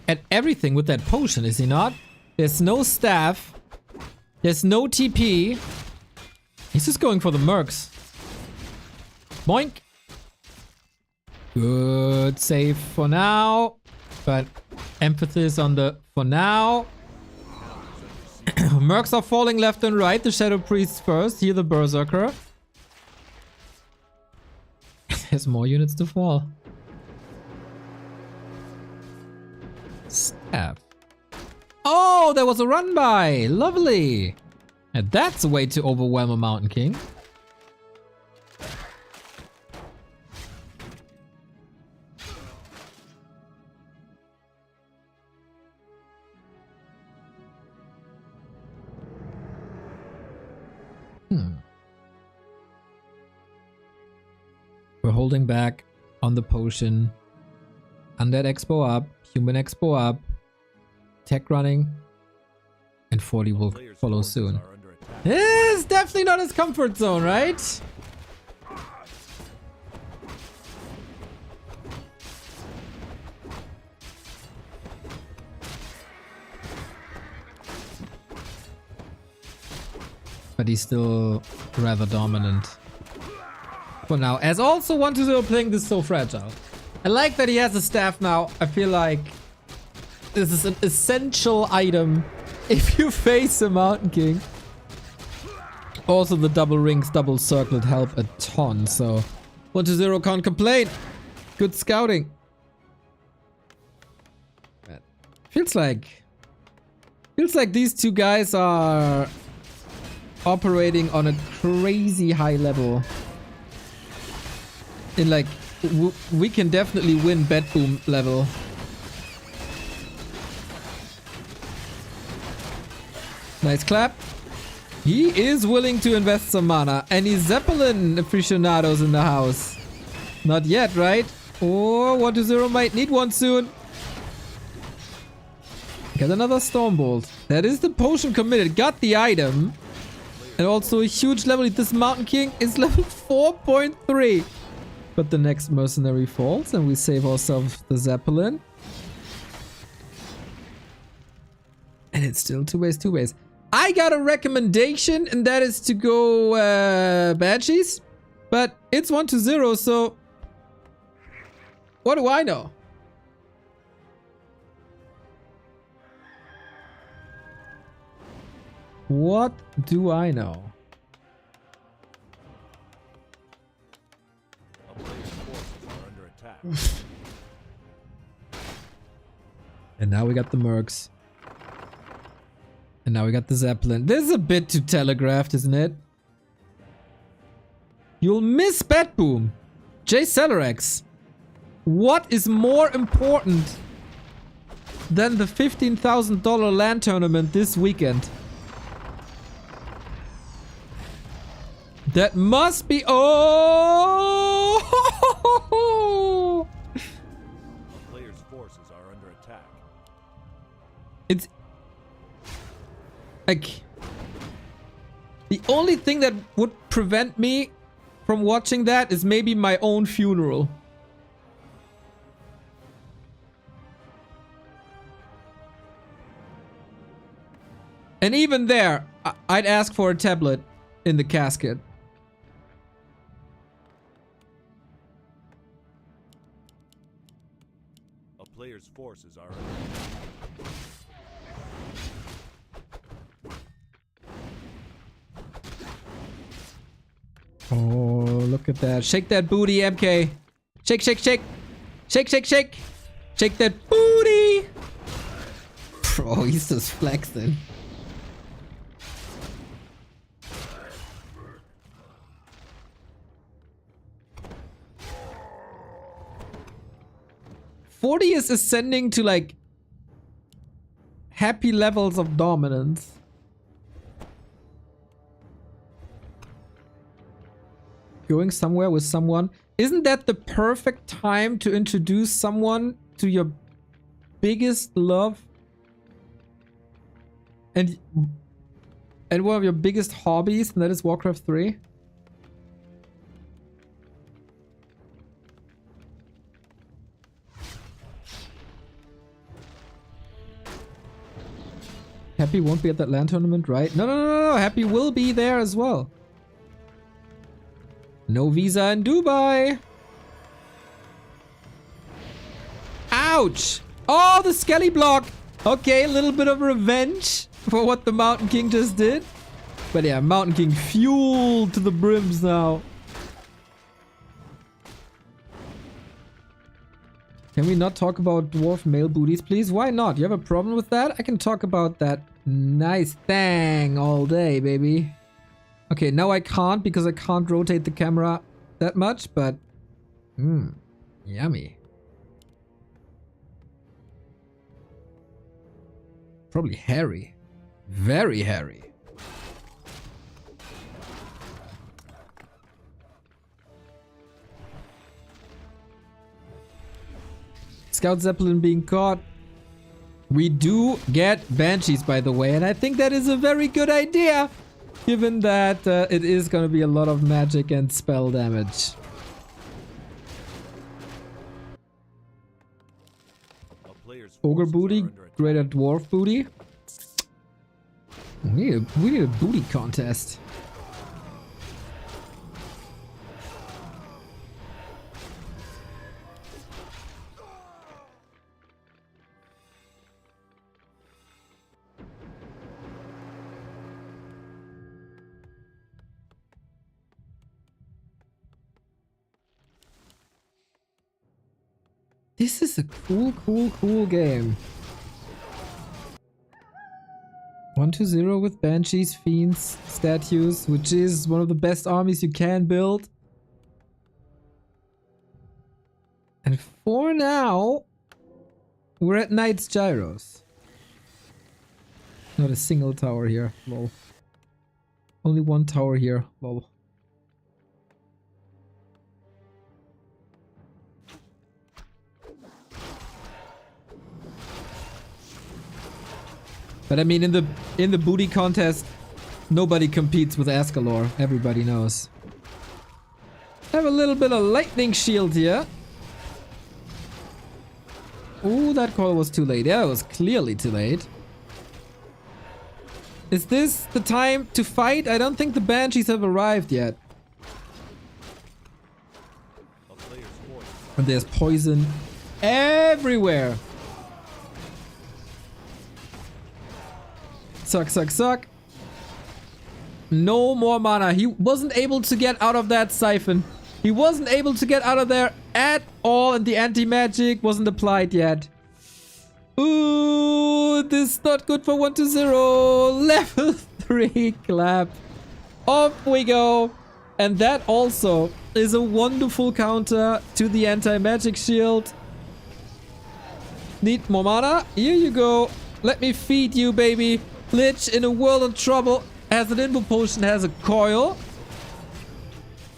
at everything with that potion, is he not? There's no staff. There's no TP. He's just going for the mercs. Boink. Good save for now. But emphasis on the for now. Mercs are falling left and right. The Shadow Priests first. Here the Berserker. There's more units to fall. Staff. Oh, there was a run by. Lovely. And that's a way to overwhelm a Mountain King. We're holding back on the potion. Undead Expo up. Human Expo up. Tech running. And 40 will follow soon. It's definitely not his comfort zone, right? But he's still rather dominant for now. As also OneToZero playing this so fragile. I like that he has a staff now. I feel like this is an essential item if you face a Mountain King. Also the double rings, double circlet help a ton, so OneToZero can't complain. Good scouting. Feels like these two guys are operating on a crazy high level. In like, we can definitely win BetBoom level. Nice clap. He is willing to invest some mana. Any Zeppelin aficionados in the house? Not yet, right? Or OneToZero might need one soon. Get another Stormbolt. That is the potion committed. Got the item. And also a huge level. This Mountain King is level 4.3. But the next mercenary falls and we save ourselves the Zeppelin. And it's still two ways. I got a recommendation and that is to go Banshees. But it's OneToZero, so what do I know? What do I know? A player's forces are under attack. And now we got the mercs. And now we got the Zeppelin. This is a bit too telegraphed, isn't it? You'll miss BetBoom. J Celerex. What is more important than the $15,000 LAN tournament this weekend. That must be... Oh! A player's forces are under attack. It's... like... the only thing that would prevent me from watching that is maybe my own funeral. And even there, I'd ask for a tablet in the casket. A player's forces are Oh, look at that. Shake that booty, MK. Shake, shake, shake. Shake, shake, shake. Shake that booty. Bro, he's just flexing. $40 is ascending to like happy levels of dominance. Going somewhere with someone. Isn't that the perfect time to introduce someone to your biggest love? And one of your biggest hobbies, and that is Warcraft 3? Happy won't be at that LAN tournament, right? No, no, no, no, no. Happy will be there as well. No visa in Dubai. Ouch! Oh, the Skelly block! Okay, a little bit of revenge for what the Mountain King just did. But yeah, Mountain King fueled to the brims now. Can we not talk about dwarf male booties, please? Why not? You have a problem with that? I can talk about that nice thing all day, baby. Okay, now I can't because I can't rotate the camera that much, but... yummy. Probably hairy. Very hairy. Scout Zeppelin being caught. We do get Banshees, by the way, and I think that is a very good idea, given that it is going to be a lot of magic and spell damage. Ogre booty, greater dwarf booty. We need a booty contest. This is a cool game. OneToZero with Banshees, Fiends, Statues, which is one of the best armies you can build. And for now, we're at Knight's Gyros. Not a single tower here, lol. Only one tower here, lol. But I mean, in the booty contest, nobody competes with Ascalor. Everybody knows. Have a little bit of lightning shield here. Ooh, that call was too late. Yeah, it was clearly too late. Is this the time to fight? I don't think the Banshees have arrived yet. And there's poison everywhere. Suck, suck, suck. No more mana. He wasn't able to get out of that siphon. He wasn't able to get out of there at all, and the anti-magic wasn't applied yet. Ooh, this is not good for OneToZero. Level 3 clap. Off we go. And that also is a wonderful counter to the anti-magic shield. need more mana. Here you go. Let me feed you, baby. Lich in a world of trouble. Has an invul potion, has a coil.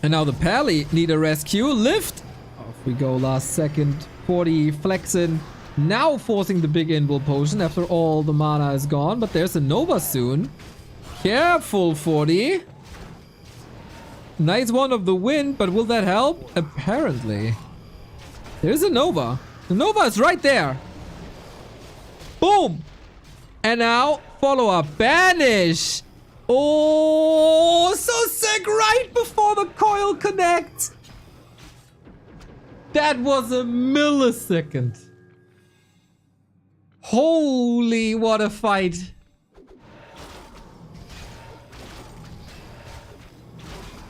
And now the Pally need a rescue. Lift. Off we go last second. 40 flexing. Now forcing the big invul potion after all the mana is gone. But there's a Nova soon. Careful, 40. Nice one of the wind, but will that help? Apparently. There's a Nova. The Nova is right there. Boom. And now, follow-up. Banish. Oh, so sick right before the coil connects. That was a millisecond. Holy, what a fight.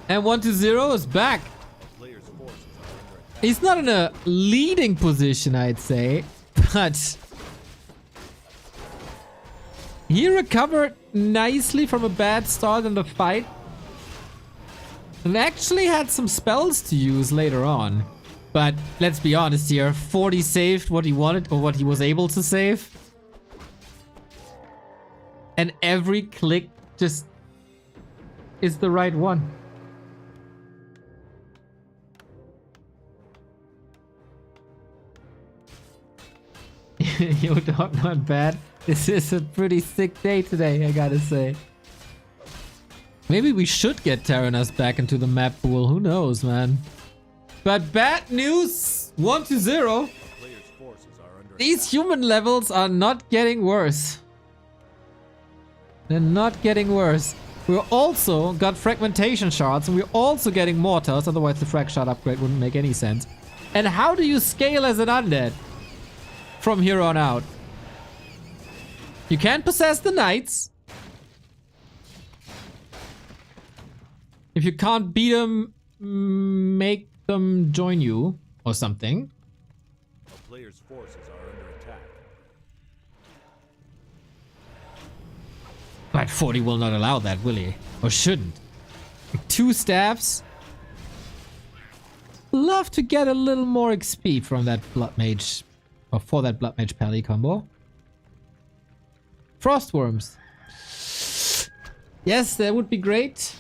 And OneToZero is back. He's not in a leading position, I'd say, but he recovered nicely from a bad start in the fight and actually had some spells to use later on. But let's be honest here, 40 saved what he wanted or what he was able to save. And every click just is the right one. Yo, dog, not bad. This is a pretty sick day today, I gotta say. Maybe we should get Terranas back into the map pool. Who knows, man? But bad news, 1-0. These human levels are not getting worse. They're not getting worse. We're also got fragmentation shards, and we're also getting mortars. Otherwise, the frag shard upgrade wouldn't make any sense. And how do you scale as an undead from here on out? You can't possess the knights. If you can't beat them, make them join you or something. A player's forces are under attack. But 40 will not allow that, will he? Or shouldn't? 2 staffs. Love to get a little more XP from that Blood Mage. Or for that Blood Mage Pally combo. Frostworms. Yes, that would be great.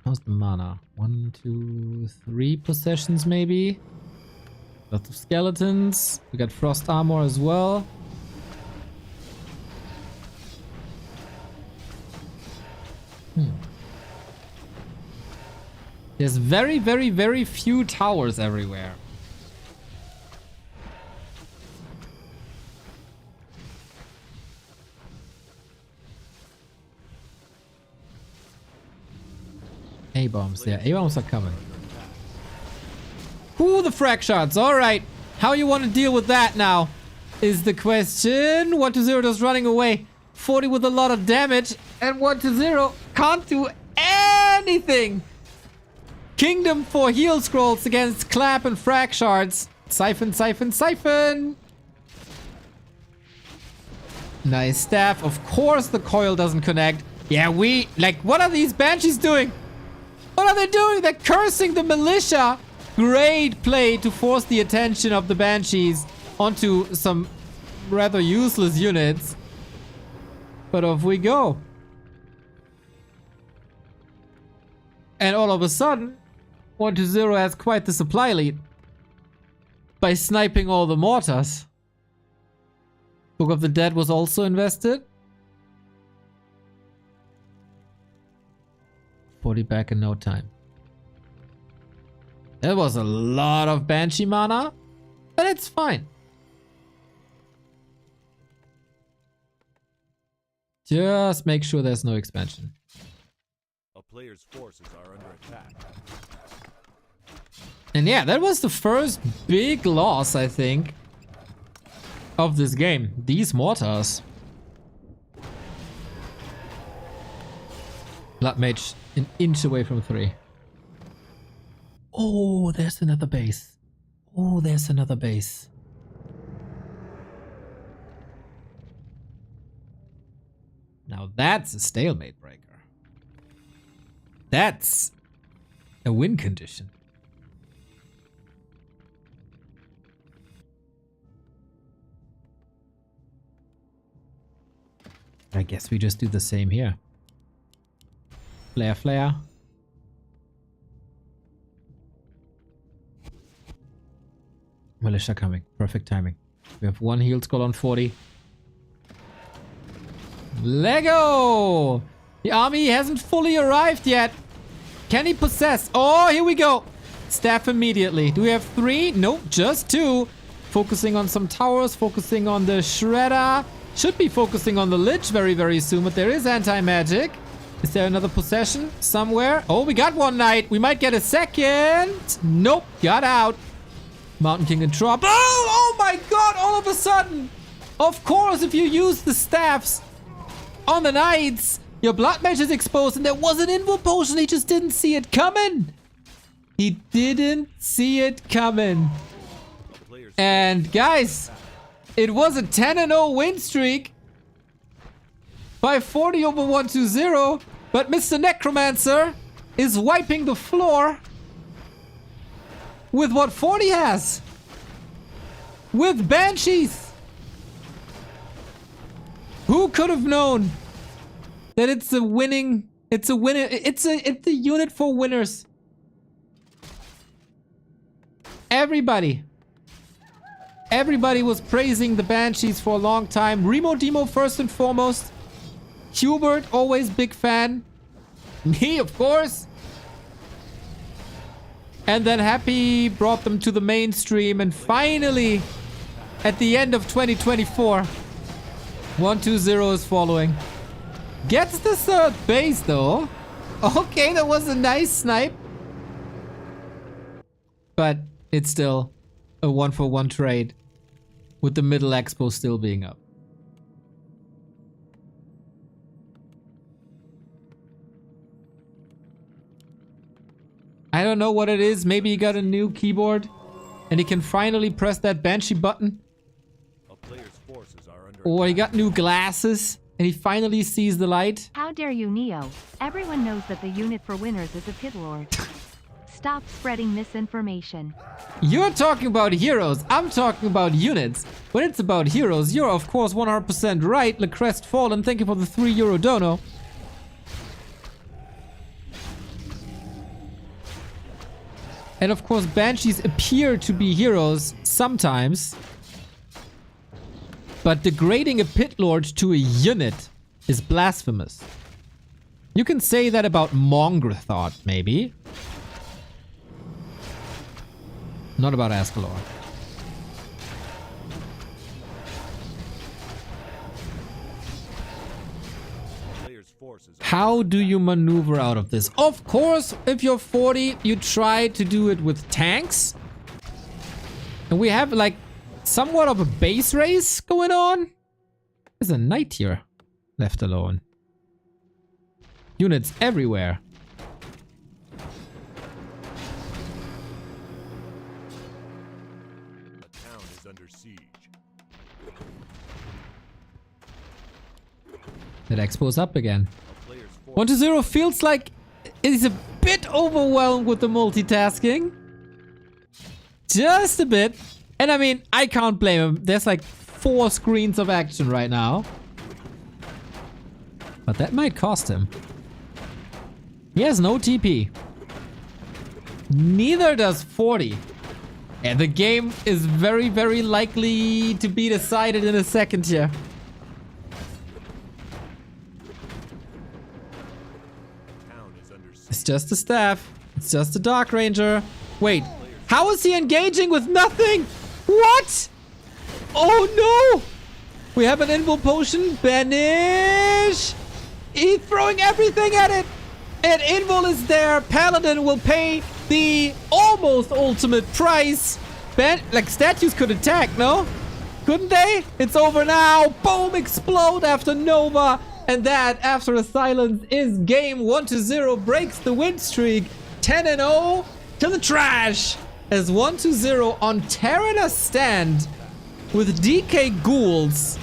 How's the mana? 1, 2, 3 possessions maybe. Lots of skeletons. We got frost armor as well. There's very, very, very few towers everywhere. A-bombs, yeah, A-bombs are coming. Ooh, the frag shots, alright. How you want to deal with that now is the question. 1-0 just running away. 40 with a lot of damage, and 1-0 can't do anything. Kingdom for heal scrolls against clap and frag shards. Siphon, siphon, siphon. Nice staff. Of course the coil doesn't connect. Yeah, what are these banshees doing? What are they doing? They're cursing the militia. Great play to force the attention of the banshees onto some rather useless units. But off we go. And all of a sudden, 1-0 has quite the supply lead by sniping all the mortars. Book of the Dead was also invested. 40 back in no time. That was a lot of Banshee mana, but it's fine. Just make sure there's no expansion. A player's forces are under attack. And yeah, that was the first big loss, I think, of this game. These mortars. Blood Mage an inch away from 3. Oh, there's another base. Oh, there's another base. Now that's a stalemate breaker. That's A win condition. I guess we just do the same here. Flare, flare. Militia coming. Perfect timing. We have one healed skull on 40. Lego! The army hasn't fully arrived yet. Can he possess? Oh, here we go. Staff immediately. Do we have 3? Nope, just 2. Focusing on some towers. Focusing on the Shredder. Should be focusing on the Lich very, very soon, but there is anti-magic. Is there another possession somewhere? Oh, we got one knight. We might get a second. Nope, got out. Mountain King and Trop. Oh my god, all of a sudden. Of course, if you use the staffs on the knights, your blood mage is exposed, and there was an invul potion. He just didn't see it coming. He didn't see it coming. And guys, it was a 10-0 win streak by 40 over OneToZero, but Mr. Necromancer is wiping the floor with what 40 has. With Banshees. Who could have known that it's a winning, it's a winner, it's a unit for winners. Everybody was praising the Banshees for a long time. Remo Demo first and foremost. Hubert, always big fan. Me, of course. And then Happy brought them to the mainstream, and finally, at the end of 2024, OneToZero is following. Gets the 3rd base though. Okay, that was a nice snipe. But it's still a 1-for-1 trade, with the middle expo still being up. I don't know what it is. Maybe he got a new keyboard and he can finally press that Banshee button. A player's forces are under Or he got new glasses and he finally sees the light. How dare you, Neo? Everyone knows that the unit for winners is a pit lord. Stop spreading misinformation. You're talking about heroes. I'm talking about units. When it's about heroes, you're of course 100% right. Lecrest Fallen, thank you for the €3 dono. And of course, Banshees appear to be heroes sometimes. But degrading a pit lord to a unit is blasphemous. You can say that about Mongrathot, maybe. Not about Ascalor. How do you maneuver out of this? Of course, if you're 40, you try to do it with tanks. And we have like somewhat of a base race going on. There's a knight here left alone. Units everywhere. The town is under siege. That expo's up again. OneToZero feels like it's a bit overwhelmed with the multitasking. Just a bit. And I mean, I can't blame him. There's like 4 screens of action right now. But that might cost him. He has no TP. Neither does 40. And the game is very, very likely to be decided in a second here. It's just a staff. It's just a Dark Ranger. Wait, how is he engaging with nothing? What? Oh no! We have an invul potion. Banish! He's throwing everything at it. And invul is there. Paladin will pay the almost ultimate price. Like statues could attack, no? Couldn't they? It's over now. Boom! Explode after Nova. And that, after a silence, is game. OneToZero breaks the win streak. 10-0 to the trash. As OneToZero on Terra's stand with DK Ghouls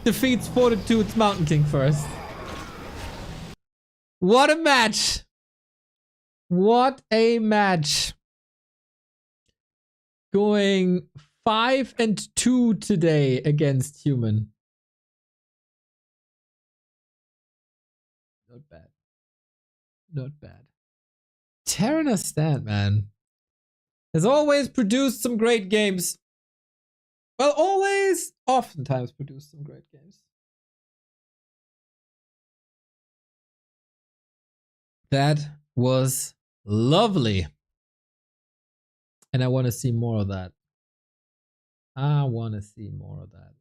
defeats Fortitude's Mountain King first. What a match. What a match. Going 5-2 today against human. Not bad. Not bad. Terran stand, man. Has always produced some great games. Well, oftentimes produced some great games. That was lovely. And I want to see more of that. I want to see more of that.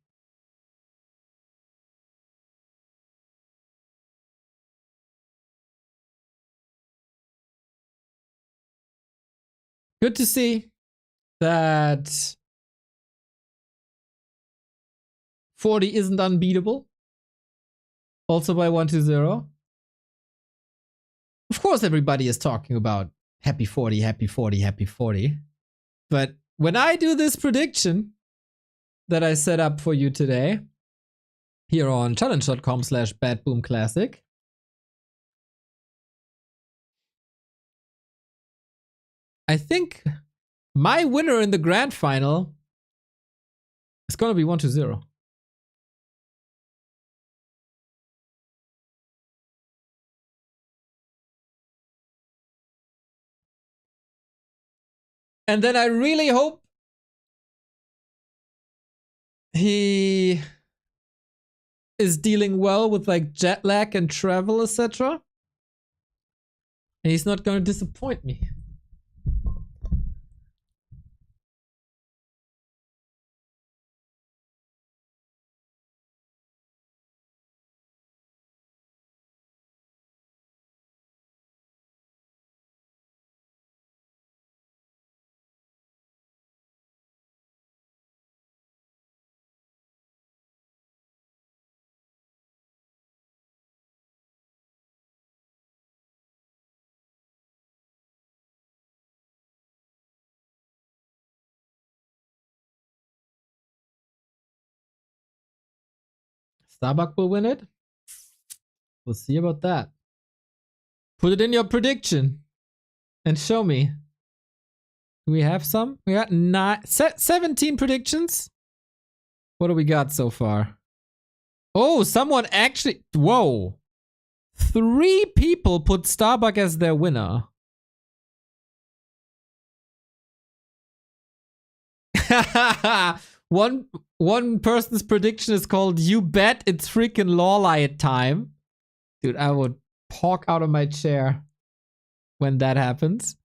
Good to see that 40 isn't unbeatable. Also by OneToZero. Of course, everybody is talking about happy 40, happy 40, happy 40. But when I do this prediction that I set up for you today, here on challenge.com/BetBoom Classic, I think my winner in the grand final is going to be OneToZero. And then I really hope he is dealing well with like jet lag and travel, etc. And he's not going to disappoint me. Starbuck will win it. We'll see about that. Put it in your prediction and show me. Do we have some? We got 17 predictions. What do we got so far? Oh, someone actually... Whoa. 3 people put Starbuck as their winner. One person's prediction is called "You bet it's freaking Lawlight time." Dude, I would talk out of my chair when that happens.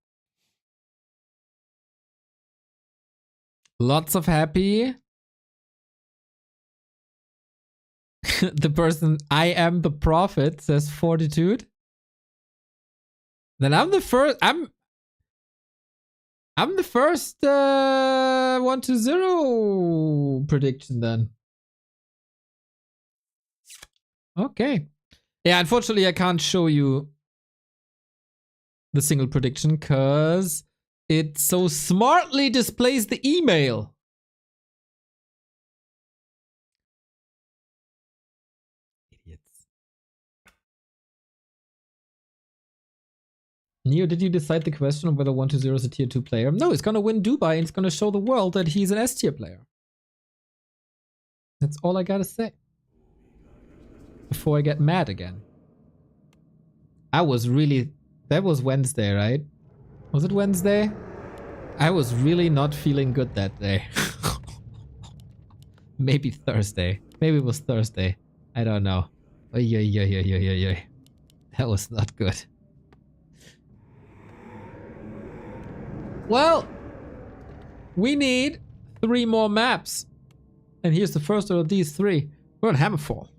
Lots of happy. The person "I am the prophet" says Fortitude. Then I'm the first. I'm the first 1-0 prediction then. Okay. Yeah, unfortunately I can't show you the single prediction because it so smartly displays the email. Idiots. Neo, did you decide the question of whether 1-0 is a tier 2 player? No, he's gonna win Dubai and he's gonna show the world that he's an S tier player. That's all I gotta say. Before I get mad again. That was Wednesday, right? Was it Wednesday? I was really not feeling good that day. Maybe Thursday. Maybe it was Thursday. I don't know. That was not good. Well, we need 3 more maps. And here's the first of these 3. We're on Hammerfall.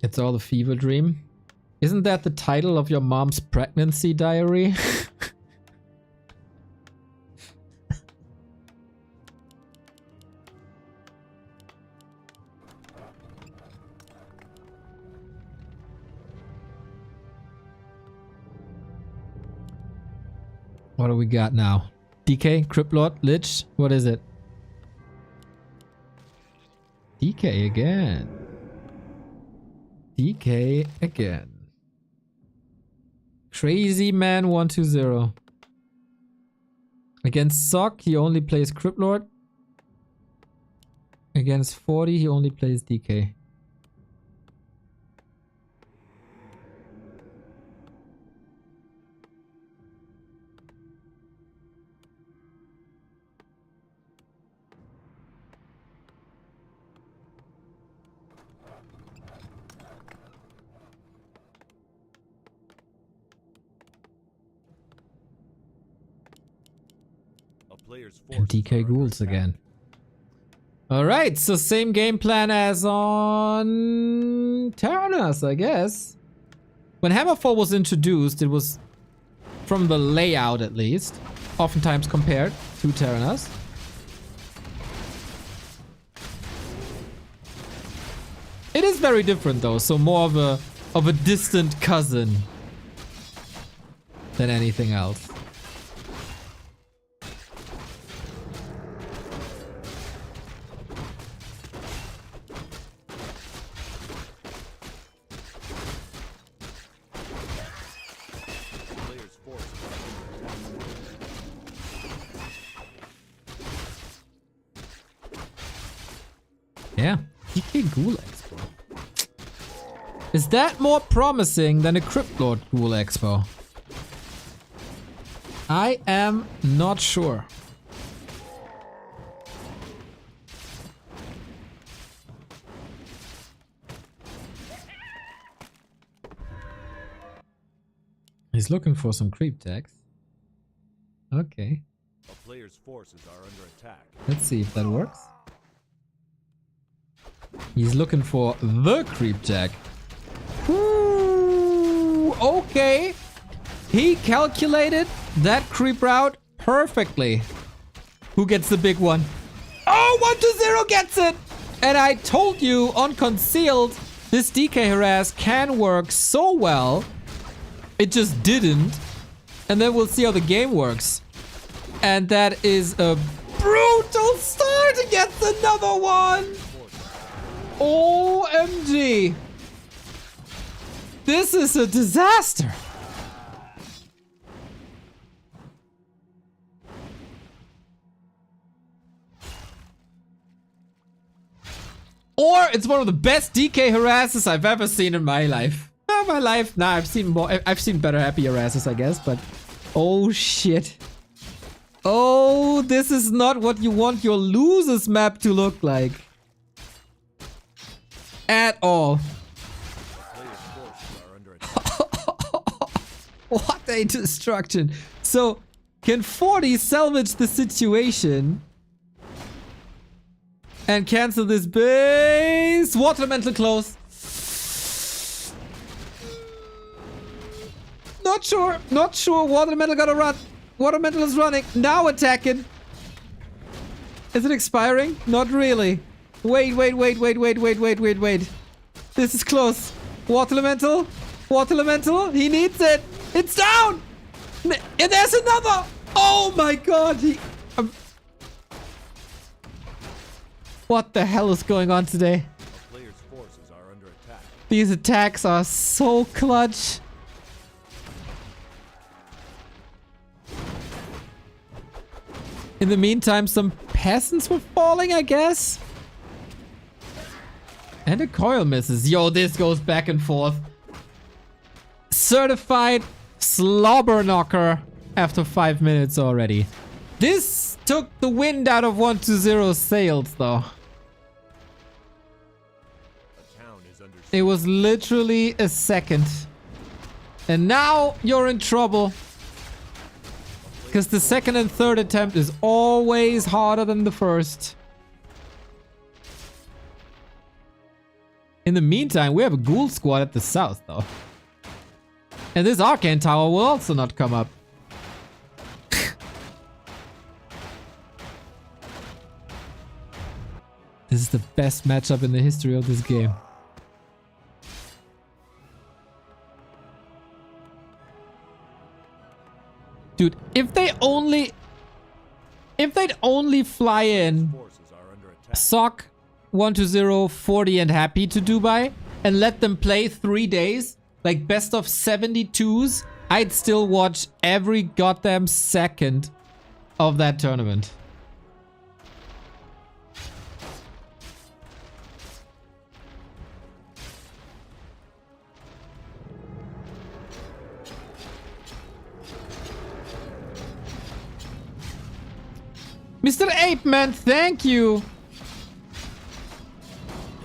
It's all a fever dream. Isn't that the title of your mom's pregnancy diary? What do we got now? DK, Crypt Lord, Lich. What is it? DK again. DK again. Crazy man 120. Against Sok, he only plays Crypt Lord. Against 40, he only plays DK. And DK Ghouls again. Alright, so same game plan as on Terranas, I guess. When Hammerfall was introduced, it was, from the layout at least, oftentimes compared to Terranas. It is very different though, so more of a distant cousin than anything else. Yeah, DK Ghoul Expo. Is that more promising than a Crypt Lord Ghoul Expo? I am not sure. He's looking for some creep tags. Okay. A player's forces are under attack. Let's see if that works. He's looking for the creep tag. Ooh, okay. He calculated that creep route perfectly. Who gets the big one? Oh, OneToZero gets it! And I told you on Concealed, this DK harass can work so well. It just didn't. And then we'll see how the game works. And that is a brutal start against another one. OMG. This is a disaster. Or it's one of the best DK harasses I've ever seen in my life. Not my life. Nah, I've seen more. I've seen better happy harasses, I guess, but oh shit. Oh, this is not what you want your losers map to look like. At all. What a destruction. So, can 40 salvage the situation and cancel this base? Water Elemental close. Not sure. Not sure. Water Elemental gotta run. Water Elemental is running. Now attacking. Is it expiring? Not really. Wait. This is close. Water Elemental. Water Elemental. He needs it. It's down. And there's another. Oh my god. What the hell is going on today? A player's forces are under attack. These attacks are so clutch. In the meantime, some peasants were falling, I guess. And a coil misses. Yo, this goes back and forth. Certified slobber knocker after 5 minutes already. This took the wind out of OneToZero's sails, though. It was literally a second. And now you're in trouble. Because the second and third attempt is always harder than the first. In the meantime, we have a ghoul squad at the south, though. And this arcane tower will also not come up. This is the best matchup in the history of this game. Dude, if they'd only fly in Forces are under attack. Sok, OneToZero, 40 and Happy to Dubai and let them play 3 days, like best of 72s, I'd still watch every goddamn second of that tournament. Mr. Ape Man, thank you.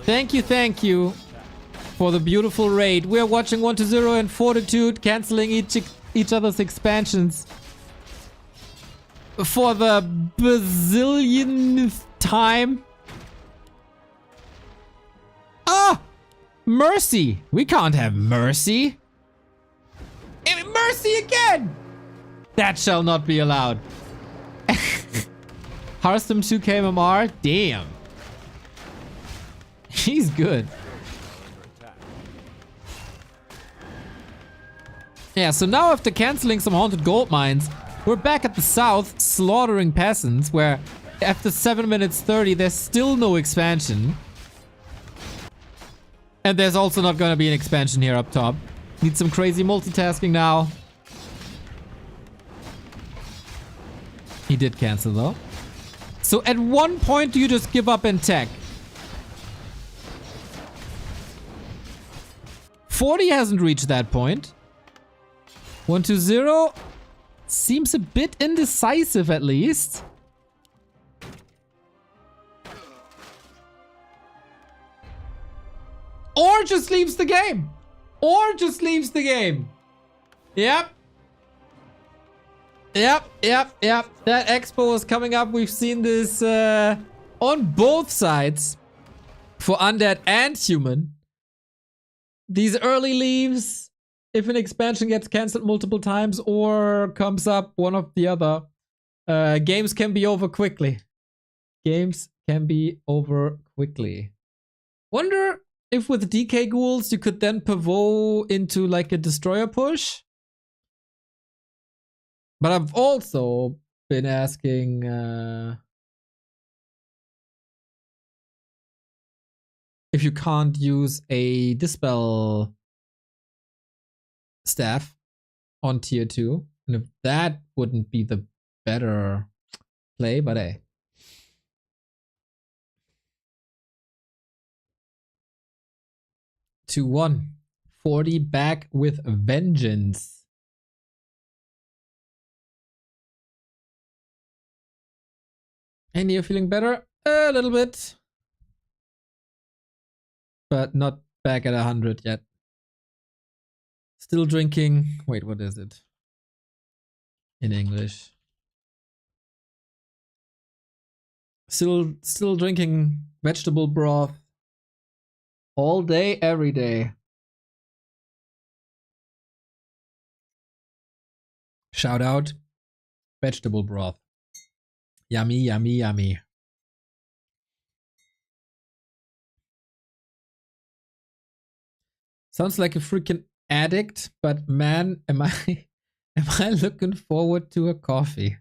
Thank you for the beautiful raid. We're watching OneToZero and Fortitude canceling each other's expansions for the bazillionth time. Ah! Mercy! We can't have mercy. Mercy again! That shall not be allowed. Hearthstone 2K MMR? Damn. He's good. Yeah, so now after canceling some haunted gold mines, we're back at the south slaughtering peasants where after 7 minutes 30 there's still no expansion. And there's also not gonna be an expansion here up top. Need some crazy multitasking now. He did cancel though. So at one point, do you just give up and tech? 40 hasn't reached that point. 120 seems a bit indecisive at least. Or just leaves the game. Or just leaves the game. Yep. Yep. That expo is coming up. We've seen this on both sides for undead and human. These early leaves, if an expansion gets cancelled multiple times or comes up, one of the other, games can be over quickly. Games can be over quickly. Wonder if with DK ghouls you could then pivot into like a destroyer push. But I've also been asking if you can't use a Dispel staff on tier 2. And if that wouldn't be the better play, but hey. To 1. 40 back with vengeance. And you're feeling better? A little bit. But not back at 100 yet. Still drinking. Wait, what is it? In English. Still drinking vegetable broth. All day, every day. Shout out. Vegetable broth. Yummy, yummy, yummy. Sounds like a freaking addict, but man, am I looking forward to a coffee.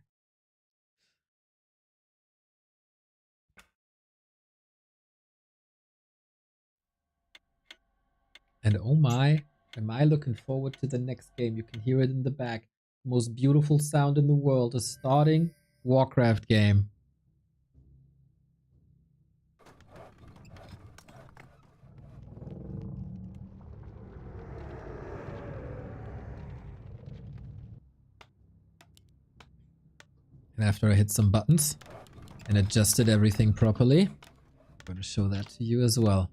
And oh my, am I looking forward to the next game. You can hear it in the back. The most beautiful sound in the world is starting Warcraft game. And after I hit some buttons and adjusted everything properly, I'm going to show that to you as well.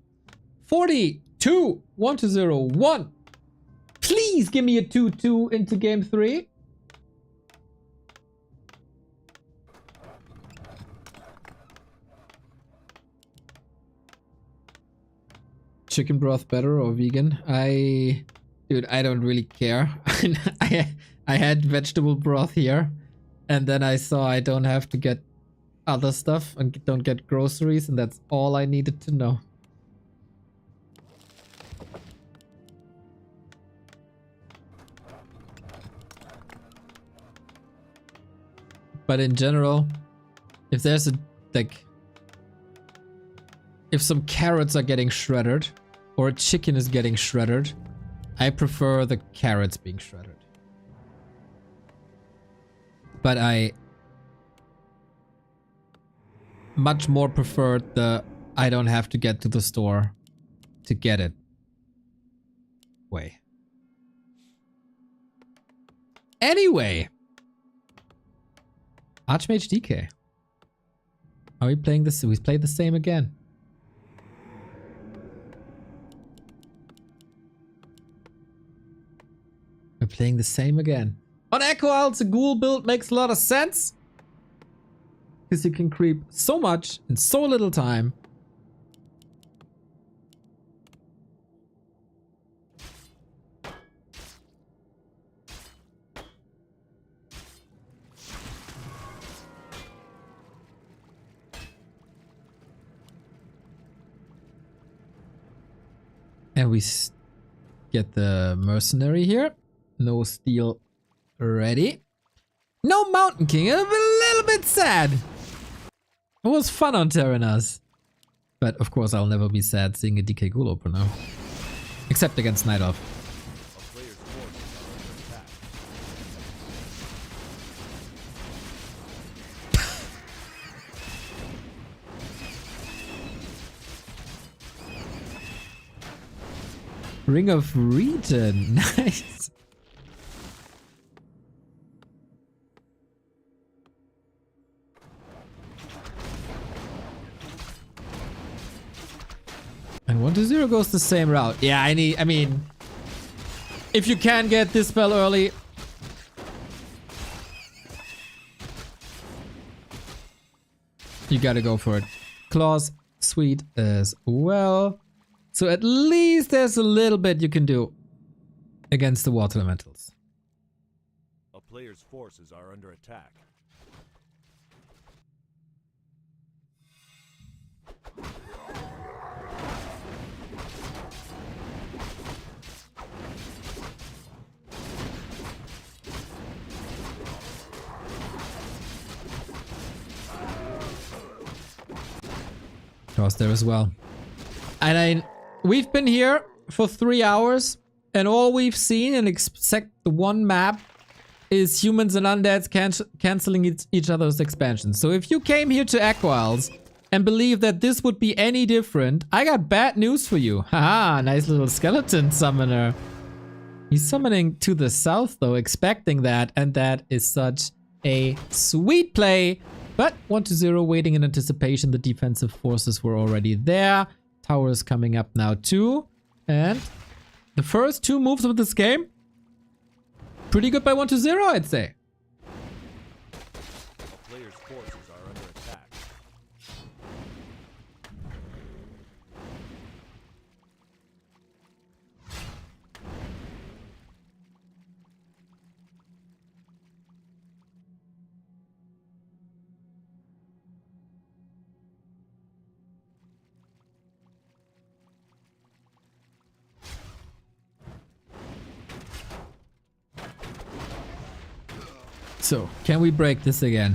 42, 1-0, 1. Please give me a 2-2 into game 3. Chicken broth better or vegan? Dude, I don't really care. I had vegetable broth here, and then I saw I don't have to get other stuff and don't get groceries, and that's all I needed to know. But in general, if there's a, like, if some carrots are getting shredded or a chicken is getting shredded, I prefer the carrots being shredded. But I much more preferred the I don't have to get to the store to get it way. Anyway, Archmage DK. Are we playing this? We played the same again. We're playing the same again. On Echo Isles, a ghoul build makes a lot of sense. Because you can creep so much in so little time. And we get the mercenary here. No steel ready. No Mountain King. I'm a little bit sad. It was fun on Terranas. But of course I'll never be sad seeing a DK Ghoul opener. Except against Night Elf. A player's forces are under attack. Ring of Region. Nice. And 1-0 goes the same route. Yeah, I mean, if you can get this spell early, you gotta go for it. Claws, sweet as well. So at least there's a little bit you can do against the water elementals. A player's forces are under attack. Cross there as well. And we've been here for 3 hours, and all we've seen, and except the one map, is humans and undeads canceling each other's expansions. So if you came here to Echo Isles and believe that this would be any different, I got bad news for you. Haha, nice little skeleton summoner. He's summoning to the south though, expecting that, and that is such a sweet play. But 1-0 waiting in anticipation. The defensive forces were already there. Tower is coming up now too. And the first 2 moves of this game, pretty good by 1-0, I'd say. A player's forces are under attack. So, can we break this again?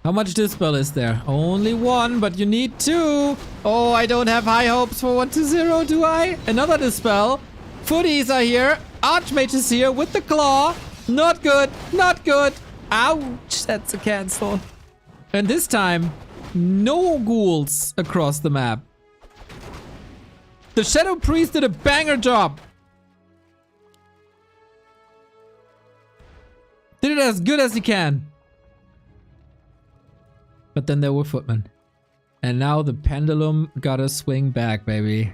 How much dispel is there? Only 1, but you need 2. Oh, I don't have high hopes for 1-0, do I? Another dispel. Footies are here. Archmage is here with the claw. Not good. Not good. Ouch. That's a cancel. And this time, no ghouls across the map. The Shadow Priest did a banger job. Did it as good as he can. But then there were footmen. And now the pendulum gotta swing back, baby.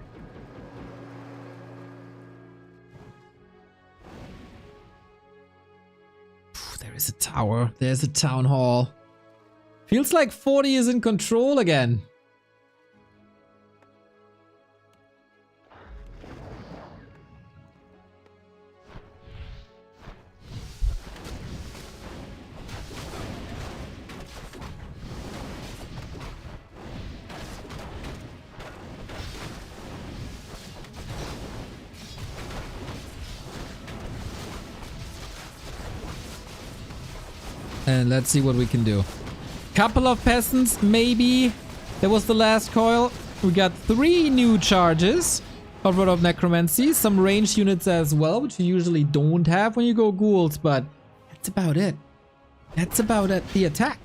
There is a tower. There's a town hall. Feels like 40 is in control again. And let's see what we can do. Couple of peasants, maybe. That was the last coil. We got 3 new charges of Rod of Necromancy. Some ranged units as well, which you usually don't have when you go ghouls, but that's about it. That's about it. The attack.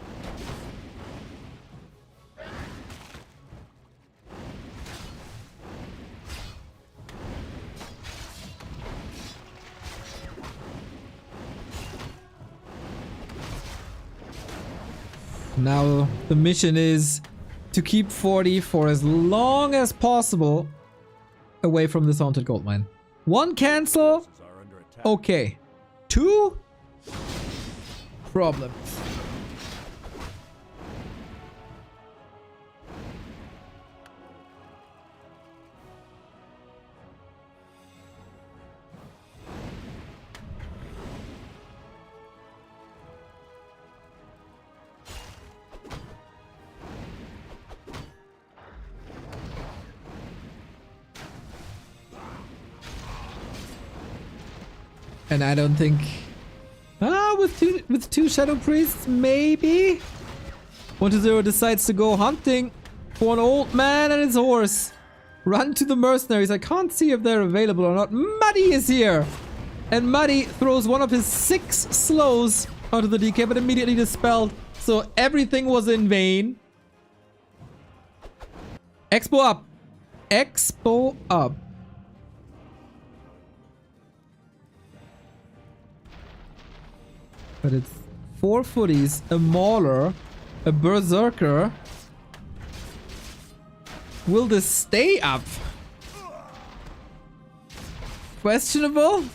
Now the mission is to keep 40 for as long as possible away from this haunted gold mine. 1 cancel. Forces are under attack. Okay. 2 problems. And I don't think... with two Shadow Priests, maybe? OneToZero decides to go hunting for an old man and his horse. Run to the mercenaries. I can't see if they're available or not. Muddy is here! And Muddy throws one of his 6 slows onto the DK, but immediately dispelled. So everything was in vain. Expo up. Expo up. But it's 4 footies, a mauler, a berserker. Will this stay up? Questionable?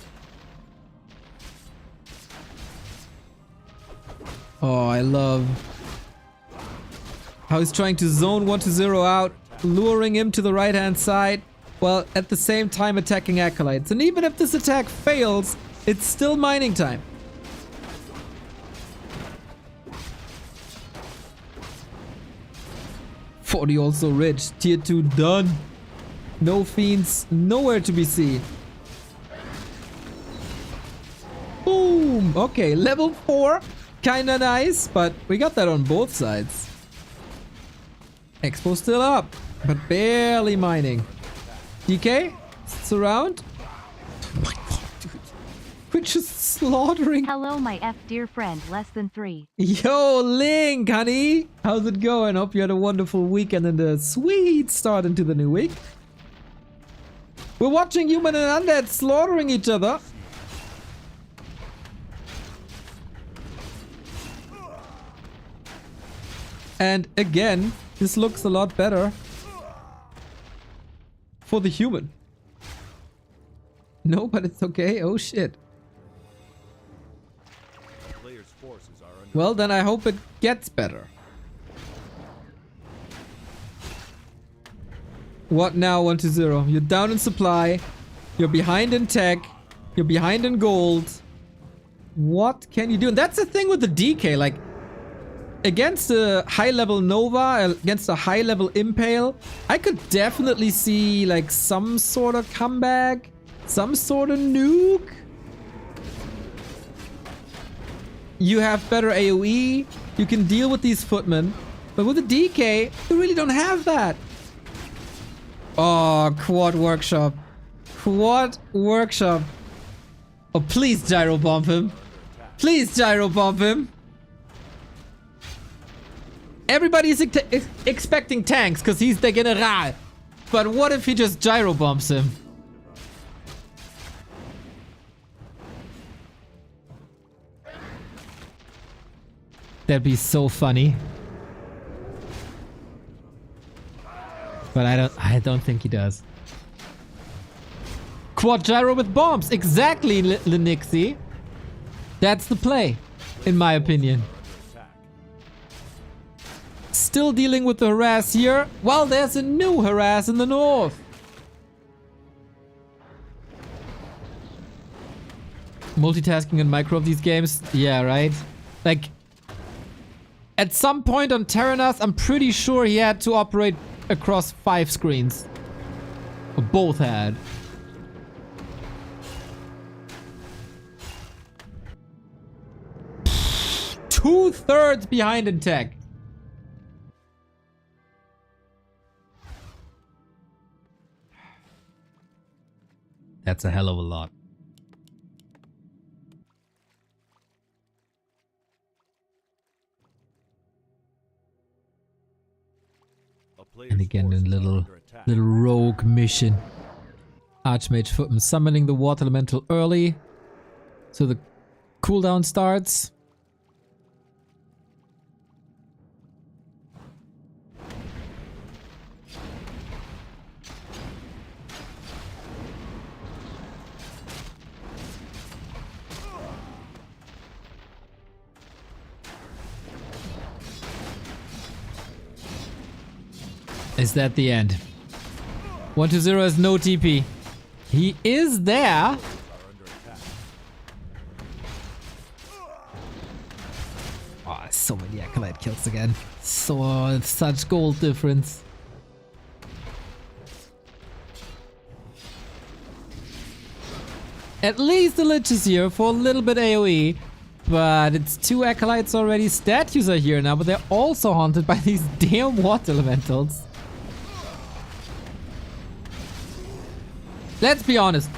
Oh, I love how he's trying to zone OneToZero out, luring him to the right-hand side, while at the same time attacking Acolytes. And even if this attack fails, it's still mining time. 40 also rich. Tier 2 done. No fiends, nowhere to be seen. Boom! Okay, level 4. Kinda nice, but we got that on both sides. Expo still up, but barely mining. DK? Surround? Oh my god, dude. We're just slaughtering. Hello, my dear friend, less than 3. Yo, Link, honey! How's it going? Hope you had a wonderful weekend and a sweet start into the new week. We're watching human and undead slaughtering each other. And again, this looks a lot better for the human. No, but it's okay. Oh shit. Players' forces are under Well, then I hope it gets better. What now, OneToZero? You're down in supply. You're behind in tech. You're behind in gold. What can you do? And that's the thing with the DK. Like, against a high-level Nova, against a high-level Impale, I could definitely see, like, some sort of comeback. Some sort of nuke. You have better AoE. You can deal with these footmen. But with the DK, you really don't have that. Oh, Quad Workshop. Quad Workshop. Oh, please gyro bomb him. Please gyro bomb him. Everybody's expecting tanks because he's the General. But what if he just gyro bombs him? That'd be so funny. But I don't think he does. Quad gyro with bombs. Exactly, Linixie. That's the play, in my opinion. attack. Still dealing with the harass here. Well, there's a new harass in the north. Multitasking in micro of these games. Yeah, right? Like, at some point on Terranas, I'm pretty sure he had to operate across 5 screens. Or both had. 2/3 behind in tech. That's a hell of a lot. And again, a little rogue mission. Archmage Footman summoning the water elemental early, so the cooldown starts. Is that the end? OneToZero has no TP. He is there. Oh, so many Acolyte kills again. Such gold difference. At least the Lich is here for a little bit AoE. But it's 2 Acolytes already. Statues are here now, but they're also haunted by these damn water elementals. Let's be honest.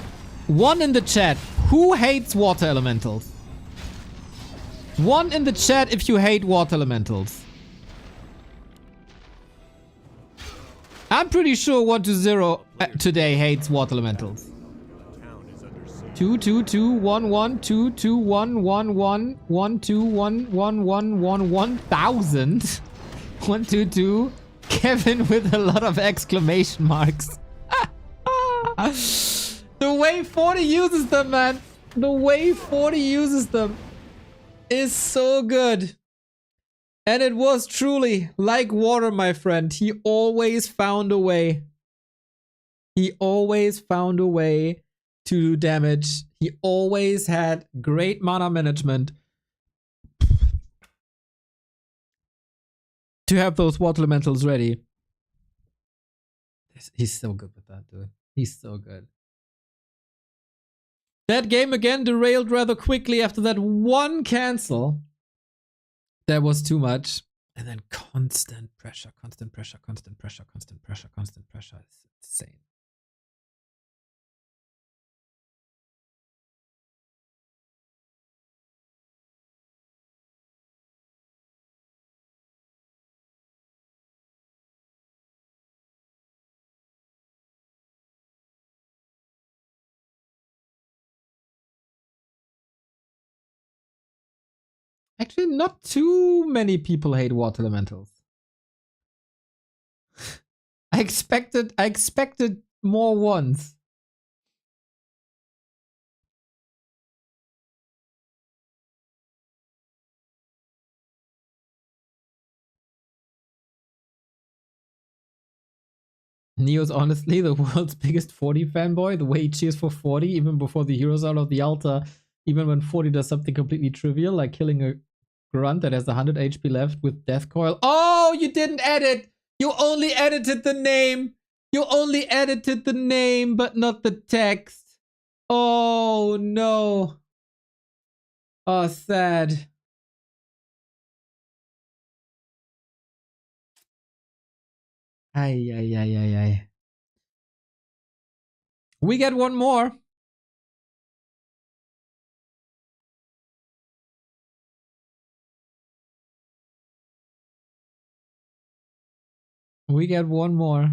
One in the chat. Who hates water elementals? One in the chat if you hate water elementals. I'm pretty sure OneToZero today hates water elementals. 2 2 2 1 1 2 2 1 1 1 1 2 1 1 1 1 1000 1 2 2 Kevin with a lot of exclamation marks. The way 40 uses them, man. The way 40 uses them is so good. And it was truly like water, my friend. He always found a way. He always found a way to do damage. He always had great mana management to have those water elementals ready. He's so good with that, dude. He's so good. That game again derailed rather quickly after that one cancel. That was too much. And then constant pressure, constant pressure, constant pressure, constant pressure, constant pressure. It's insane. Actually, not too many people hate water elementals. I expected more ones. Neo's honestly the world's biggest 40 fanboy. The way he cheers for 40 even before the heroes out of the altar, even when 40 does something completely trivial like killing a grunt that has 100 HP left with Death Coil. Oh, you didn't edit! You only edited the name! You only edited the name, but not the text. Oh, no. Oh, sad. Ay, ay, ay, ay, ay. We get one more. We get one more.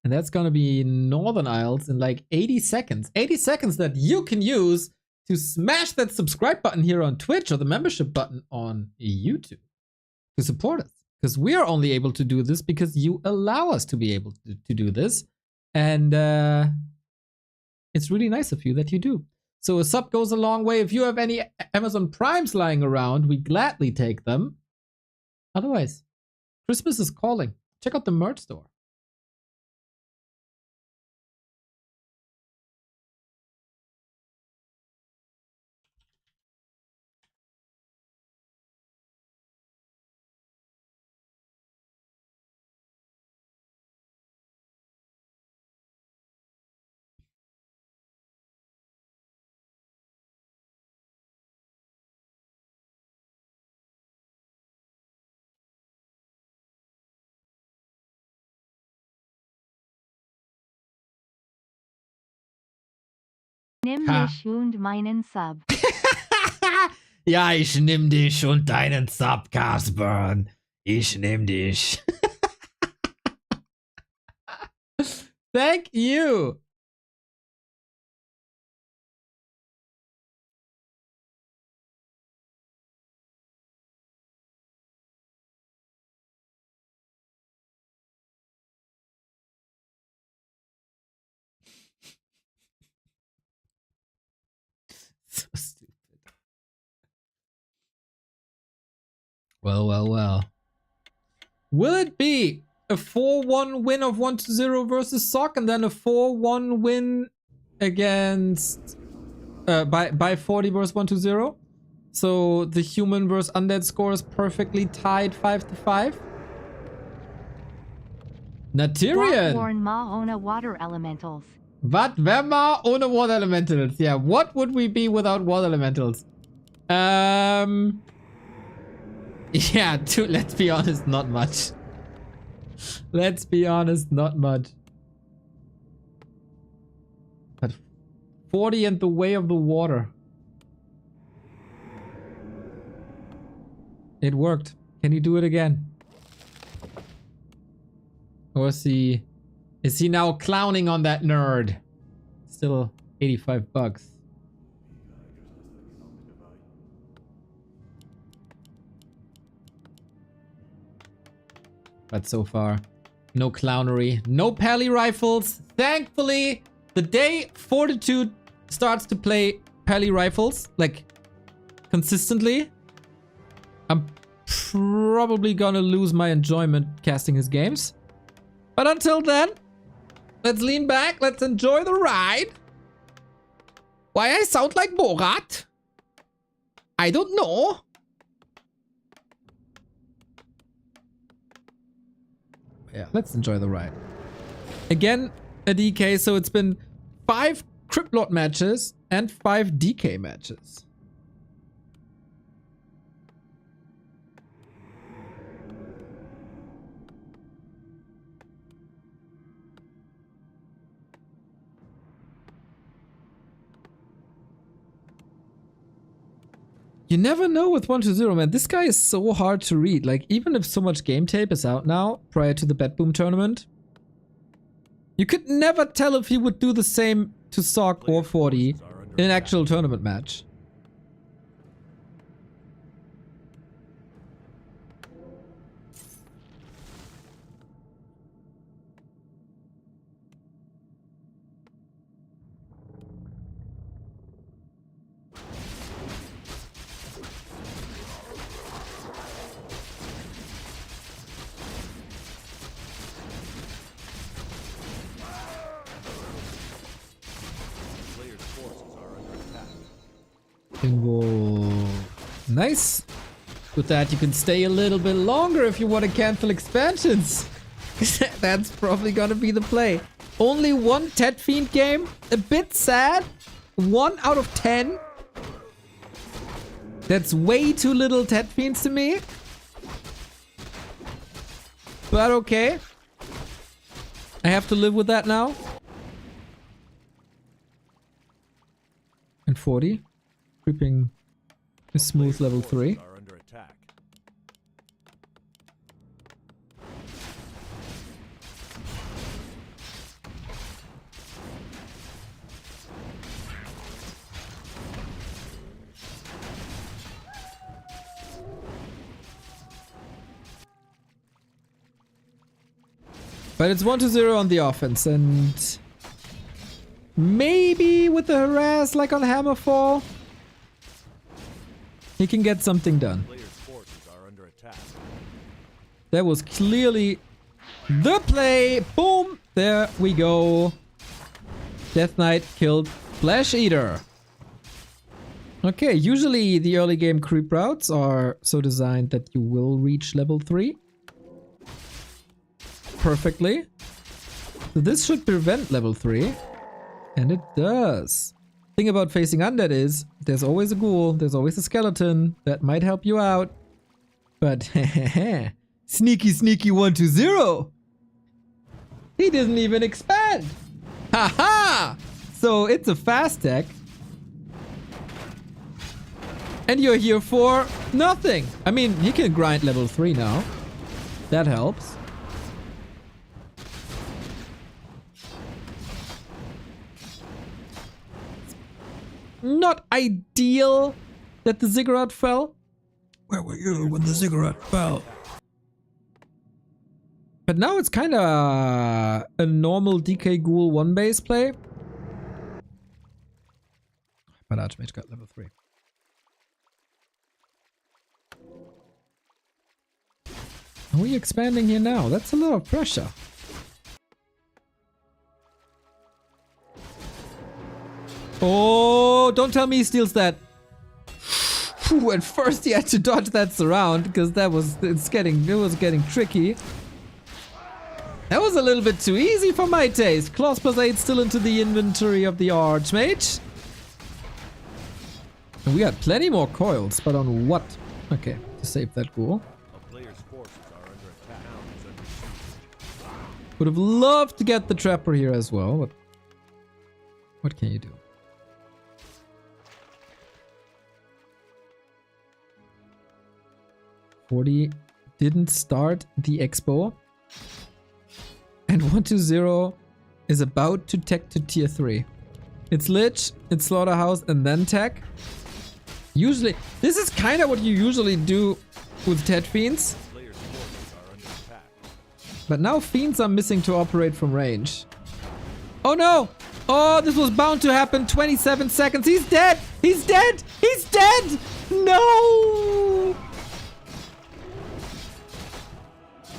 And that's gonna be Northern Isles in like 80 seconds. 80 seconds that you can use to smash that subscribe button here on Twitch or the membership button on YouTube to support us. Because we are only able to do this because you allow us to be able to do this. And it's really nice of you that you do. So a sub goes a long way. If you have any Amazon Primes lying around, we gladly take them. Otherwise, Christmas is calling. Check out the merch store. Nimm Ha. dich und meinen Sub. Ja, ich nehm dich und deinen Sub, Casburn. Ich nehm dich. Thank you. So stupid. Well, well, well. Will it be a 4-1 win of OneToZero versus Sok and then a 4-1 win against by 40 versus OneToZero? So the human versus undead score is perfectly tied 5-5. Naturian. Warn ma ohne Water Elementals. What wär mal ohne Water Elementals? Yeah, what would we be without Water Elementals? Yeah, let's be honest, not much. Let's be honest, not much. But 40 and the way of the water. It worked. Can you do it again? Or is he now clowning on that nerd? Still 85 bucks. But so far, no clownery, no pally rifles. Thankfully, the day Fortitude starts to play pally rifles, like, consistently, I'm probably gonna lose my enjoyment casting his games. But until then, let's lean back, let's enjoy the ride. Why I sound like Borat? I don't know. Yeah, let's enjoy the ride. Again, a DK, so it's been 5 Cryptlord matches and 5 DK matches. You never know with OneToZero, man. This guy is so hard to read. Like, even if so much game tape is out now, prior to the BetBoom tournament, you could never tell if he would do the same to Sok or 40 in an actual tournament match. Bingo. Nice. With that, you can stay a little bit longer if you want to cancel expansions. That's probably gonna be the play. Only one Tet Fiend game. A bit sad. 1 out of 10. That's way too little Tet Fiends to me. But okay. I have to live with that now. And 40. Creeping a smooth level 3. But it's 1-0 on the offense, and maybe with the harass like on Hammerfall, he can get something done. That was clearly the play. Boom! There we go. Death Knight killed Flesh Eater. Okay, usually the early game creep routes are so designed that you will reach level 3 perfectly. So this should prevent level 3. And it does. Thing about facing undead is there's always a ghoul, there's always a skeleton that might help you out. But sneaky 1-0. He didn't even expand. Haha! So it's a fast tech. And you're here for nothing. I mean, he can grind level 3 now. That helps. Not ideal that the ziggurat fell. Where were you when the ziggurat fell? But now it's kind of a normal DK Ghoul 1 base play. But Archmage got level 3. Are we expanding here now? That's a lot of pressure. Oh, don't tell me he steals that. Whew, at first he had to dodge that surround because it was getting tricky. That was a little bit too easy for my taste. Claws plus 8 still into the inventory of the Archmage. And we got plenty more coils, but on what? Okay, to save that ghoul. Would have loved to get the Trapper here as well, but what can you do? Forty didn't start the expo. And 120 is about to tech to tier 3. It's Lich, it's Slaughterhouse, and then tech. Usually, this is kind of what you usually do with Tet Fiends. But now Fiends are missing to operate from range. Oh no! Oh, this was bound to happen. 27 seconds. He's dead! He's dead! He's dead! No!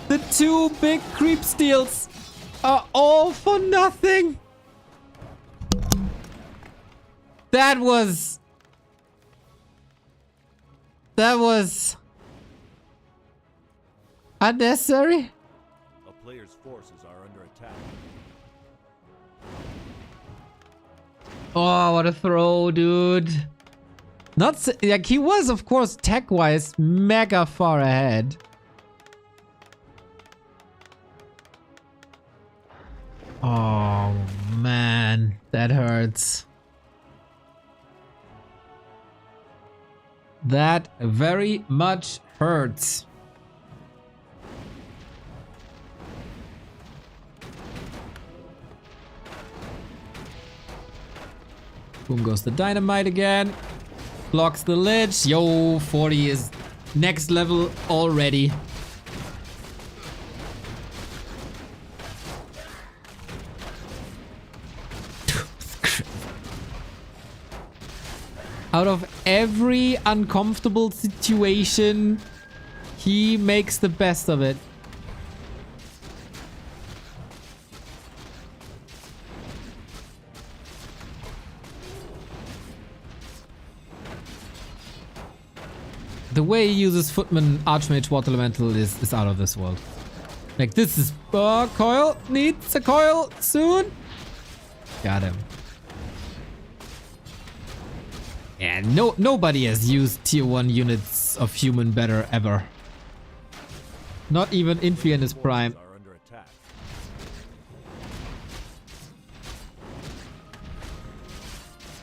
The 2 big creep steals are all for nothing. That was unnecessary. A player's forces are under attack. Oh, what a throw, dude. Not like he was, of course, tech-wise mega far ahead. Oh man, that hurts. That very much hurts. Boom goes the dynamite again. Blocks the Lich. Yo, 40 is next level already. Out of every uncomfortable situation, he makes the best of it. The way he uses Footman Archmage Water Elemental is out of this world. Like this is... Oh, coil! Needs a coil soon! Got him. Yeah, nobody has used tier 1 units of human better ever. Not even Infi in his prime.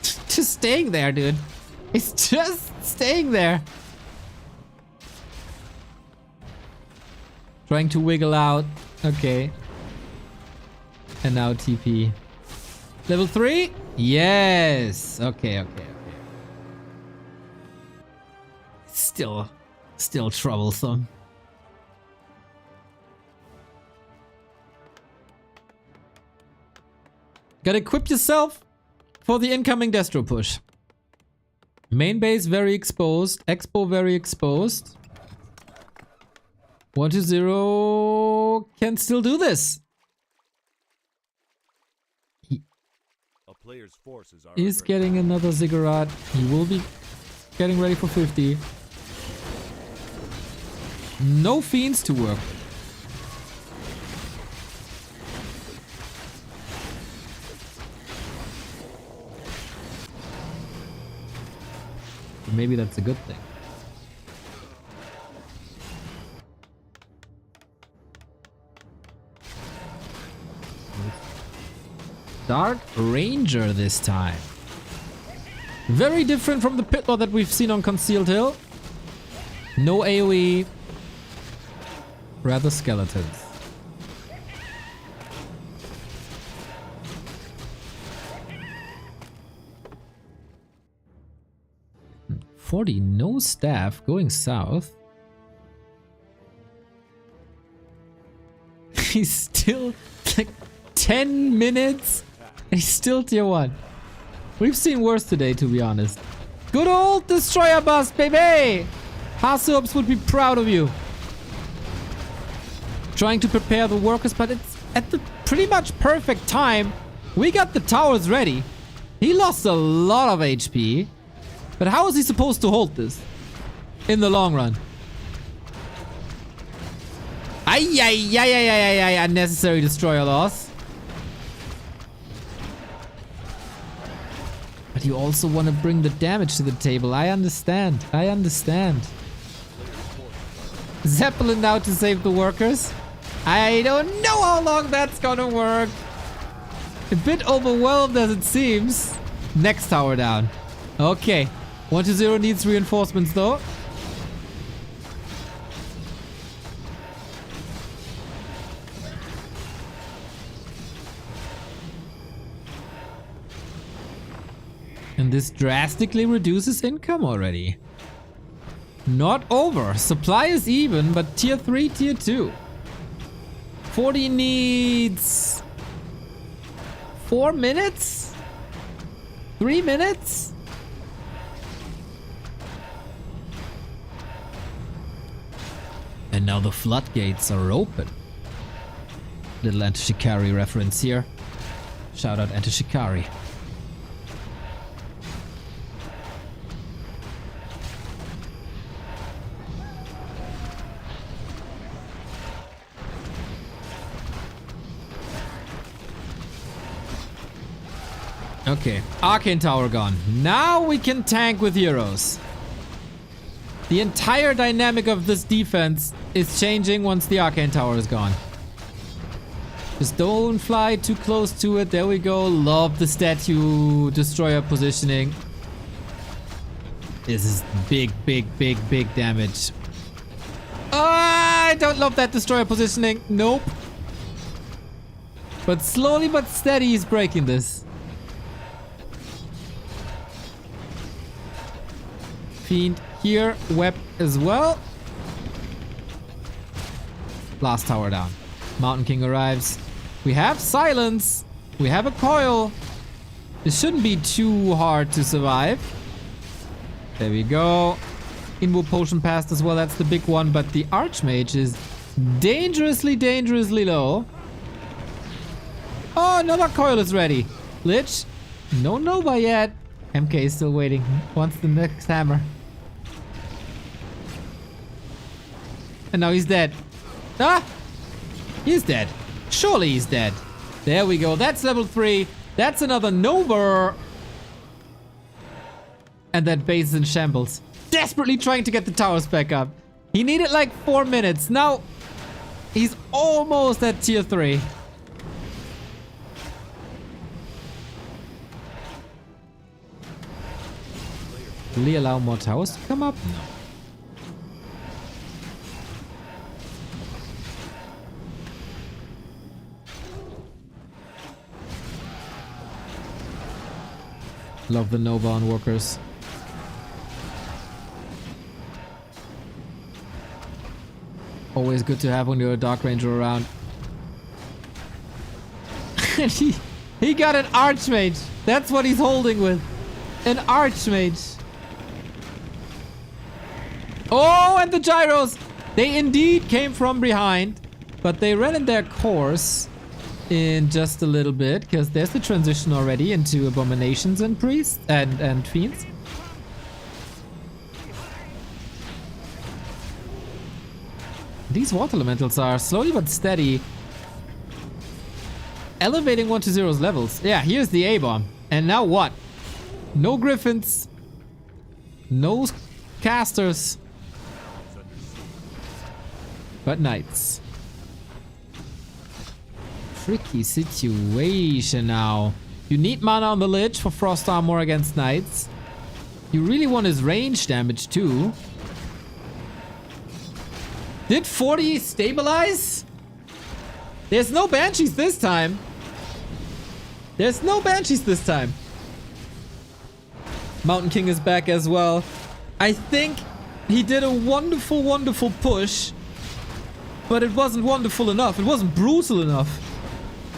Just staying there, dude. It's just staying there. Trying to wiggle out. Okay. And now TP. Level 3? Yes. Okay. Still troublesome. Gotta equip yourself for the incoming Destro push. Main base very exposed. Expo very exposed. 120 can still do this. He is getting another ziggurat. He will be getting ready for 50. No fiends to work. Maybe that's a good thing. Dark Ranger this time. Very different from the Pit Lord that we've seen on Concealed Hill. No AoE. Rather skeletons. 40, no staff, going south. He's still like 10 minutes and he's still tier 1. We've seen worse today, to be honest. Good old Destroyer Bust, baby! Hasups would be proud of you. Trying to prepare the workers, but it's at the pretty much perfect time. We got the towers ready. He lost a lot of HP. But how is he supposed to hold this in the long run? Ay, unnecessary destroyer loss. But you also want to bring the damage to the table. I understand. I understand. Zeppelin now to save the workers. I don't know how long that's gonna work. A bit overwhelmed as it seems. Next tower down. Okay. 1-0 needs reinforcements though. And this drastically reduces income already. Not over. Supply is even, but tier 3, tier 2. 40 needs 4 minutes? 3 minutes? And now the floodgates are open. Little Anti-Shikari reference here. Shout out Anti-Shikari. Okay, Arcane Tower gone. Now we can tank with heroes. The entire dynamic of this defense is changing once the Arcane Tower is gone. Just don't fly too close to it. There we go. Love the statue destroyer positioning. This is big damage. I don't love that destroyer positioning. Nope. But slowly but steady he's breaking this. Fiend here, web as well. Last tower down. Mountain King arrives. We have silence. We have a coil. This shouldn't be too hard to survive. There we go. Invo potion passed as well. That's the big one. But the Archmage is dangerously low. Oh, another coil is ready. Lich. No Nova yet. MK is still waiting. Wants the next hammer. And now he's dead. Ah! He's dead. Surely he's dead. There we go. That's level 3. That's another Nova. And that base is in shambles. Desperately trying to get the towers back up. He needed like 4 minutes. Now he's almost at tier 3. Will he allow more towers to come up? No. Love the Nova on workers. Always good to have when you're a Dark Ranger around. he got an Archmage. That's what he's holding with. An Archmage. Oh, and the gyros! They indeed came from behind, but they ran in their course in just a little bit, because there's the transition already into abominations and priests and fiends. These water elementals are slowly but steady elevating 1-0's levels. Yeah, here's the A-bomb. And now what? No griffins. No casters. But knights. tricky situation now. You need mana on the Lich for Frost Armor against Knights. You really want his range damage too. Did 40 stabilize? There's no Banshees this time. There's no Banshees this time. Mountain King is back as well. I think he did a wonderful, wonderful push. But it wasn't wonderful enough. It wasn't brutal enough.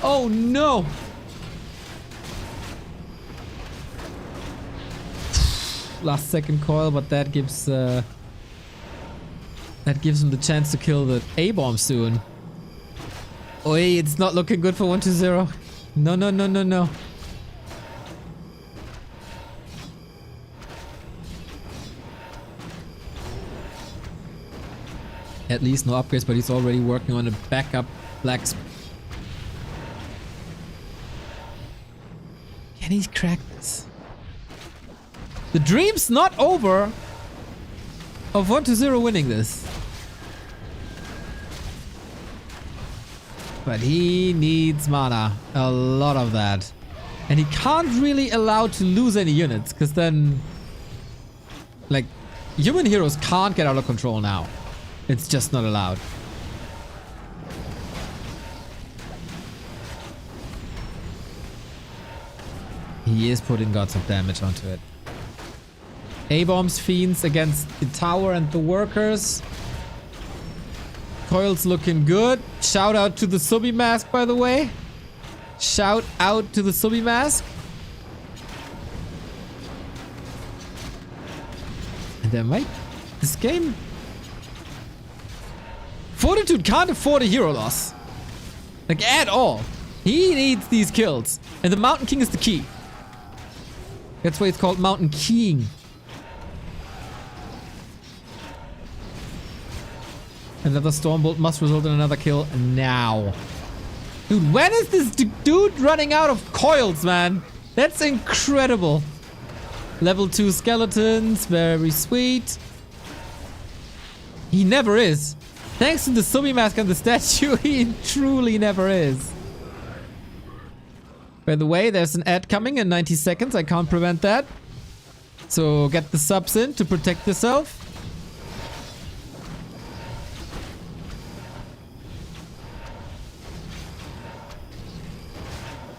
Oh no. Last second coil, but that gives him the chance to kill the A-bomb soon. Oi, it's not looking good for OneToZero. No, no, no, no, no. At least no upgrades, but he's already working on a backup blacksmith. Can he crack this? The dream's not over of OneToZero winning this. But he needs mana. A lot of that. And he can't really allow to lose any units, because then... like, human heroes can't get out of control now. It's just not allowed. He is putting lots of damage onto it. A-bombs, fiends against the tower and the workers. Coil's looking good. Shout out to the Subi mask, by the way. Shout out to the Subi mask. And there might... this game... Fortitude can't afford a hero loss. Like, at all. He needs these kills. And the Mountain King is the key. That's why it's called Mountain King. Another Stormbolt must result in another kill now. Dude, when is this dude running out of coils, man? That's incredible. Level 2 skeletons. Very sweet. He never is. Thanks to the Subi mask and the statue, he truly never is. By the way, there's an ad coming in 90 seconds. I can't prevent that. So get the subs in to protect yourself.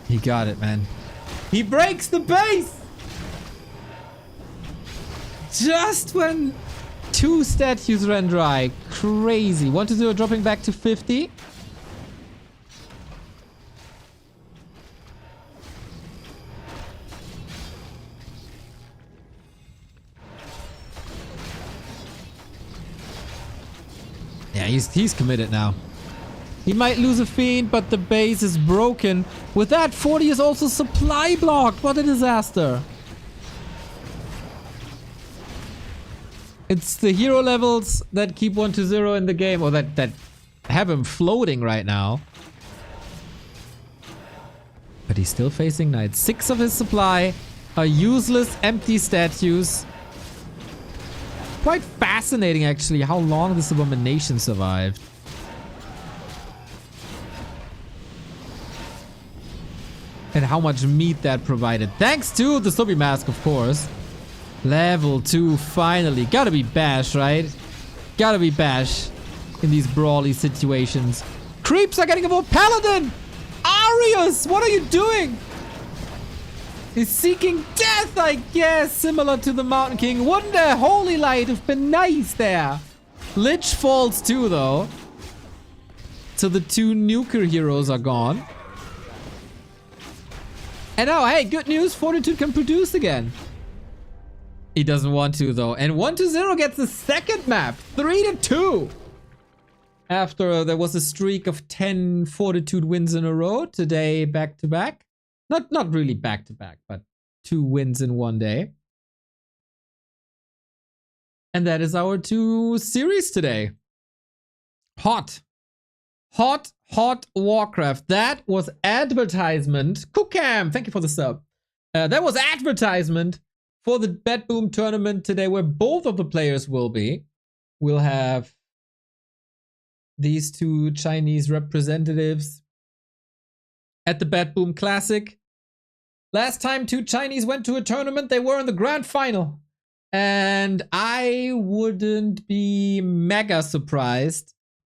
He got it, man. He breaks the base! Just when... 2 statues ran dry. Crazy. OneToZero dropping back to 50. Yeah, he's committed now. He might lose a fiend, but the base is broken. With that, 40 is also supply blocked. What a disaster. It's the hero levels that keep OneToZero in the game, or that have him floating right now. But he's still facing knights. 6 of his supply are useless, empty statues. Quite fascinating, actually, how long this abomination survived. And how much meat that provided. Thanks to the Subi mask, of course. Level 2, finally. Gotta be Bash, right? Gotta be Bash in these brawly situations. Creeps are getting involved. Paladin! Arius! What are you doing? He's seeking death, I guess. Similar to the Mountain King. Wouldn't a Holy Light have been nice there? Lich falls too, though. So the 2 nuker heroes are gone. And now, hey, good news. Fortitude can produce again. He doesn't want to, though. And OneToZero gets the second map. 3-2. After there was a streak of 10 Fortitude wins in a row. Today, back-to-back. Not really back-to-back, but 2 wins in one day. And that is our 2 series today. Hot Warcraft. That was advertisement. Cookcam, thank you for the sub. That was advertisement for the BetBoom tournament today, where both of the players will be. We'll have these 2 Chinese representatives at the BetBoom Classic. Last time 2 Chinese went to a tournament, they were in the grand final. And I wouldn't be mega surprised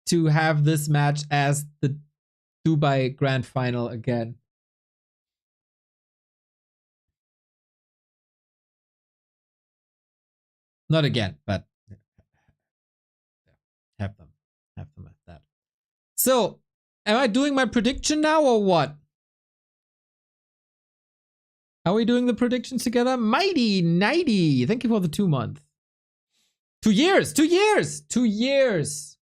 to have this match as the Dubai grand final again. Not again, but have them at that. So, am I doing my prediction now or what? Are we doing the predictions together? Mighty Nighty, thank you for the 2 months. 2 years, 2 years, 2 years.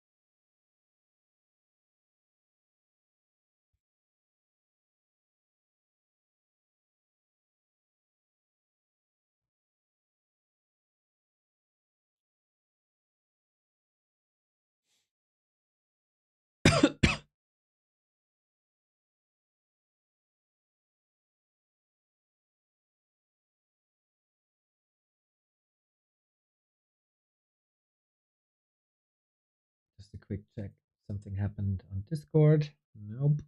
Just a quick check. Something happened on Discord. Nope.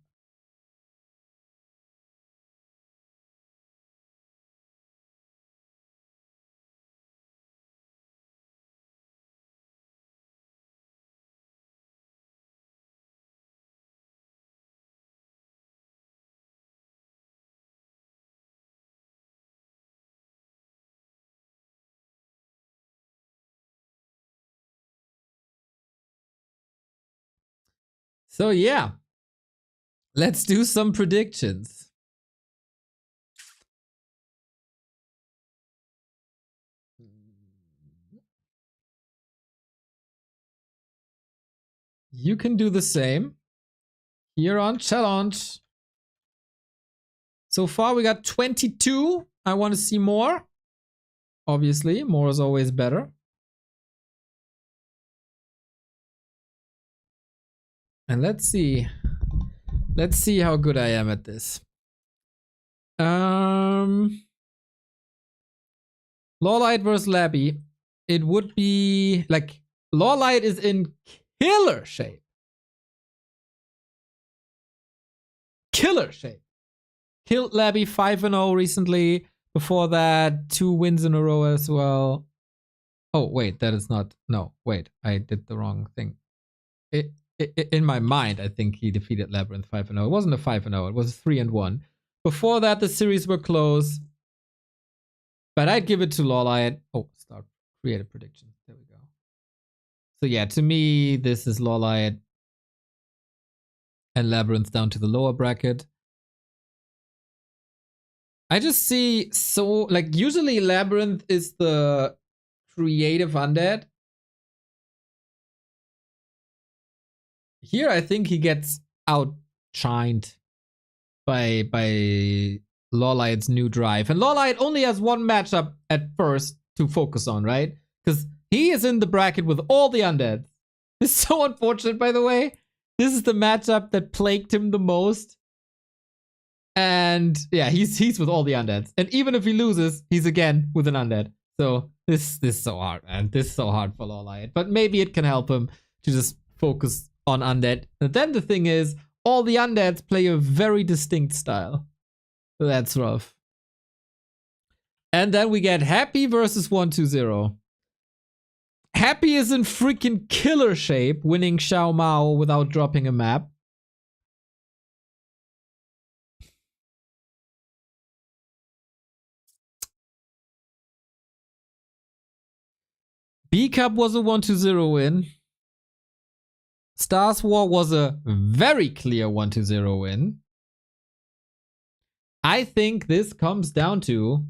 So yeah, let's do some predictions. You can do the same here on challenge. So far we got 22. I want to see more. Obviously, more is always better. And let's see how good I am at this. Lawlight versus Labby. It would be like Lawlight is in killer shape. Killer shape. Killed Labby 5-0 recently. Before that, 2 wins in a row as well. Oh, wait, that is not. No, wait, I did the wrong thing. In my mind, I think he defeated Labyrinth 5-0. It wasn't a 5-0, it was a 3-1. Before that, the series were close. But I'd give it to Lawlight. Oh, start creative prediction. There we go. So yeah, to me, this is Lawlight and Labyrinth down to the lower bracket. I just see so, like, usually Labyrinth is the creative undead. Here, I think he gets outshined by Lawlight's new drive. And Lawlight only has 1 matchup at first to focus on, right? Because he is in the bracket with all the undeads. It's so unfortunate, by the way. This is the matchup that plagued him the most. And yeah, he's with all the undeads. And even if he loses, he's again with an undead. So this is so hard, man. This is so hard for Lawlight. But maybe it can help him to just focus on undead. And then the thing is, all the undeads play a very distinct style. That's rough. And then we get Happy versus OneToZero. Happy is in freaking killer shape, winning Xiao Mao without dropping a map. B-Cup was a 1-0 win. Stars War was a very clear 1-0 win. I think this comes down to,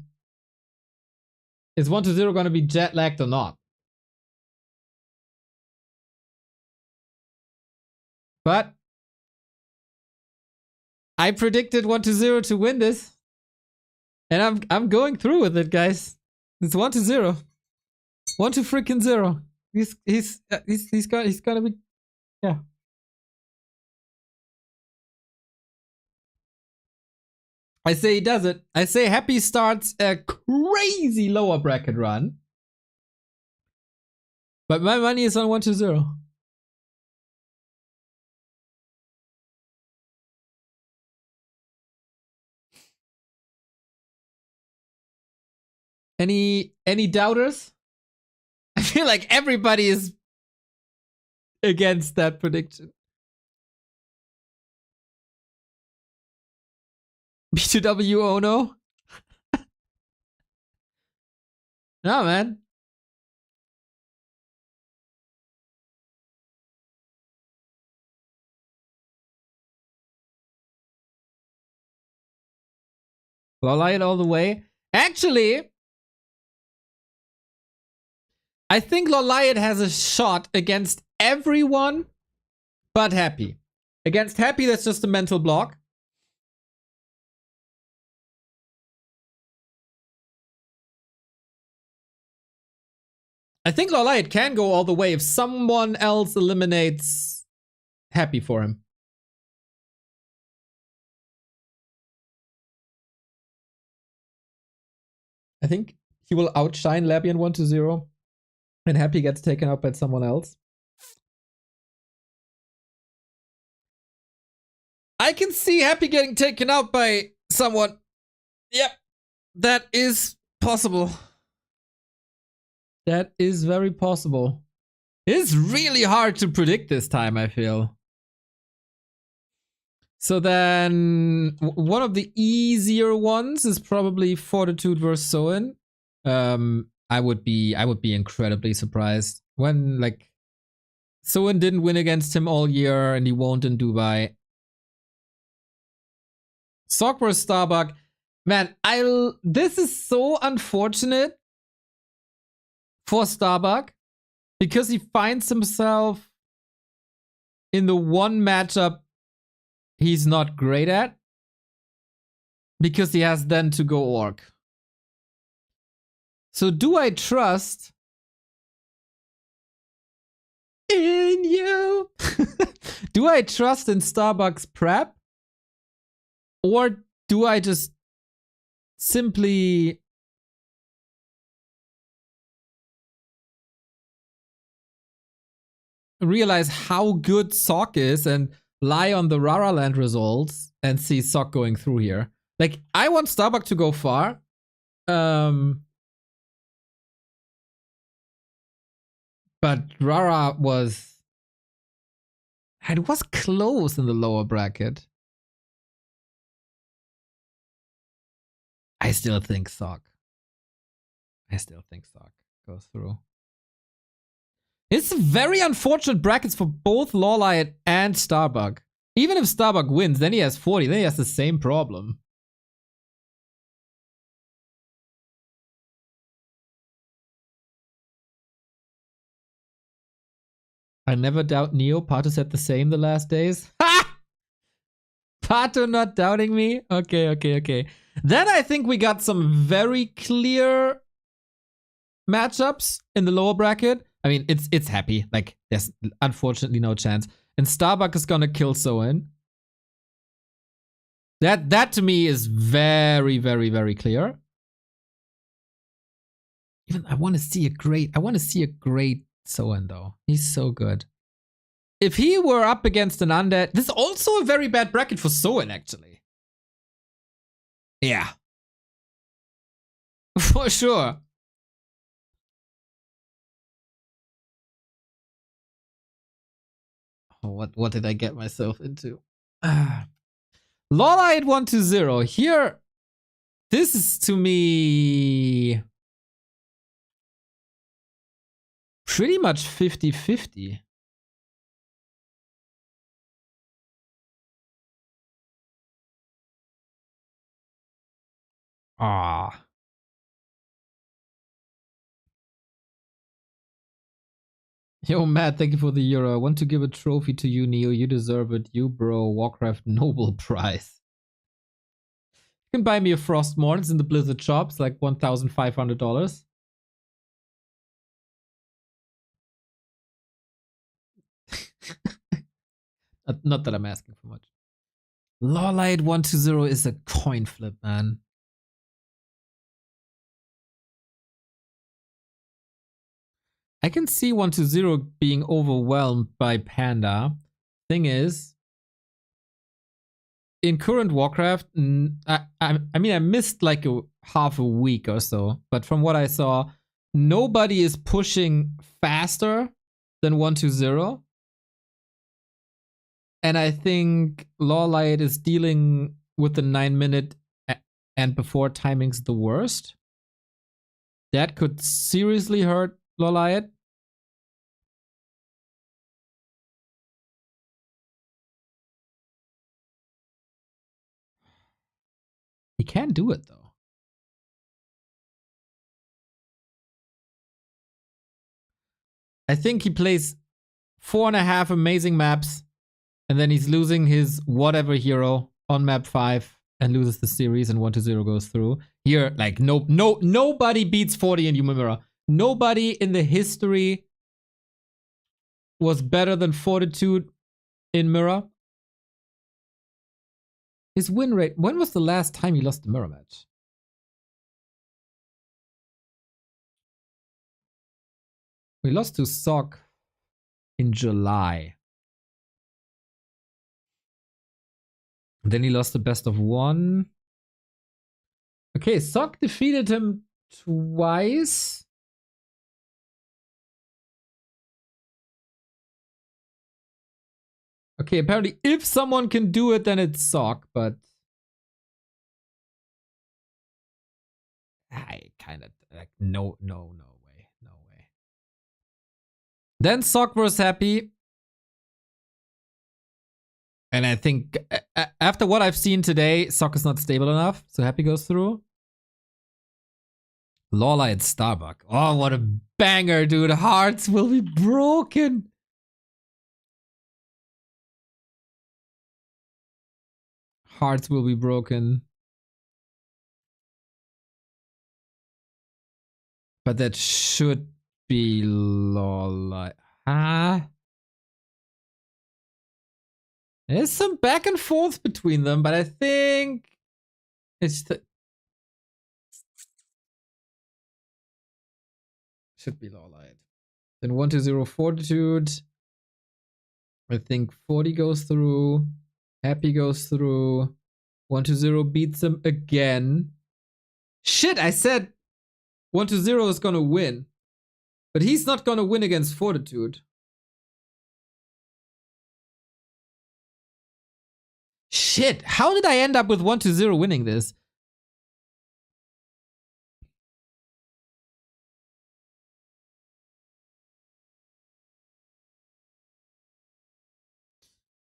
is 1-0 going to be jet lagged or not? But I predicted 1-0 to win this. And I'm going through with it, guys. It's 1-0. 1-0. He's gonna be, yeah. I say he does it. I say Happy starts a crazy lower bracket run. But my money is on 1-0. Any doubters? I feel like everybody is against that prediction. B2W, oh no. No, man. Lolite all the way. Actually, I think Lolite has a shot against everyone but Happy. Against Happy, that's just a mental block. I think Lolite can go all the way if someone else eliminates Happy for him. I think he will outshine Labian 1-0 and Happy gets taken out by someone else. I can see Happy getting taken out by someone. Yep, that is possible. That is very possible. It's really hard to predict this time, I feel. So then one of the easier ones is probably Fortitude versus Soin. I would be incredibly surprised when like Soin didn't win against him all year and he won't in Dubai. Sok versus Starbuck. Man, this is so unfortunate for Starbuck because he finds himself in the one matchup he's not great at because he has then to go Orc. So do I trust in you? Do I trust in Starbuck's prep? Or do I just simply realize how good Sok is and lie on the Rara Land results and see Sok going through here? Like, I want Starbuck to go far. But Rara was... It was close in the lower bracket. I still think Sok goes through. It's very unfortunate brackets for both Lawlight and Starbuck. Even if Starbuck wins, then he has 40. Then he has the same problem. I never doubt Neo. Pato said the same the last days. Ha! Pato not doubting me? Okay. Then I think we got some very clear matchups in the lower bracket. I mean, it's Happy. Like, there's unfortunately no chance. And Starbuck is gonna kill Soin. That to me is very, very, very clear. Even I want to see a great Soin though. He's so good. If he were up against an undead, this is also a very bad bracket for Soin, actually. Yeah. For sure. Oh, what did I get myself into? Lawlight 1-0. Here, this is to me pretty much 50-50. Ah. Yo, Matt, thank you for the euro. I want to give a trophy to you, Neo. You deserve it. You, bro. Warcraft Nobel Prize. You can buy me a Frostmourne. It's in the Blizzard shops, like $1,500. Not that I'm asking for much. Lawlight 1-0 is a coin flip, man. I can see 1-0 being overwhelmed by Panda. Thing is, in current Warcraft, I mean, I missed like a half a week or so, but from what I saw, nobody is pushing faster than 1-2-0. And I think Lawlight is dealing with the 9-minute and before timings the worst. That could seriously hurt Lawlight. He can do it though. I think he plays 4.5 amazing maps, and then he's losing his whatever hero on map 5 and loses the series, and 1-0 goes through. Here, like nobody beats 40 in Human Mirror. Nobody in the history was better than Fortitude in Mirror. His win rate. When was the last time he lost the Mirror match? We lost to Sok in July. Then he lost the best of 1. Okay, Sok defeated him twice. Okay, apparently if someone can do it, then it's Sok, but I kind of like no way. Then Sok was happy. And I think after what I've seen today, Sok is not stable enough, so Happy goes through. Lawlight Starbuck. Oh, what a banger, dude. Hearts will be broken. Hearts will be broken. But that should be Lawlight. Ah. There's some back and forth between them, but I think it's should be Lawlight. Then 1-0 Fortitude. I think 40 goes through. Happy goes through. 1-0 beats him again. Shit, I said 1-0 is gonna win. But he's not gonna win against Fortitude. Shit, how did I end up with 1-0 winning this?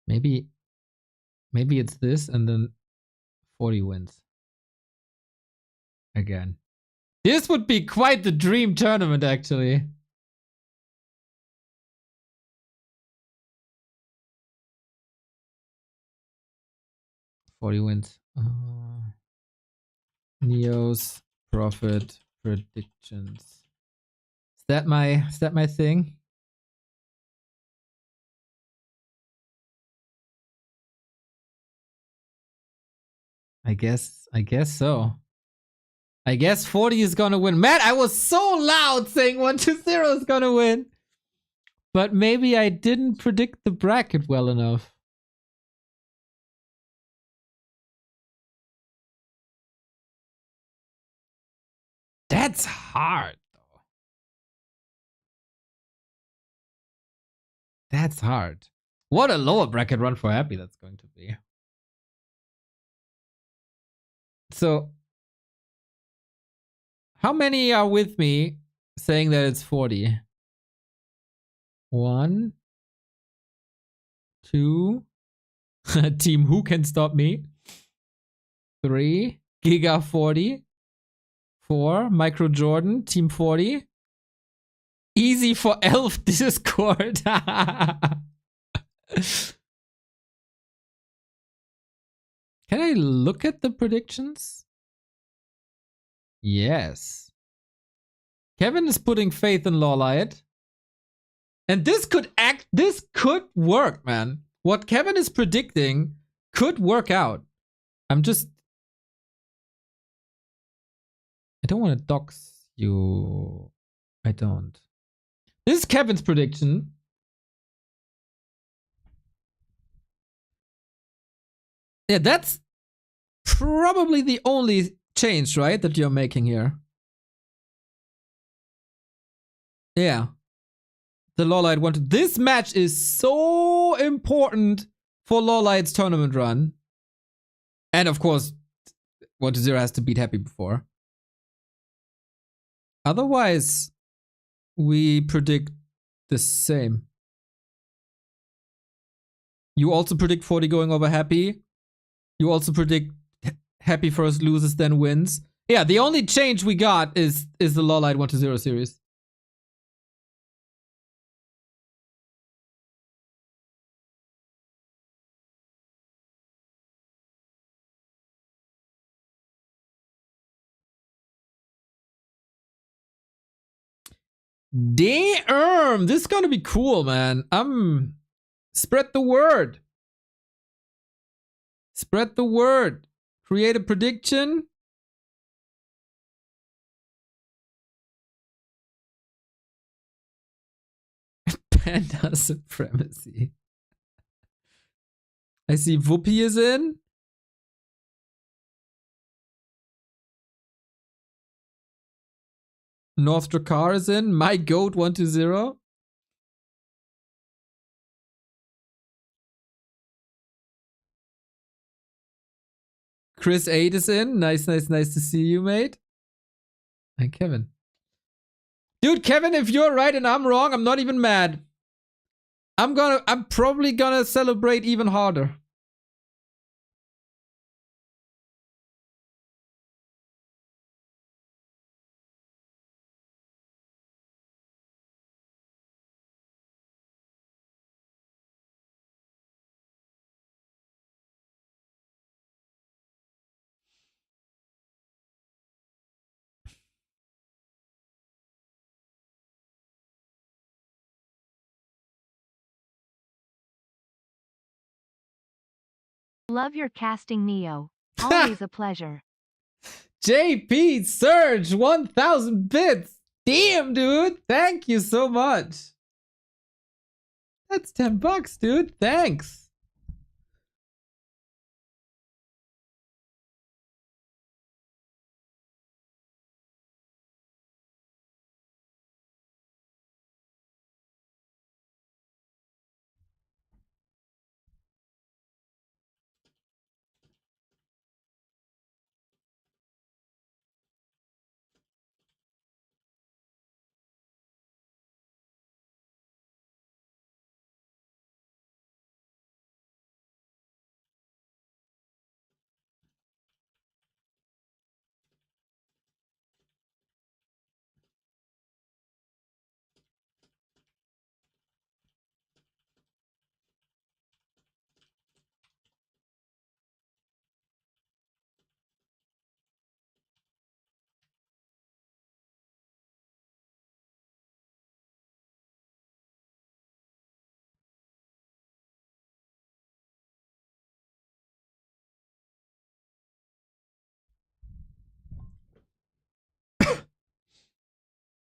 Maybe it's this and then 40 wins. Again. This would be quite the dream tournament, actually. Wins. Neos profit predictions. Is that my thing? I guess so. I guess 40 is gonna win. Man, I was so loud saying 1-0 is gonna win. But maybe I didn't predict the bracket well enough. That's hard, though. That's hard. What a lower bracket run for Happy that's going to be. So, how many are with me saying that it's 40? 1, 2, Team Who Can Stop Me? 3, Giga 40. 4, Micro Jordan, Team 40. Easy for Elf Discord. Can I look at the predictions? Yes. Kevin is putting faith in Lawlight. And this could work, man. What Kevin is predicting could work out. I don't want to dox you. I don't. This is Kevin's prediction. Yeah, that's probably the only change, right, that you're making here. Yeah. The Lawlight wanted. This match is so important for Lawlight's tournament run. And of course, OneToZero has to beat Happy before. Otherwise, we predict the same. You also predict 40 going over Happy. You also predict Happy first loses, then wins. Yeah, the only change we got is the Lawlight 1-0 series. Damn, this is gonna be cool, man. Spread the word. Spread the word. Create a prediction. Panda supremacy. I see Whoopi is in. North Drakkar is in. My goat 1-0. Chris 8 is in. Nice to see you, mate. And Kevin. Dude, Kevin, if you're right and I'm wrong, I'm not even mad. I'm probably gonna celebrate even harder. Love your casting, Neo. Always a pleasure. JP Surge 1,000 bits. Damn, dude. Thank you so much. That's $10, dude. Thanks.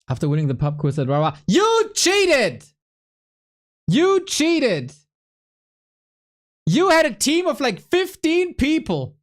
After winning the pub quiz at Rara. You cheated! You cheated! You had a team of like 15 people.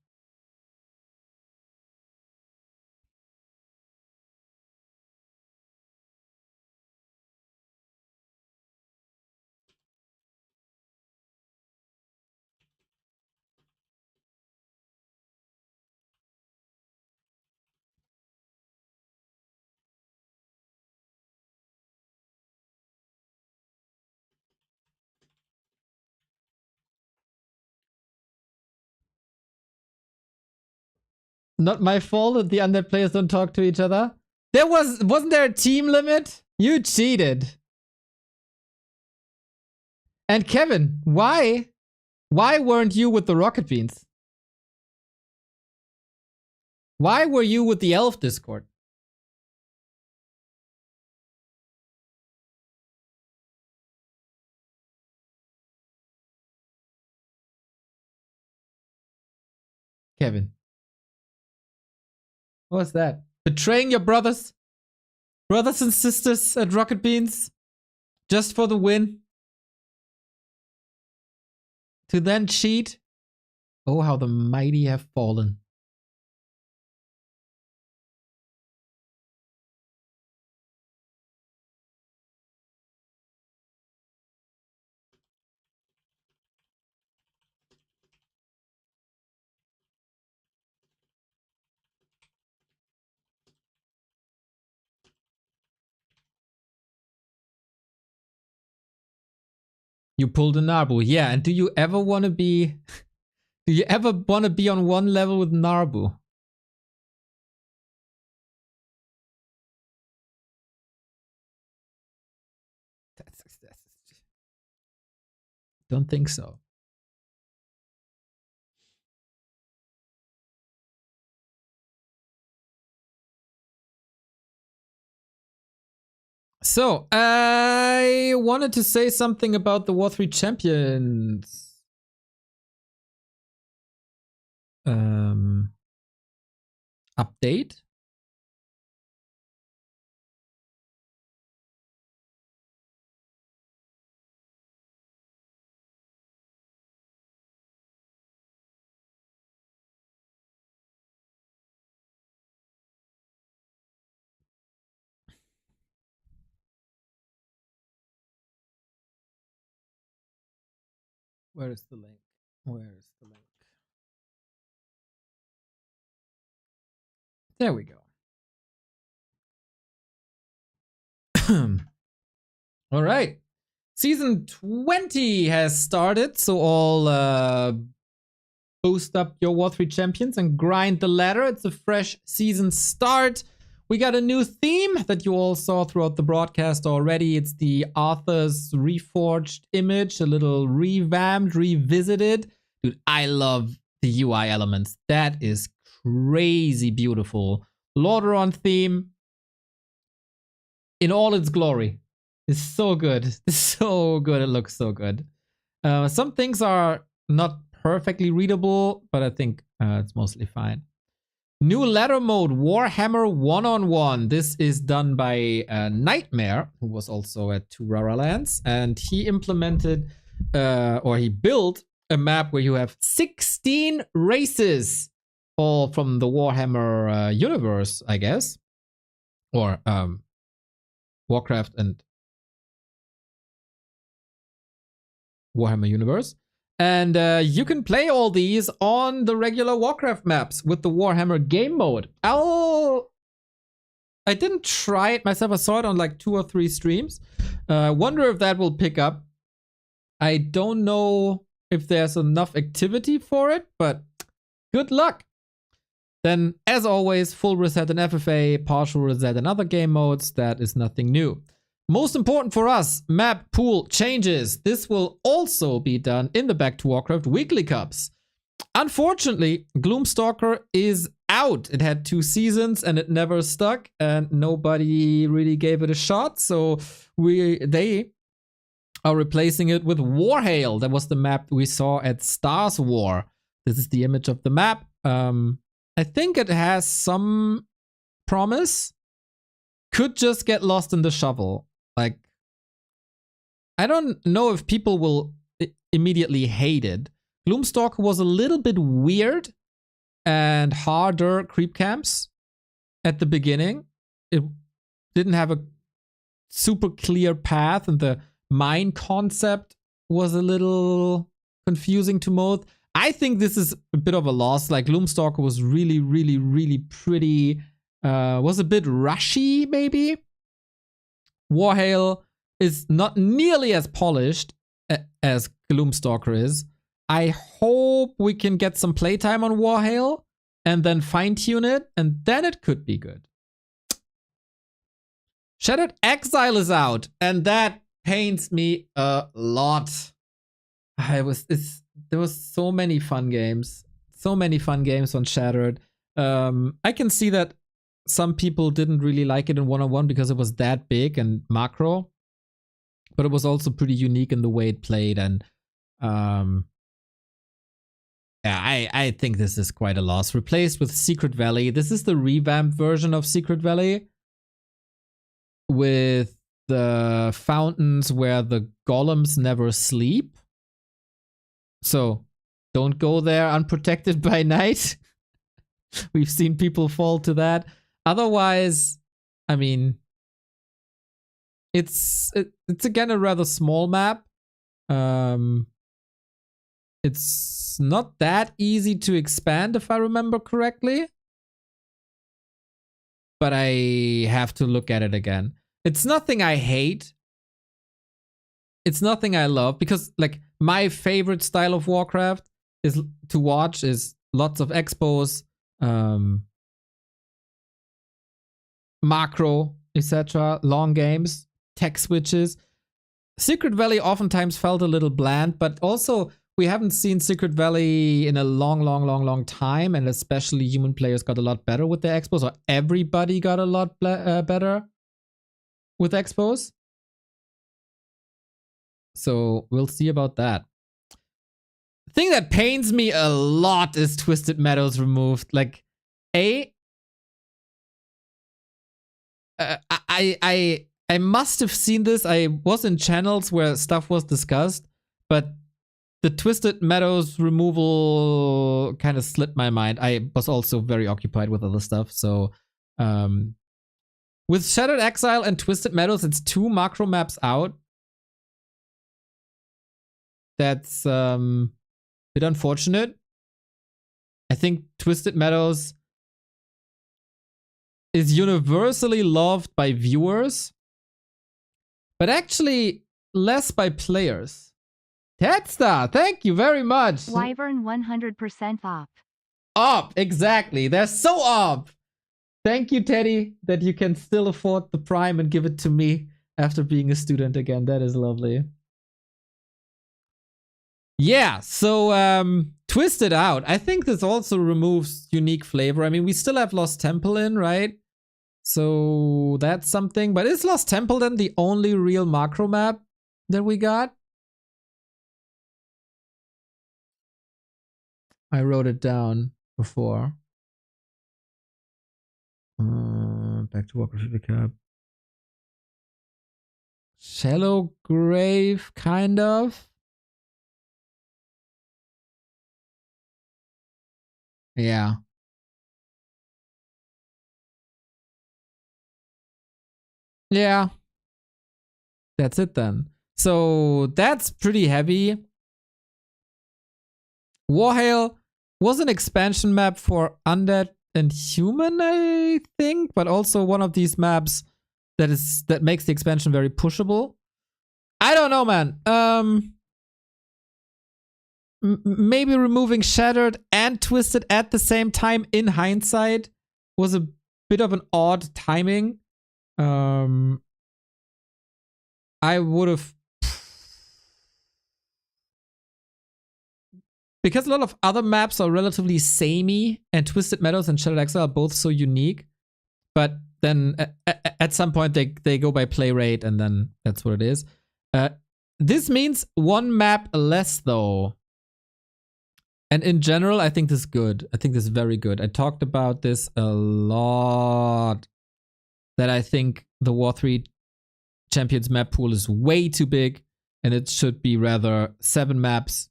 Not my fault that the undead players don't talk to each other. Wasn't there a team limit? You cheated. And Kevin, why weren't you with the rocket beans? Why were you with the elf Discord? Kevin. What was that? Betraying your brothers? Brothers and sisters at Rocket Beans? Just for the win? To then cheat? Oh, how the mighty have fallen. You pulled a Narbu. Yeah, and do you ever want to be... Do you ever want to be on one level with Narbu? That's don't think so. So, I wanted to say something about the War 3 champions. Update. Where is the link? Where is the link? There we go. All right. Season 20 has started, so all boost up your War 3 champions and grind the ladder. It's a fresh season start. We got a new theme that you all saw throughout the broadcast already. It's the Arthur's reforged image, a little revamped, revisited. Dude, I love the UI elements. That is crazy beautiful. Lordaeron theme in all its glory. It's so good. It's so good. It looks so good. Some things are not perfectly readable, but I think it's mostly fine. New ladder mode, Warhammer 1-on-1. This is done by Nightmare, who was also at Two Rara Lands, and he implemented or he built a map where you have 16 races, all from the Warhammer universe, I guess, or Warcraft and Warhammer universe. And you can play all these on the regular Warcraft maps with the Warhammer game mode. I didn't try it myself. I saw it on like 2 or 3 streams. Wonder if that will pick up. I don't know if there's enough activity for it, but good luck. Then, as always, full reset in FFA, partial reset in other game modes. That is nothing new. Most important for us, map pool changes. This will also be done in the Back to Warcraft weekly cups. Unfortunately, Gloomstalker is out. It had 2 seasons and it never stuck, and nobody really gave it a shot. So they are replacing it with Warhail. That was the map we saw at Stars War. This is the image of the map. I think it has some promise. Could just get lost in the shovel. Like, I don't know if people will immediately hate it. Gloomstalker was a little bit weird and harder creep camps at the beginning. It didn't have a super clear path, and the mine concept was a little confusing to most. I think this is a bit of a loss. Like, Gloomstalker was really, really, really pretty. Was a bit rushy, maybe. Warhail is not nearly as polished as Gloomstalker is. I hope we can get some playtime on Warhail and then fine-tune it, and then it could be good. Shattered Exile is out, and that pains me a lot. There was so many fun games. So many fun games on Shattered. I can see that some people didn't really like it in 1-on-1 because it was that big and macro. But it was also pretty unique in the way it played. And yeah, I think this is quite a loss. Replaced with Secret Valley. This is the revamped version of Secret Valley, with the fountains where the golems never sleep. So don't go there unprotected by night. We've seen people fall to that. Otherwise, I mean, it's again a rather small map. It's not that easy to expand, if I remember correctly. But I have to look at it again. It's nothing I hate. It's nothing I love, because like my favorite style of Warcraft is to watch is lots of expos, macro, etc., long games, tech switches. Secret Valley oftentimes felt a little bland, but also we haven't seen Secret Valley in a long time, and especially human players got a lot better with their expos, or everybody got a lot better with expos. So we'll see about that. The thing that pains me a lot is Twisted Meadows removed. Like, I must have seen this. I was in channels where stuff was discussed, but the Twisted Meadows removal kind of slipped my mind. I was also very occupied with other stuff. So, with Shattered Exile and Twisted Meadows, it's 2 macro maps out. That's a bit unfortunate. I think Twisted Meadows is universally loved by viewers, but actually less by players. Tedstar, thank you very much. Wyvern 100% up. Up, exactly. They're so up. Thank you, Teddy, that you can still afford the Prime and give it to me after being a student again. That is lovely. Yeah, so Twisted Out. I think this also removes unique flavor. I mean, we still have Lost Temple in, right? So that's something. But is Lost Temple then the only real macro map that we got? I wrote it down before. Back to Warcraft Cup. Shallow Grave, kind of. Yeah. Yeah. That's it then. So that's pretty heavy. Warhail was an expansion map for Undead and Human, I think, but also one of these maps that makes the expansion very pushable. I don't know, man. Maybe removing Shattered and Twisted at the same time in hindsight was a bit of an odd timing. I would have, because a lot of other maps are relatively samey, and Twisted Meadows and Shattered Exile are both so unique. But then at some point they go by play rate, and then that's what it is. This means 1 map less though. And in general, I think this is good. I think this is very good. I talked about this a lot. That I think the War 3 Champions map pool is way too big, and it should be rather 7 maps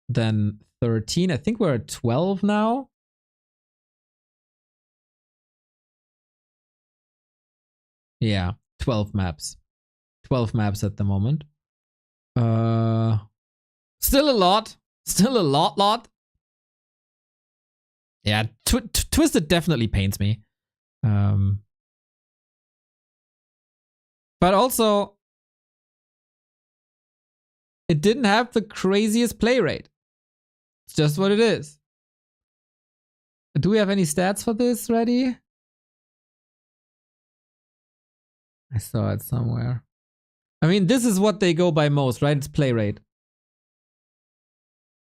than 13. I think we're at 12 now. Yeah, 12 maps. 12 maps at the moment. Still a lot. Still a lot. Yeah, Twisted definitely pains me. But also, it didn't have the craziest play rate. It's just what it is. Do we have any stats for this ready? I saw it somewhere. I mean, this is what they go by most, right? It's play rate.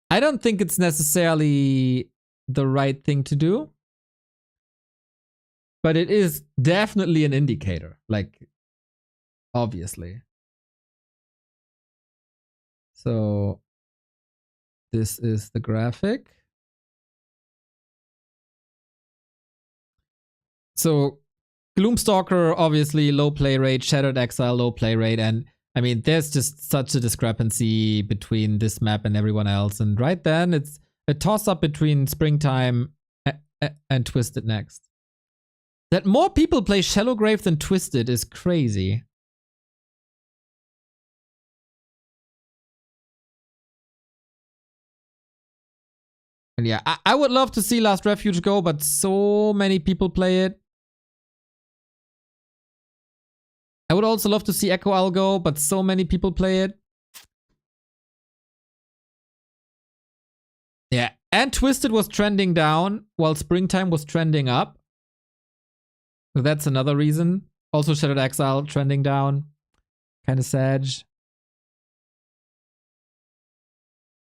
I don't think it's necessarily the right thing to do, but it is definitely an indicator, like, obviously. So this is the graphic. So Gloomstalker, obviously low play rate, Shattered Exile, low play rate, and I mean, there's just such a discrepancy between this map and everyone else. And right then, it's a toss-up between Springtime and Twisted next. That more people play Shallowgrave than Twisted is crazy. And yeah, I would love to see Last Refuge go, but so many people play it. I would also love to see Echo Owl go, but so many people play it. Yeah, and Twisted was trending down while Springtime was trending up. So that's another reason. Also Shadowed Exile trending down. Kind of sad.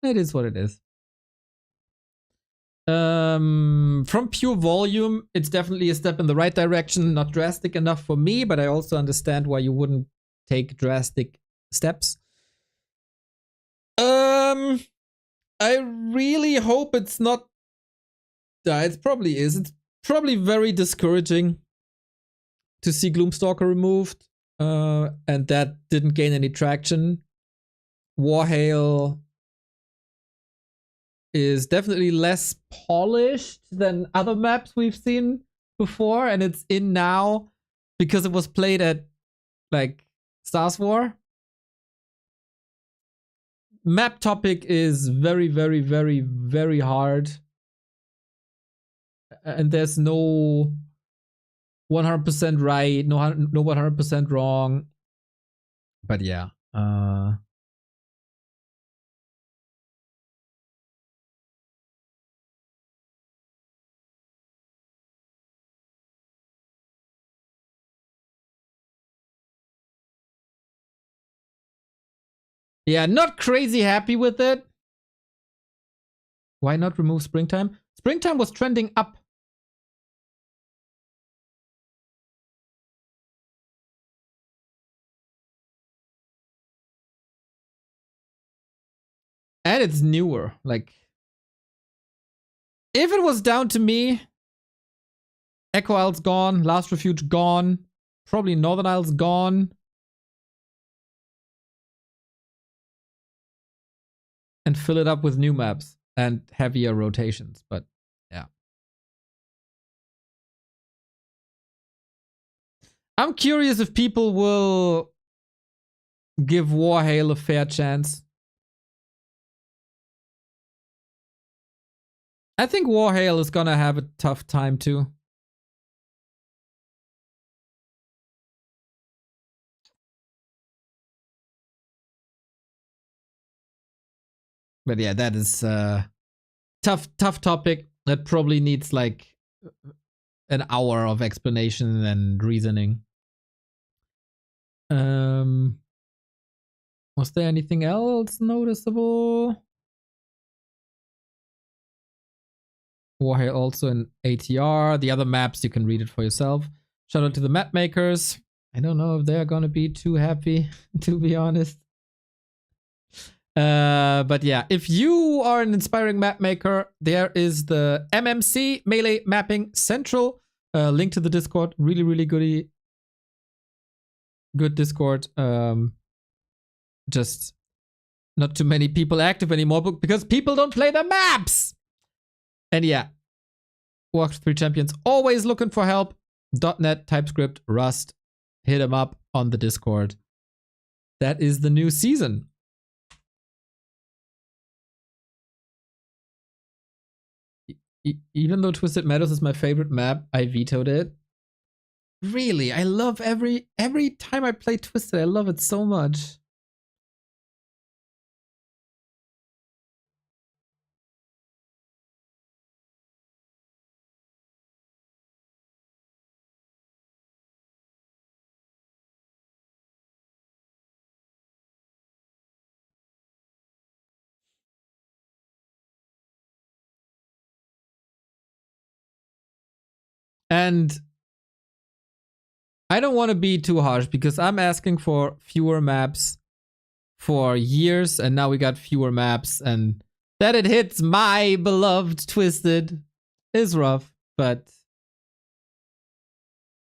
It is what it is. From pure volume, it's definitely a step in the right direction. Not drastic enough for me, but I also understand why you wouldn't take drastic steps. I really hope it's not. It probably is. It's probably very discouraging to see Gloomstalker removed, and that didn't gain any traction. Warhail is definitely less polished than other maps we've seen before, and it's in now because it was played at like Stars War. Map topic is very, very, very, very hard, and there's no 100% right, no 100% wrong. But yeah, yeah, not crazy happy with it. Why not remove Springtime? Springtime was trending up. And it's newer. Like, if it was down to me, Echo Isle's gone, Last Refuge gone, probably Northern Isle's gone. And fill it up with new maps and heavier rotations, but yeah. I'm curious if people will give Warhail a fair chance. I think Warhail is gonna have a tough time too. But yeah, that is tough topic that probably needs like an hour of explanation and reasoning. Was there anything else noticeable? Warhail also in ATR. The other maps, you can read it for yourself. Shout out to the map makers. I don't know if they're gonna be too happy, to be honest. But yeah, if you are an inspiring map maker, there is the MMC Melee Mapping Central. Link to the Discord. Really, really good Discord. Just not too many people active anymore because people don't play the maps. And yeah, Warcraft 3 champions always looking for help. .NET, TypeScript, Rust. Hit them up on the Discord. That is the new season. Even though Twisted Meadows is my favorite map, I vetoed it. Really, I love every time I play Twisted, I love it so much. And I don't want to be too harsh because I'm asking for fewer maps for years, and now we got fewer maps, and that it hits my beloved Twisted is rough, but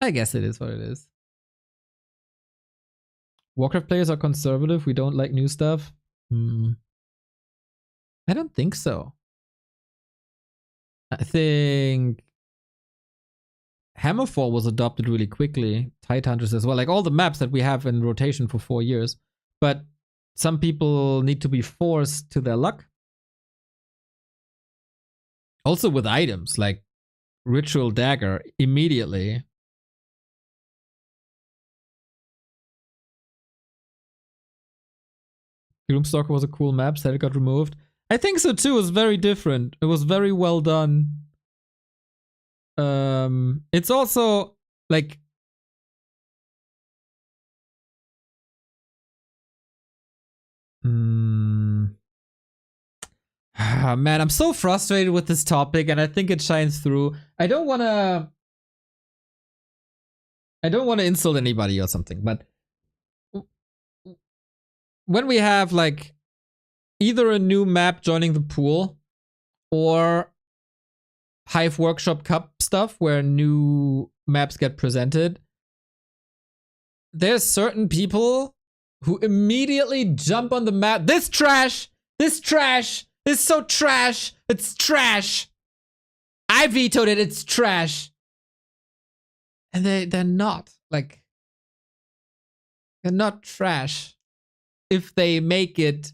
I guess it is what it is. Warcraft players are conservative. We don't like new stuff. I don't think so. I think Hammerfall was adopted really quickly. Tidehunters as well. Like all the maps that we have in rotation for 4 years. But some people need to be forced to their luck. Also with items like Ritual Dagger immediately. Gloomstalker was a cool map, said it got removed. I think so too. It was very different. It was very well done. It's also like man, I'm so frustrated with this topic, and I think it shines through. I don't wanna insult anybody or something, but when we have like either a new map joining the pool or Hive Workshop Cup stuff where new maps get presented, there's certain people who immediately jump on the map. This trash! This trash! This is so trash! It's trash! I vetoed it, it's trash! And they're not. Like, they're not trash if they make it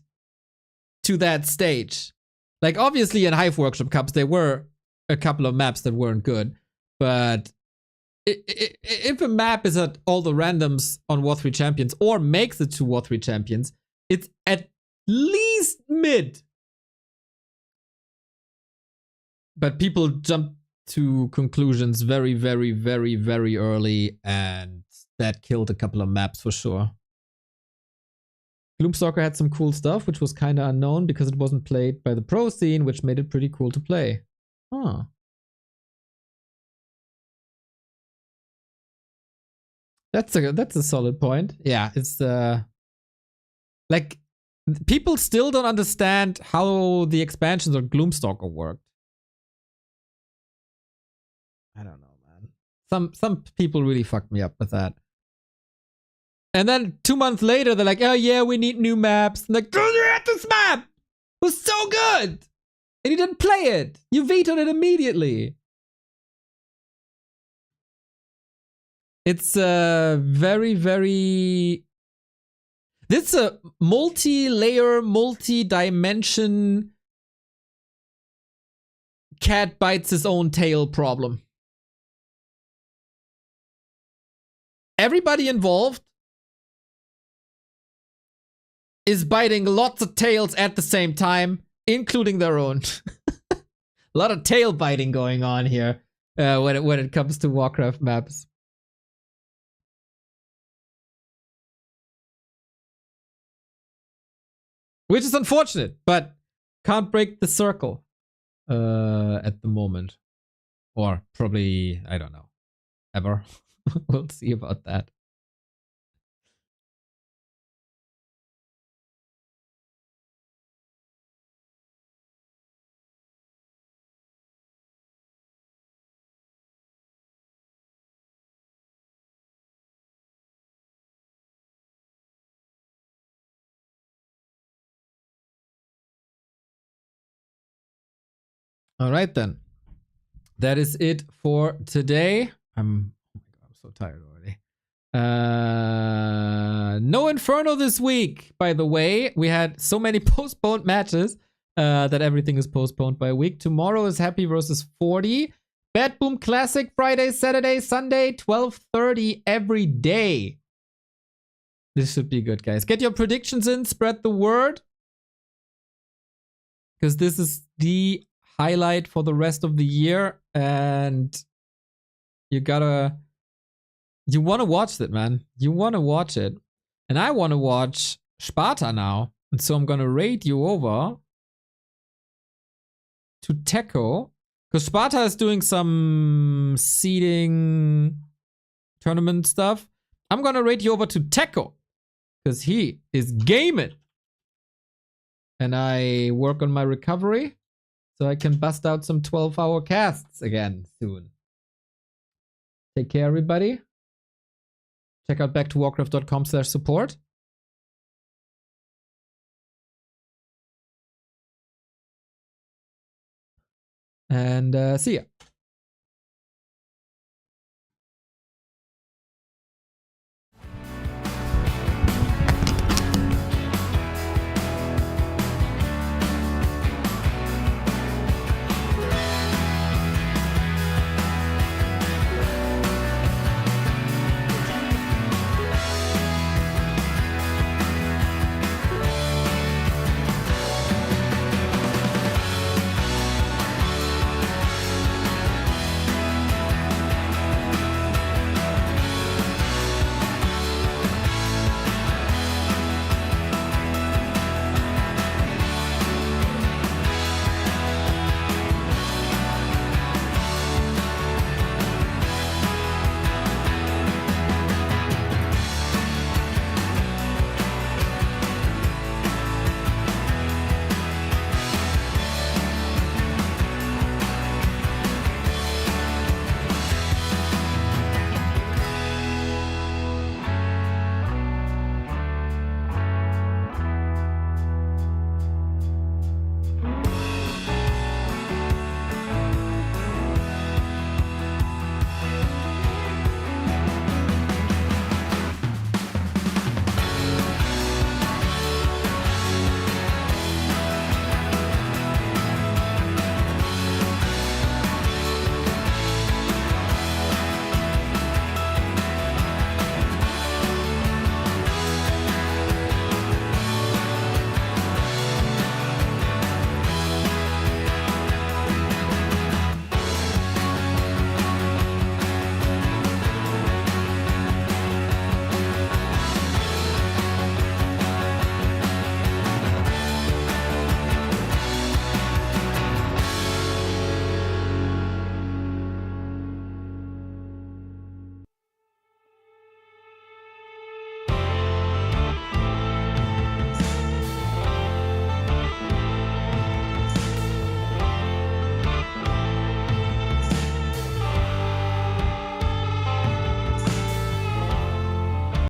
to that stage. Like, obviously in Hive Workshop Cups, there were a couple of maps that weren't good, but if a map is at all the randoms on War 3 Champions or makes it to War 3 Champions, it's at least mid. But people jump to conclusions very, very, very, very early, and that killed a couple of maps for sure. Gloomstalker had some cool stuff, which was kind of unknown because it wasn't played by the pro scene, which made it pretty cool to play. Huh. That's a solid point. Yeah, it's like people still don't understand how the expansions on Gloomstalker worked. I don't know, man. Some people really fucked me up with that. And then 2 months later, they're like, oh yeah, we need new maps. And like, you had this map! It was so good! And you didn't play it! You vetoed it immediately! It's very, very... This is a multi-layer, multi-dimension cat bites his own tail problem. Everybody involved is biting lots of tails at the same time, including their own. A lot of tail biting going on here when it comes to Warcraft maps. Which is unfortunate, but can't break the circle at the moment. Or probably, I don't know, ever. We'll see about that. All right, then. That is it for today. I'm so tired already. No Inferno this week, by the way. We had so many postponed matches that everything is postponed by a week. Tomorrow is Happy versus 40. BetBoom Classic Friday, Saturday, Sunday, 12:30 every day. This should be good, guys. Get your predictions in, spread the word. Because this is the highlight for the rest of the year, and you want to watch it, man. You want to watch it. And I want to watch Sparta now. And so I'm going to raid you over to Techo. Because Sparta is doing some seeding tournament stuff. I'm going to raid you over to Techo. Because he is gaming. And I work on my recovery. So I can bust out some 12-hour casts again soon. Take care, everybody. Check out backtowarcraft.com/support. and see ya.